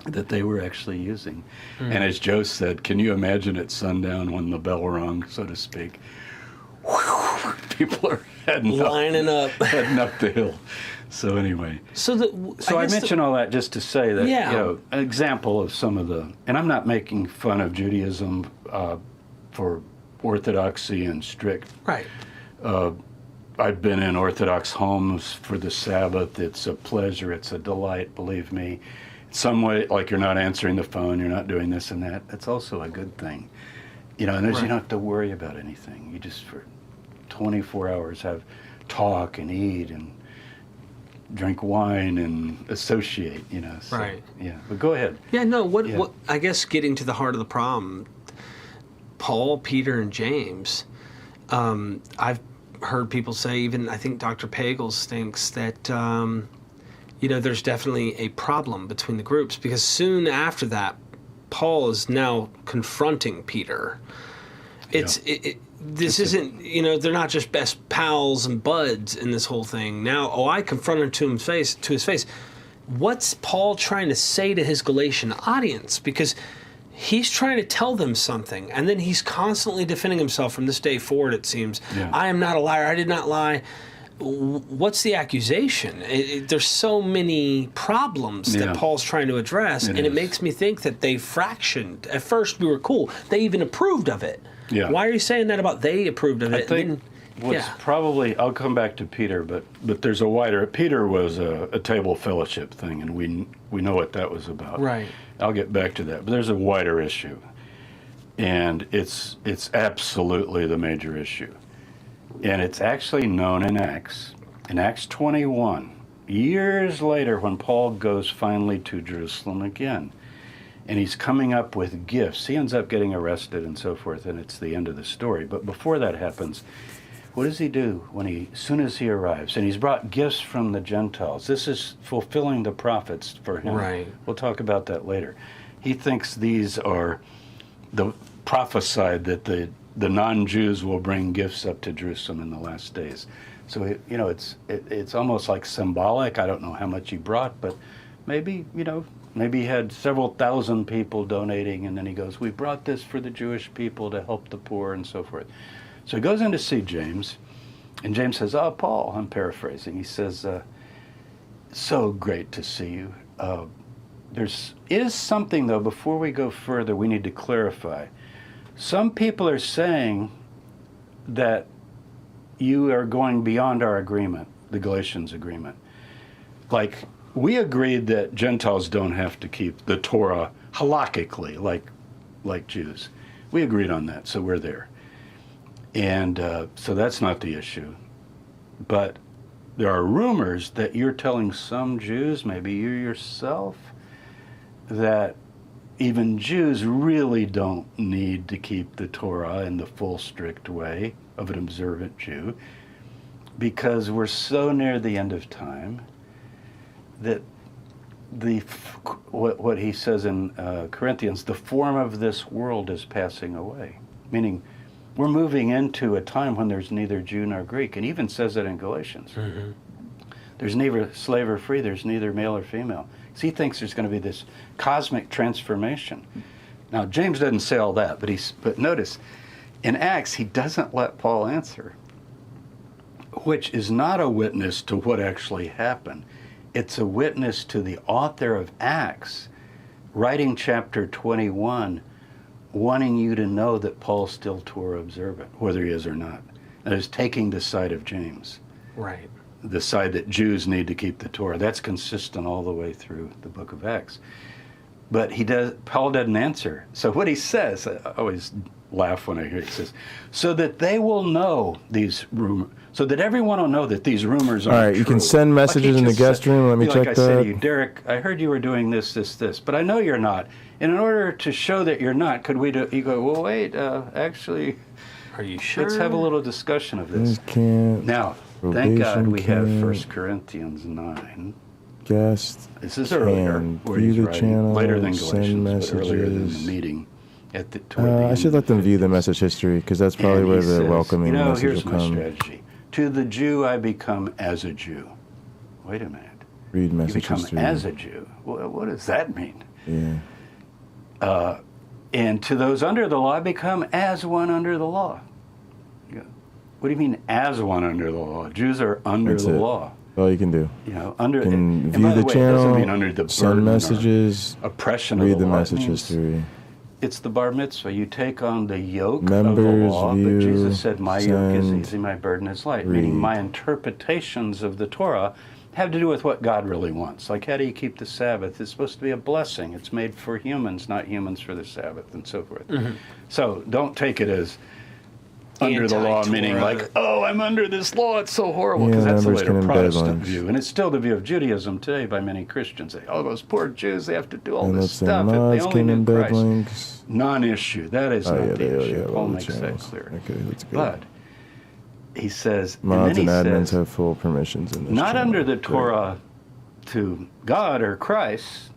that they were actually using. And as Joe said, can you imagine at sundown when the bell rung, so to speak? People are lining up the hill. So anyway, so I mention all that just to say that an example of some of the, and I'm not making fun of Judaism for orthodoxy and strict. Right. I've been in Orthodox homes for the Sabbath. It's a pleasure. It's a delight. Believe me. In some way, like you're not answering the phone, you're not doing this and that. That's also a good thing. And you don't have to worry about anything. You just for 24 hours have talk and eat and drink wine and associate, So, right. Yeah, but go ahead. Yeah, no, what I guess getting to the heart of the problem, Paul, Peter, and James, I've heard people say, even I think Dr. Pagels thinks that, there's definitely a problem between the groups, because soon after that, Paul is now confronting Peter. This isn't, they're not just best pals and buds in this whole thing. Now, I confronted him to his face. What's Paul trying to say to his Galatian audience? Because he's trying to tell them something, and then he's constantly defending himself from this day forward, it seems. Yeah. I am not a liar. I did not lie. What's the accusation? There's so many problems that Paul's trying to address, and it makes me think that they fractioned. At first, we were cool. They even approved of it. Yeah. Why are you saying that about they approved of it? I think what's probably, I'll come back to Peter, but there's a wider, Peter was a table fellowship thing, and we know what that was about. Right. I'll get back to that, but there's a wider issue, and it's absolutely the major issue. And it's actually known in Acts 21, years later when Paul goes finally to Jerusalem again. And he's coming up with gifts. He ends up getting arrested and so forth, and it's the end of the story. But before that happens, what does he do as soon as he arrives? And he's brought gifts from the Gentiles. This is fulfilling the prophets for him. Right. We'll talk about that later. He thinks these are the prophesied that the non-Jews will bring gifts up to Jerusalem in the last days. So, it's almost like symbolic. I don't know how much he brought, but maybe he had several thousand people donating, and then he goes, we brought this for the Jewish people to help the poor and so forth. So he goes in to see James, and James says, Paul, I'm paraphrasing. He says, so great to see you. There is something, though, before we go further, we need to clarify. Some people are saying that you are going beyond our agreement, the Galatians agreement. Like, we agreed that Gentiles don't have to keep the Torah halakhically, like Jews. We agreed on that, so we're there. And so that's not the issue. But there are rumors that you're telling some Jews, maybe you yourself, that even Jews really don't need to keep the Torah in the full strict way of an observant Jew, because we're so near the end of time that what he says in Corinthians, the form of this world is passing away, meaning we're moving into a time when there's neither Jew nor Greek, and even says that in Galatians. Mm-hmm. There's neither slave or free, there's neither male or female. So he thinks there's going to be this cosmic transformation. Now, James doesn't say all that, but notice, in Acts, he doesn't let Paul answer, which is not a witness to what actually happened. It's a witness to the author of Acts, writing chapter 21, wanting you to know that Paul's still Torah observant, whether he is or not. That is taking the side of James. Right. The side that Jews need to keep the Torah. That's consistent all the way through the book of Acts. But Paul doesn't answer. So what he says, I always laugh when I hear it, he says, so that they will know these rumors, so that everyone will know that these rumors aren't true. All right, you can send messages in the guest room. Let me check that. I say to you, Derek, I heard you were doing this, but I know you're not. And in order to show that you're not, could we do, you go, well, wait, actually, are you sure? Let's have a little discussion of this. Can't. Now, Thank God Probation we have camp. 1 Corinthians 9. Guest. This is earlier, where View he's the writing, channel. later than Send Galatians, but earlier than the messages. meeting. Toward the I end should of let the them view the message history because that's probably And where he the says, welcoming message here's will my come. strategy. To the Jew, I become as a Jew. Wait a minute. Read You message become history. as a Jew. What does that mean? Yeah. And to those under the law, I become as one under the law. You go, what do you mean, as one under the law? Jews are under That's the it. law. All you can do. You know, under You can and view by the way, it doesn't channel, mean under the send burden or messages, oppression of read the law. It message means history. It's the bar mitzvah. You take on the yoke of Members, the law, view, but Jesus said, my yoke is send, easy, my burden is light, read. meaning my interpretations of the Torah have to do with what God really wants. Like, how do you keep the Sabbath? It's supposed to be a blessing. It's made for humans, not humans for the Sabbath, and so forth. Mhm. So don't take it as under the law, meaning like, oh, I'm under this law, it's so horrible, because Yeah, that's the members later can embed Protestant lines. view. And it's still the view of Judaism today by many Christians. They, oh, those poor Jews, they have to do all And this let's say stuff. If they mods only can knew embed Christ. links. Non-issue. That is Oh, not yeah, the they already issue. have Paul all the makes that channels. clear. Okay, that's good. But he says, Mods and and then he admins says, have full permissions in this not channel. under the Great. Torah to God or Christ,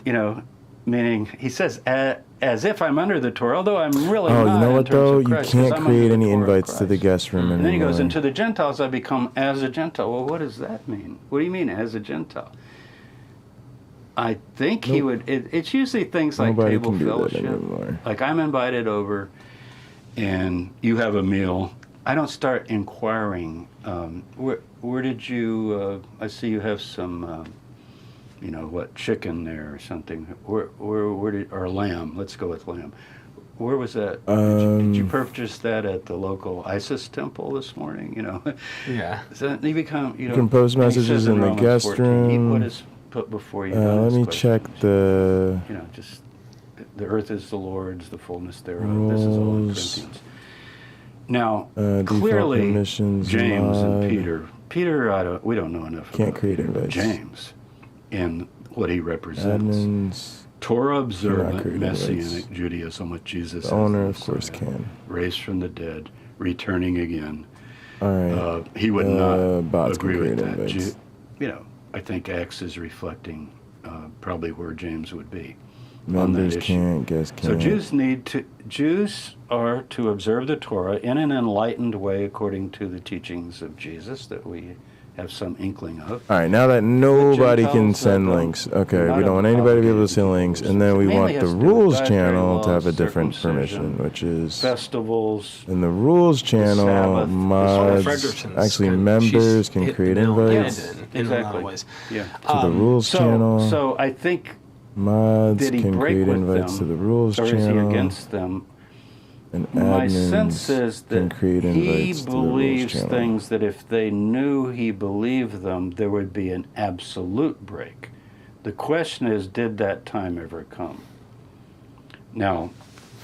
you know, meaning he says, as if I'm under the Torah, although I'm really Oh, not. you know in what terms though? of You Christ, 'cause can't I'm under create the any Torah of invites to the Christ. guest room anymore. And then he goes, into the Gentiles I become as a Gentile. Well, what does that mean? What do you mean as a Gentile? I think he would, it's usually things like Nobody table can do that fellowship. anymore. Like I'm invited over and you have a meal. I don't start inquiring, where did you, I see you have some, you know, what, chicken there or something. Where did, or lamb, let's go with lamb. Where was that? Did you purchase that at the local ISIS temple this morning? You know? Yeah. So they become, you know. can post and he messages says in the Romans guest 14, room. Eat what is put before you. Let me check the You know, just, the earth is the Lord's, the fullness thereof. This is all in rules. Corinthians. Now, Default clearly, permissions, James mod. and Peter, we don't know enough Can't about create invites. James and what he represents. Admins. Torah cannot observant create Messianic invites. Judaism with Jesus. The as owner, the of course, Messiah, can. raised from the dead, returning again. All right. He would not bots can agree with create that. invites. You know, I think Acts is reflecting probably where James would be on that Members issue. can't, guests So can't. Jews are to observe the Torah in an enlightened way according to the teachings of Jesus that we have some inkling of. All right, now that nobody can Gentiles, send don't- links, okay, not we don't want anybody to be able to obligated send links, and then we Mainly want the has to do with rules dietary channel to have a laws, different circumcision, permission, which is festivals. in the rules channel, Sabbath. mods, Frederickson's actually kind of- members she's can hit create the nail on the invites head in a lot of ways. Yeah. to the rules channel. So I think, Mods did he can break create with invites them, to the rules or is he channel. against them? And My admins sense is can that create he invites to the rules believes channel. things that if they knew he believed them, there would be an absolute break. The question is, did that time ever come? Now,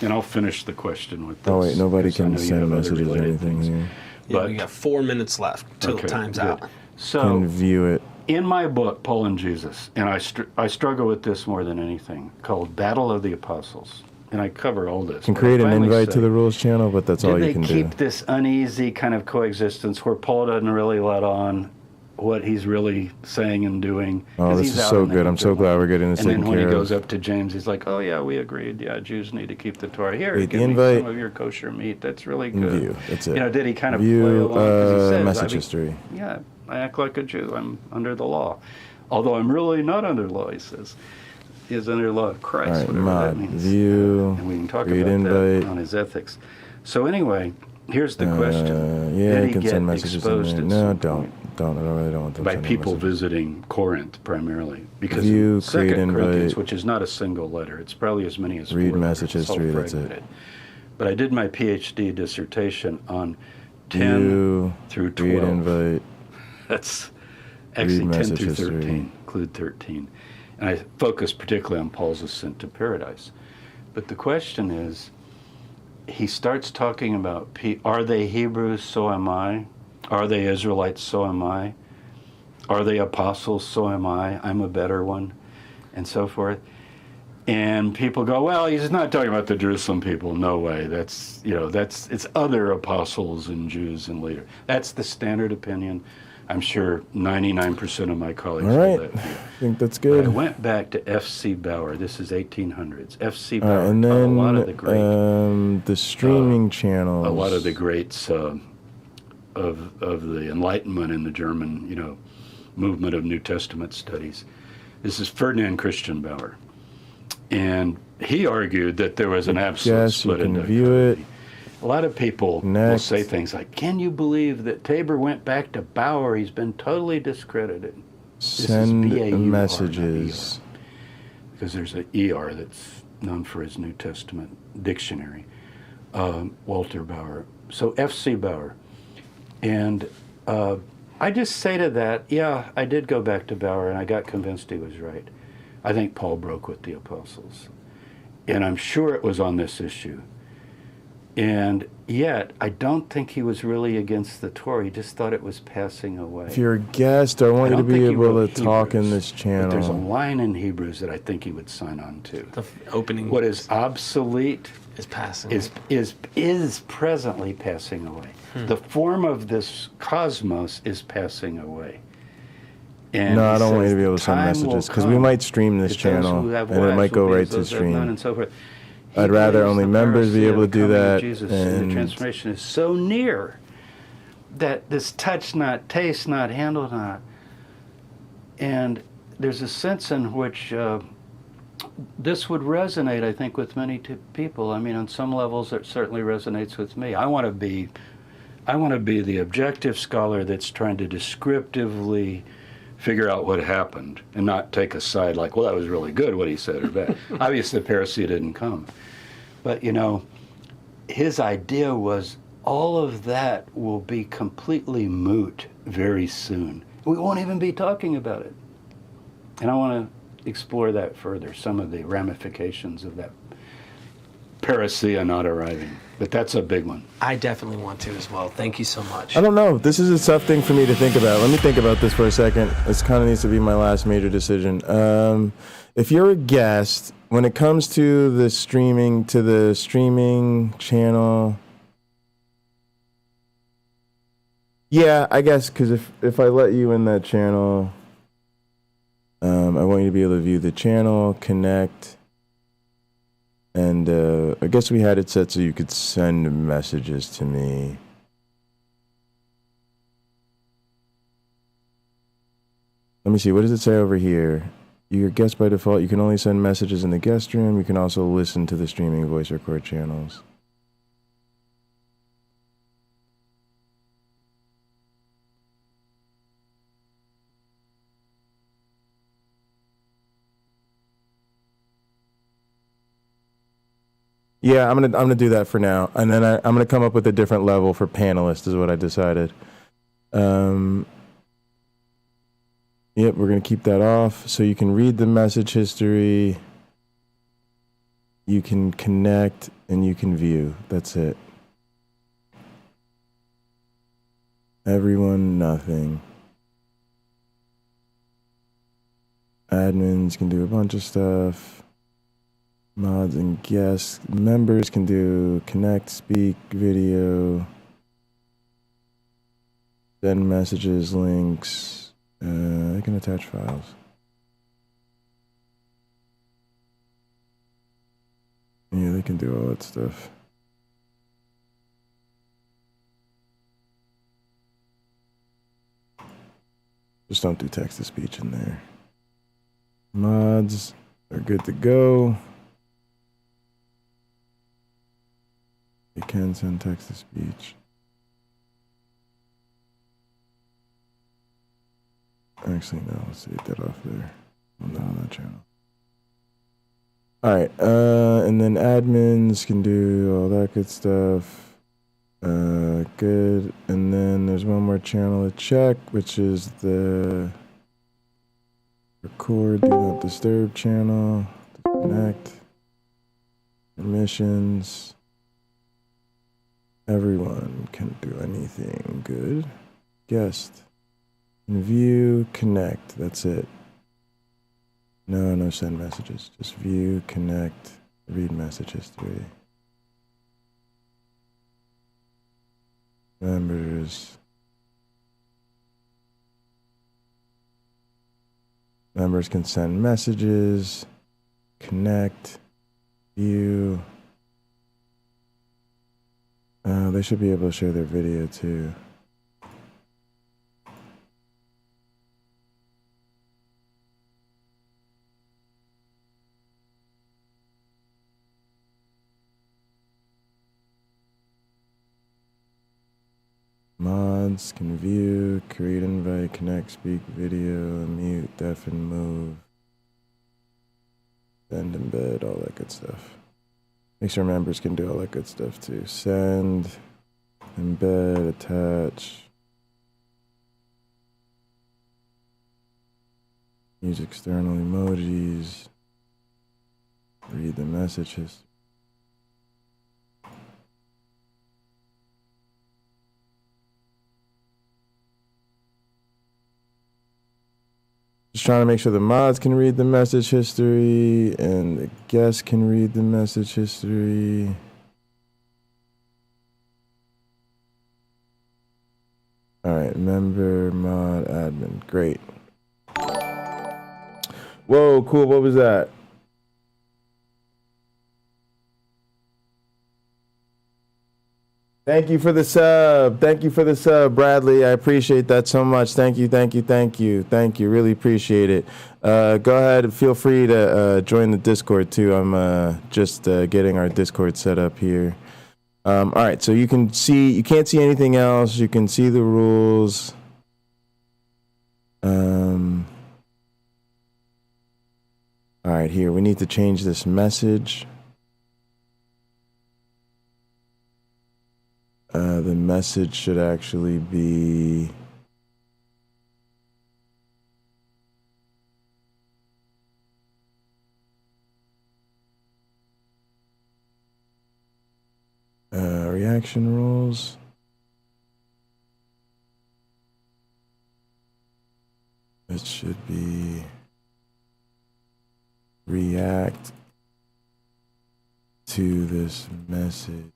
and I'll finish the question with this. Oh wait, nobody because I can know you send have other messages or related anything things. here. Yeah, we got 4 minutes left till Okay, time's good. out. So, Can view it. in my book, Paul and Jesus, and I struggle with this more than anything, called Battle of the Apostles, and I cover all this. Can but I create an finally invite to say, the rules channel, but that's all did you they can keep do. this uneasy kind of coexistence where Paul doesn't really let on what he's really saying and doing? Oh, 'Cause this he's is out so in the good. I'm so hinterland. glad we're getting this And then taken when he care goes of. up to James, he's like, "Oh yeah, we agreed. Yeah, Jews need to keep the Torah. Here, Wait, give the me invite- some of your kosher meat. That's really good." View. That's it. You know, did he kind of View, play along? 'Cause he says, message history. Yeah, I act like a Jew. I'm under the law, although I'm really not under law. He says, he is under the law of Christ. All right, whatever mod, that means. view, and we can talk create about invite. that on his ethics. So anyway, here's the question: Yeah, Did you he can get send messages in exposed there. at No, some don't. point? Don't. I really don't want them By sending people messages. visiting Corinth primarily, because View, in create 2 Corinthians, invite. which is not a single letter, it's probably as many as Read 4 message letters. It's all history, that's it. fragmented. But I did my PhD dissertation on 10 View, through create 12. invite. That's actually 10 message through history. 13, include 13. And I focus particularly on Paul's ascent to paradise. But the question is, he starts talking about, are they Hebrews, so am I? Are they Israelites, so am I? Are they apostles, so am I? I'm a better one, and so forth. And people go, well, he's not talking about the Jerusalem people. No way. That's, it's other apostles and Jews and leaders. That's the standard opinion. I'm sure 99% of my colleagues All right. hold that view. I think that's good. But I went back to F.C. Bauer. This is 1800s. F.C. Bauer and taught then a lot of the great the streaming channels. A lot of the greats of the Enlightenment in the German, movement of New Testament studies. This is Ferdinand Christian Bauer. And he argued that there was an absolute split in dichotomy. A lot of people will say things like, can you believe that Tabor went back to Bauer? He's been totally discredited. Send messages. Because there's an ER that's known for his New Testament dictionary. Walter Bauer. So F.C. Bauer. And I just say to that, yeah, I did go back to Bauer and I got convinced he was right. I think Paul broke with the apostles. And I'm sure it was on this issue. And yet, I don't think he was really against the Torah. He just thought it was passing away. If you're a guest, I want you to be able to talk in this channel. But there's a line in Hebrews that I think he would sign on to. The opening. What is obsolete is passing. Is presently passing away. The form of this cosmos is passing away. And no, I don't want you to be able to send messages because we might stream this channel and it might go right to stream. And so forth. I'd rather only members be able to do that. And the transformation is so near that this touch not, taste not, handle not. And there's a sense in which this would resonate, I think, with many people. I mean, on some levels, it certainly resonates with me. I want to be the objective scholar that's trying to descriptively figure out what happened and not take a side like, well, that was really good what he said or bad. Obviously, the parousia didn't come. But, his idea was all of that will be completely moot very soon. We won't even be talking about it. And I want to explore that further, some of the ramifications of that parousia not arriving. But that's a big one. I definitely want to as well. Thank you so much. I don't know. This is a tough thing for me to think about. Let me think about this for a second. This kind of needs to be my last major decision. If you're a guest, when it comes to the streaming channel, yeah, I guess, because if I let you in that channel, I want you to be able to view the channel, connect. And I guess we had it set so you could send messages to me. Let me see. What does it say over here? You're a guest by default. You can only send messages in the guest room. You can also listen to the streaming voice record channels. Yeah, I'm gonna do that for now, and then I'm gonna come up with a different level for panelists. Is what I decided. Yep, we're gonna keep that off, so you can read the message history, you can connect, and you can view. That's it. Everyone, nothing. Admins can do a bunch of stuff. Mods and guests. Members can do connect, speak, video, send messages, links. They can attach files. Yeah, they can do all that stuff. Just don't do text to speech in there. Mods are good to go. You can send text to speech. Actually, no, let's take that off there. I'm not on that channel. Alright, and then admins can do all that good stuff. Good. And then there's one more channel to check, which is the record, do not disturb channel, connect, permissions. Everyone can do anything. Good. Guest. View, connect. That's it. No send messages. Just view, connect, read message history. Members can send messages, connect, view. They should be able to share their video too. Mods can view, create invite, connect, speak, video, mute, deafen, move, send, embed, all that good stuff. Make sure members can do all that good stuff too. Send, embed, attach. Use external emojis. Read the messages. Just trying to make sure the mods can read the message history and the guests can read the message history. All right, member, mod, admin. Great. Whoa, cool. What was that? Thank you for the sub. Thank you for the sub, Bradley. I appreciate that so much. Thank you, thank you, thank you. Thank you. Really appreciate it. Go ahead and feel free to join the Discord too. I'm just getting our Discord set up here. All right, so you can't see anything else. You can see the rules. All right, here, we need to change this message. The message should actually be reaction rules. It should be react to this message.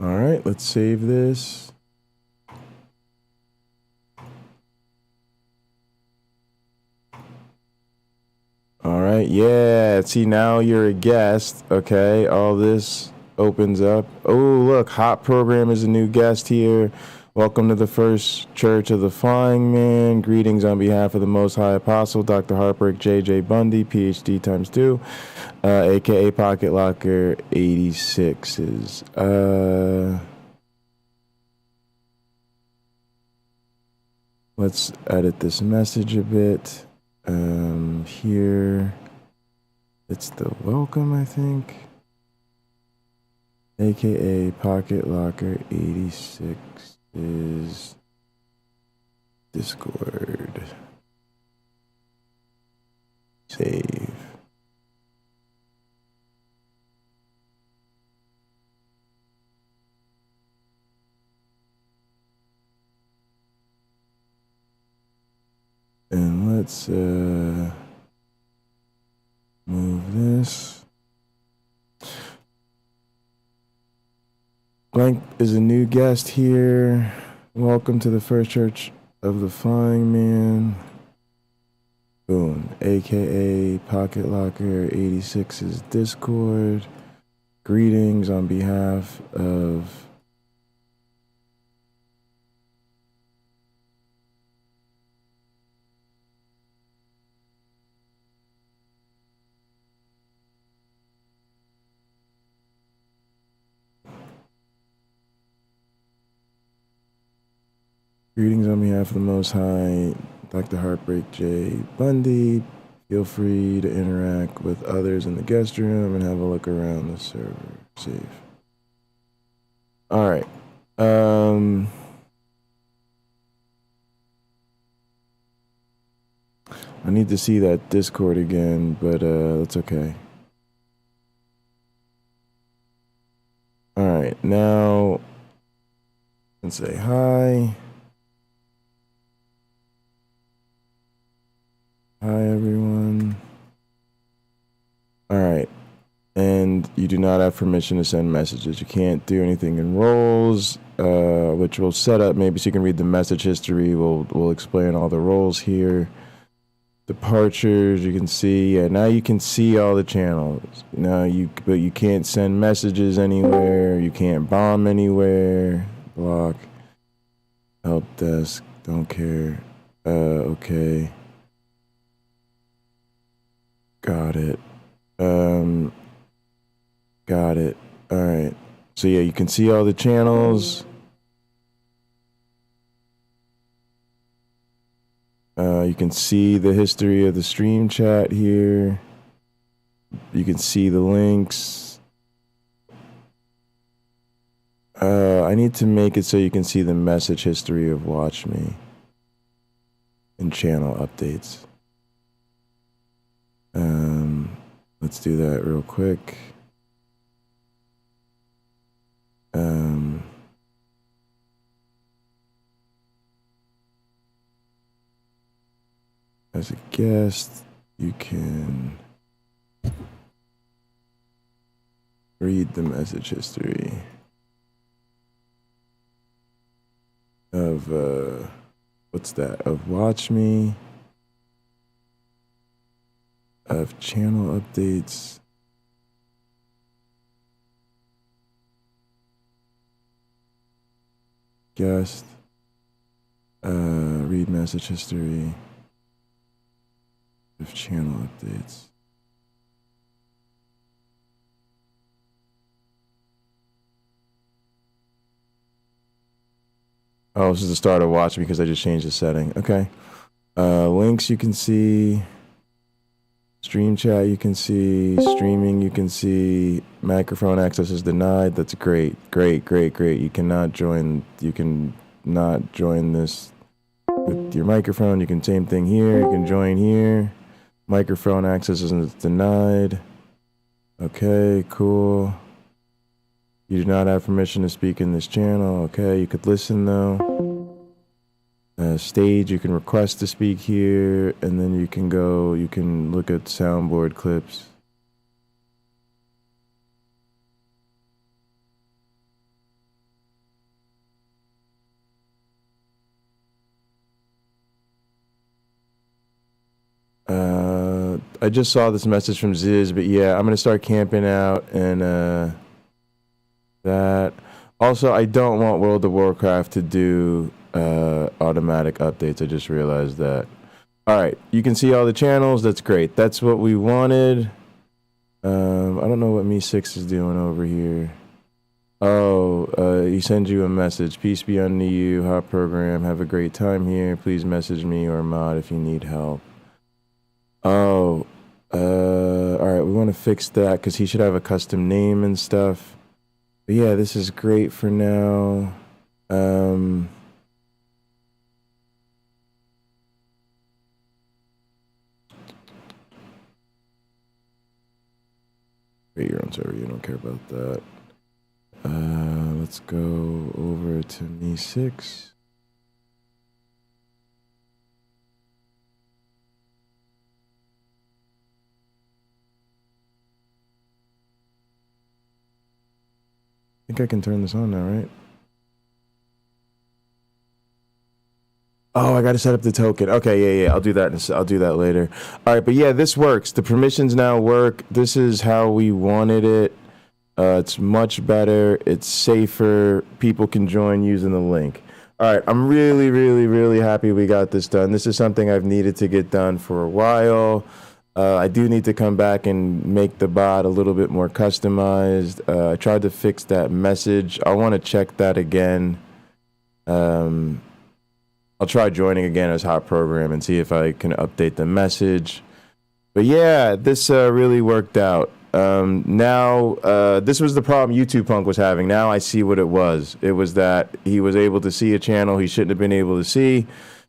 All right, let's save this. All right, yeah, see, now you're a guest. Okay, all this opens up. Oh, look, Hot Program is a new guest here. Welcome to the First Church of the Flying Man. Greetings on behalf of the Most High Apostle, Dr. Harper J.J. Bundy, PhD times 2, a.k.a. Pocketlocker86. Let's edit this message a bit. Here, it's the welcome, I think. A.k.a. Pocketlocker86 is Discord. Save. And let's move this. Blank is a new guest here. Welcome to the First Church of the Flying Man. Boom. AKA Pocketlocker86's Discord. Greetings on behalf of Greetings on behalf of the Most High, Dr. Heartbreak J. Bundy. Feel free to interact with others in the guest room and have a look around the server. Safe. All right. I need to see that Discord again, but that's okay. All right, now let's say hi. Hi, everyone. All right, and you do not have permission to send messages. You can't do anything in roles, which we'll set up maybe so you can read the message history. We'll explain all the roles here. Departures, you can see. Yeah, now you can see all the channels. But you can't send messages anywhere. You can't bomb anywhere. Block. Help desk. Don't care. Okay. Got it. Got it. All right. So yeah, you can see all the channels. You can see the history of the stream chat here. You can see the links. I need to make it so you can see the message history of Watch Me and channel updates. Let's do that real quick. As a guest, you can read the message history of, what's that? Of Watch Me, of channel updates, guest, read message history, of channel updates. Oh, this is the start of Watch Me because I just changed the setting. Okay. Links you can see. Stream chat you can see. Streaming you can see. Microphone access is denied. That's great. Great. You cannot join this with your microphone. You can same thing here. You can join here. Microphone access is denied. Okay, cool. You do not have permission to speak in this channel. Okay, you could listen though. Stage, you can request to speak here, and then you can look at soundboard clips. I just saw this message from Ziz, but yeah, I'm gonna start camping out and that. Also, I don't want World of Warcraft to do automatic updates. I just realized that. All right, you can see all the channels. That's great. That's what we wanted. I don't know what Me6 is doing over here. Oh, he sends you a message. Peace be unto you. Hot program. Have a great time here. Please message me or Mod if you need help. Oh, all right. We want to fix that because he should have a custom name and stuff. But yeah, this is great for now. Create your own server. You don't care about that. Let's go over to Me6. I think I can turn this on now, right? Oh, I got to set up the token. Okay, yeah. I'll do that. I'll do that later. All right, but yeah, this works. The permissions now work. This is how we wanted it. It's much better. It's safer. People can join using the link. All right, I'm really happy we got this done. This is something I've needed to get done for a while. I do need to come back and make the bot a little bit more customized. I tried to fix that message. I want to check that again. I'll try joining again as hot program and see if I can update the message. But yeah, this really worked out. Now, this was the problem YouTube Punk was having. Now I see what it was. It was that he was able to see a channel he shouldn't have been able to see.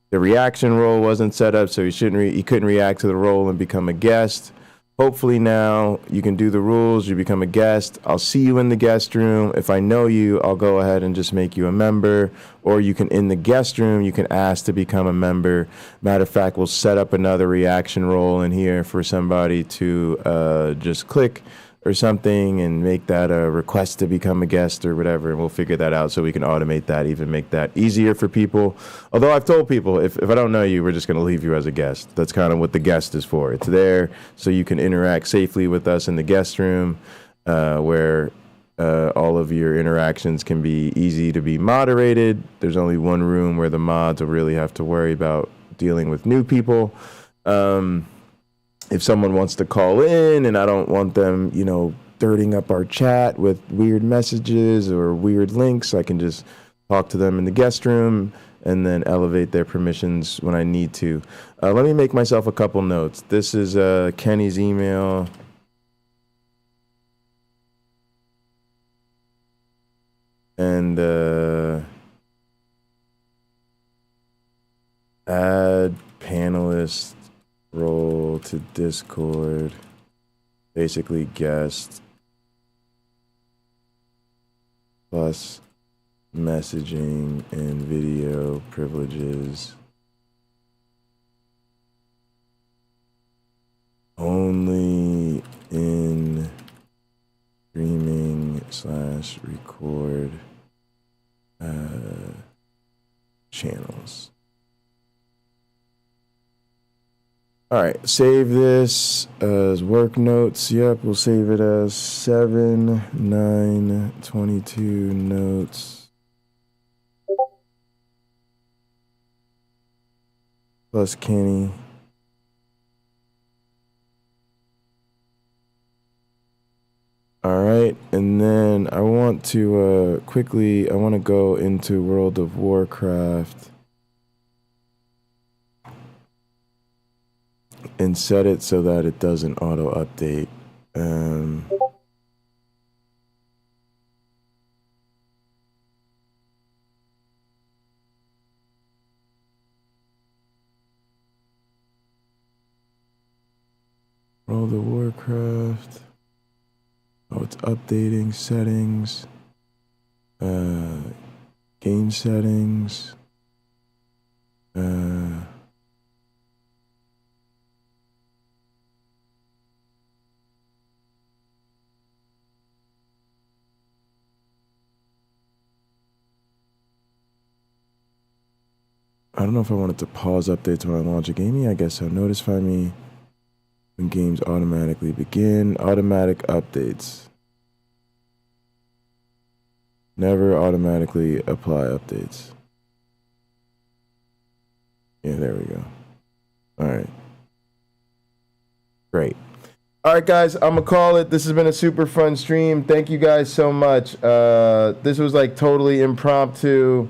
The reaction role wasn't set up, so he couldn't react to the role and become a guest. Hopefully now you can do the rules, you become a guest. I'll see you in the guest room. If I know you, I'll go ahead and just make you a member. Or you can, in the guest room, you can ask to become a member. Matter of fact, we'll set up another reaction role in here for somebody to just click or something and make that a request to become a guest or whatever, and we'll figure that out so we can automate that, even make that easier for people. Although I've told people, if I don't know you, we're just going to leave you as a guest. That's kind of what the guest is for. It's there so you can interact safely with us in the guest room, where all of your interactions can be easy to be moderated. There's only one room where the mods will really have to worry about dealing with new people. If someone wants to call in and I don't want them, you know, dirtying up our chat with weird messages or weird links, I can just talk to them in the guest room and then elevate their permissions when I need to. Let me make myself a couple notes. This is Kenny's email. And add panelist role to Discord, basically guest plus messaging and video privileges only in streaming/record channels. All right, save this as work notes. Yep, we'll save it as 7/9/22 notes. Plus Kenny. All right, and then I want to quickly, I want to go into World of Warcraft and set it so that it doesn't auto-update. World of Warcraft. Oh, it's updating settings. Game settings. I don't know if I wanted to pause updates when I launch a game. I guess so. Notify me when games automatically begin. Automatic updates. Never automatically apply updates. Yeah, there we go. All right. Great. All right, guys, I'm going to call it. This has been a super fun stream. Thank you guys so much. This was like totally impromptu.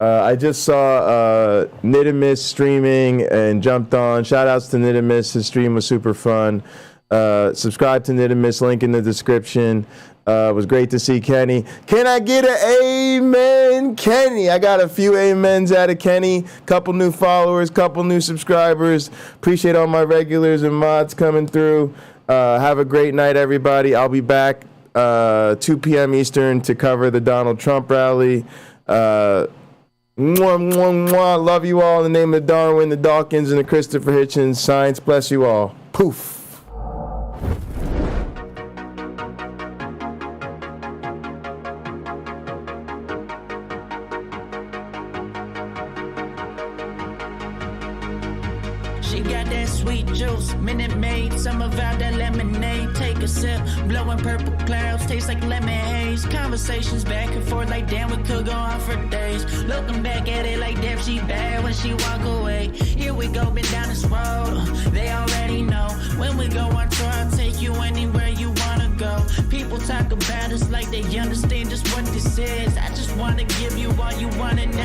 I just saw Nidimus streaming and jumped on. Shout outs to Nidimus. His stream was super fun. Subscribe to Nidimus, link in the description. It was great to see Kenny. Can I get an amen, Kenny? I got a few amens out of Kenny. Couple new followers, couple new subscribers. Appreciate all my regulars and mods coming through. Have a great night, everybody. I'll be back 2 p.m. Eastern to cover the Donald Trump rally. Mwah, mwah, mwah. Love you all in the name of Darwin, the Dawkins, and the Christopher Hitchens. Science bless you all. Poof. She got that sweet juice, Minute Maid, some of out that lemonade. Take a sip, blowing purple clouds, taste like lemon haze. Conversations back and forth like damn, we could go on for days. Looking back at it like damn, she bad when she walk away. Here we go, been down this road, they already know. When we go on tour, I'll take you anywhere you wanna go. People talk about us like they understand just what this is. I just wanna give you all you wanna know.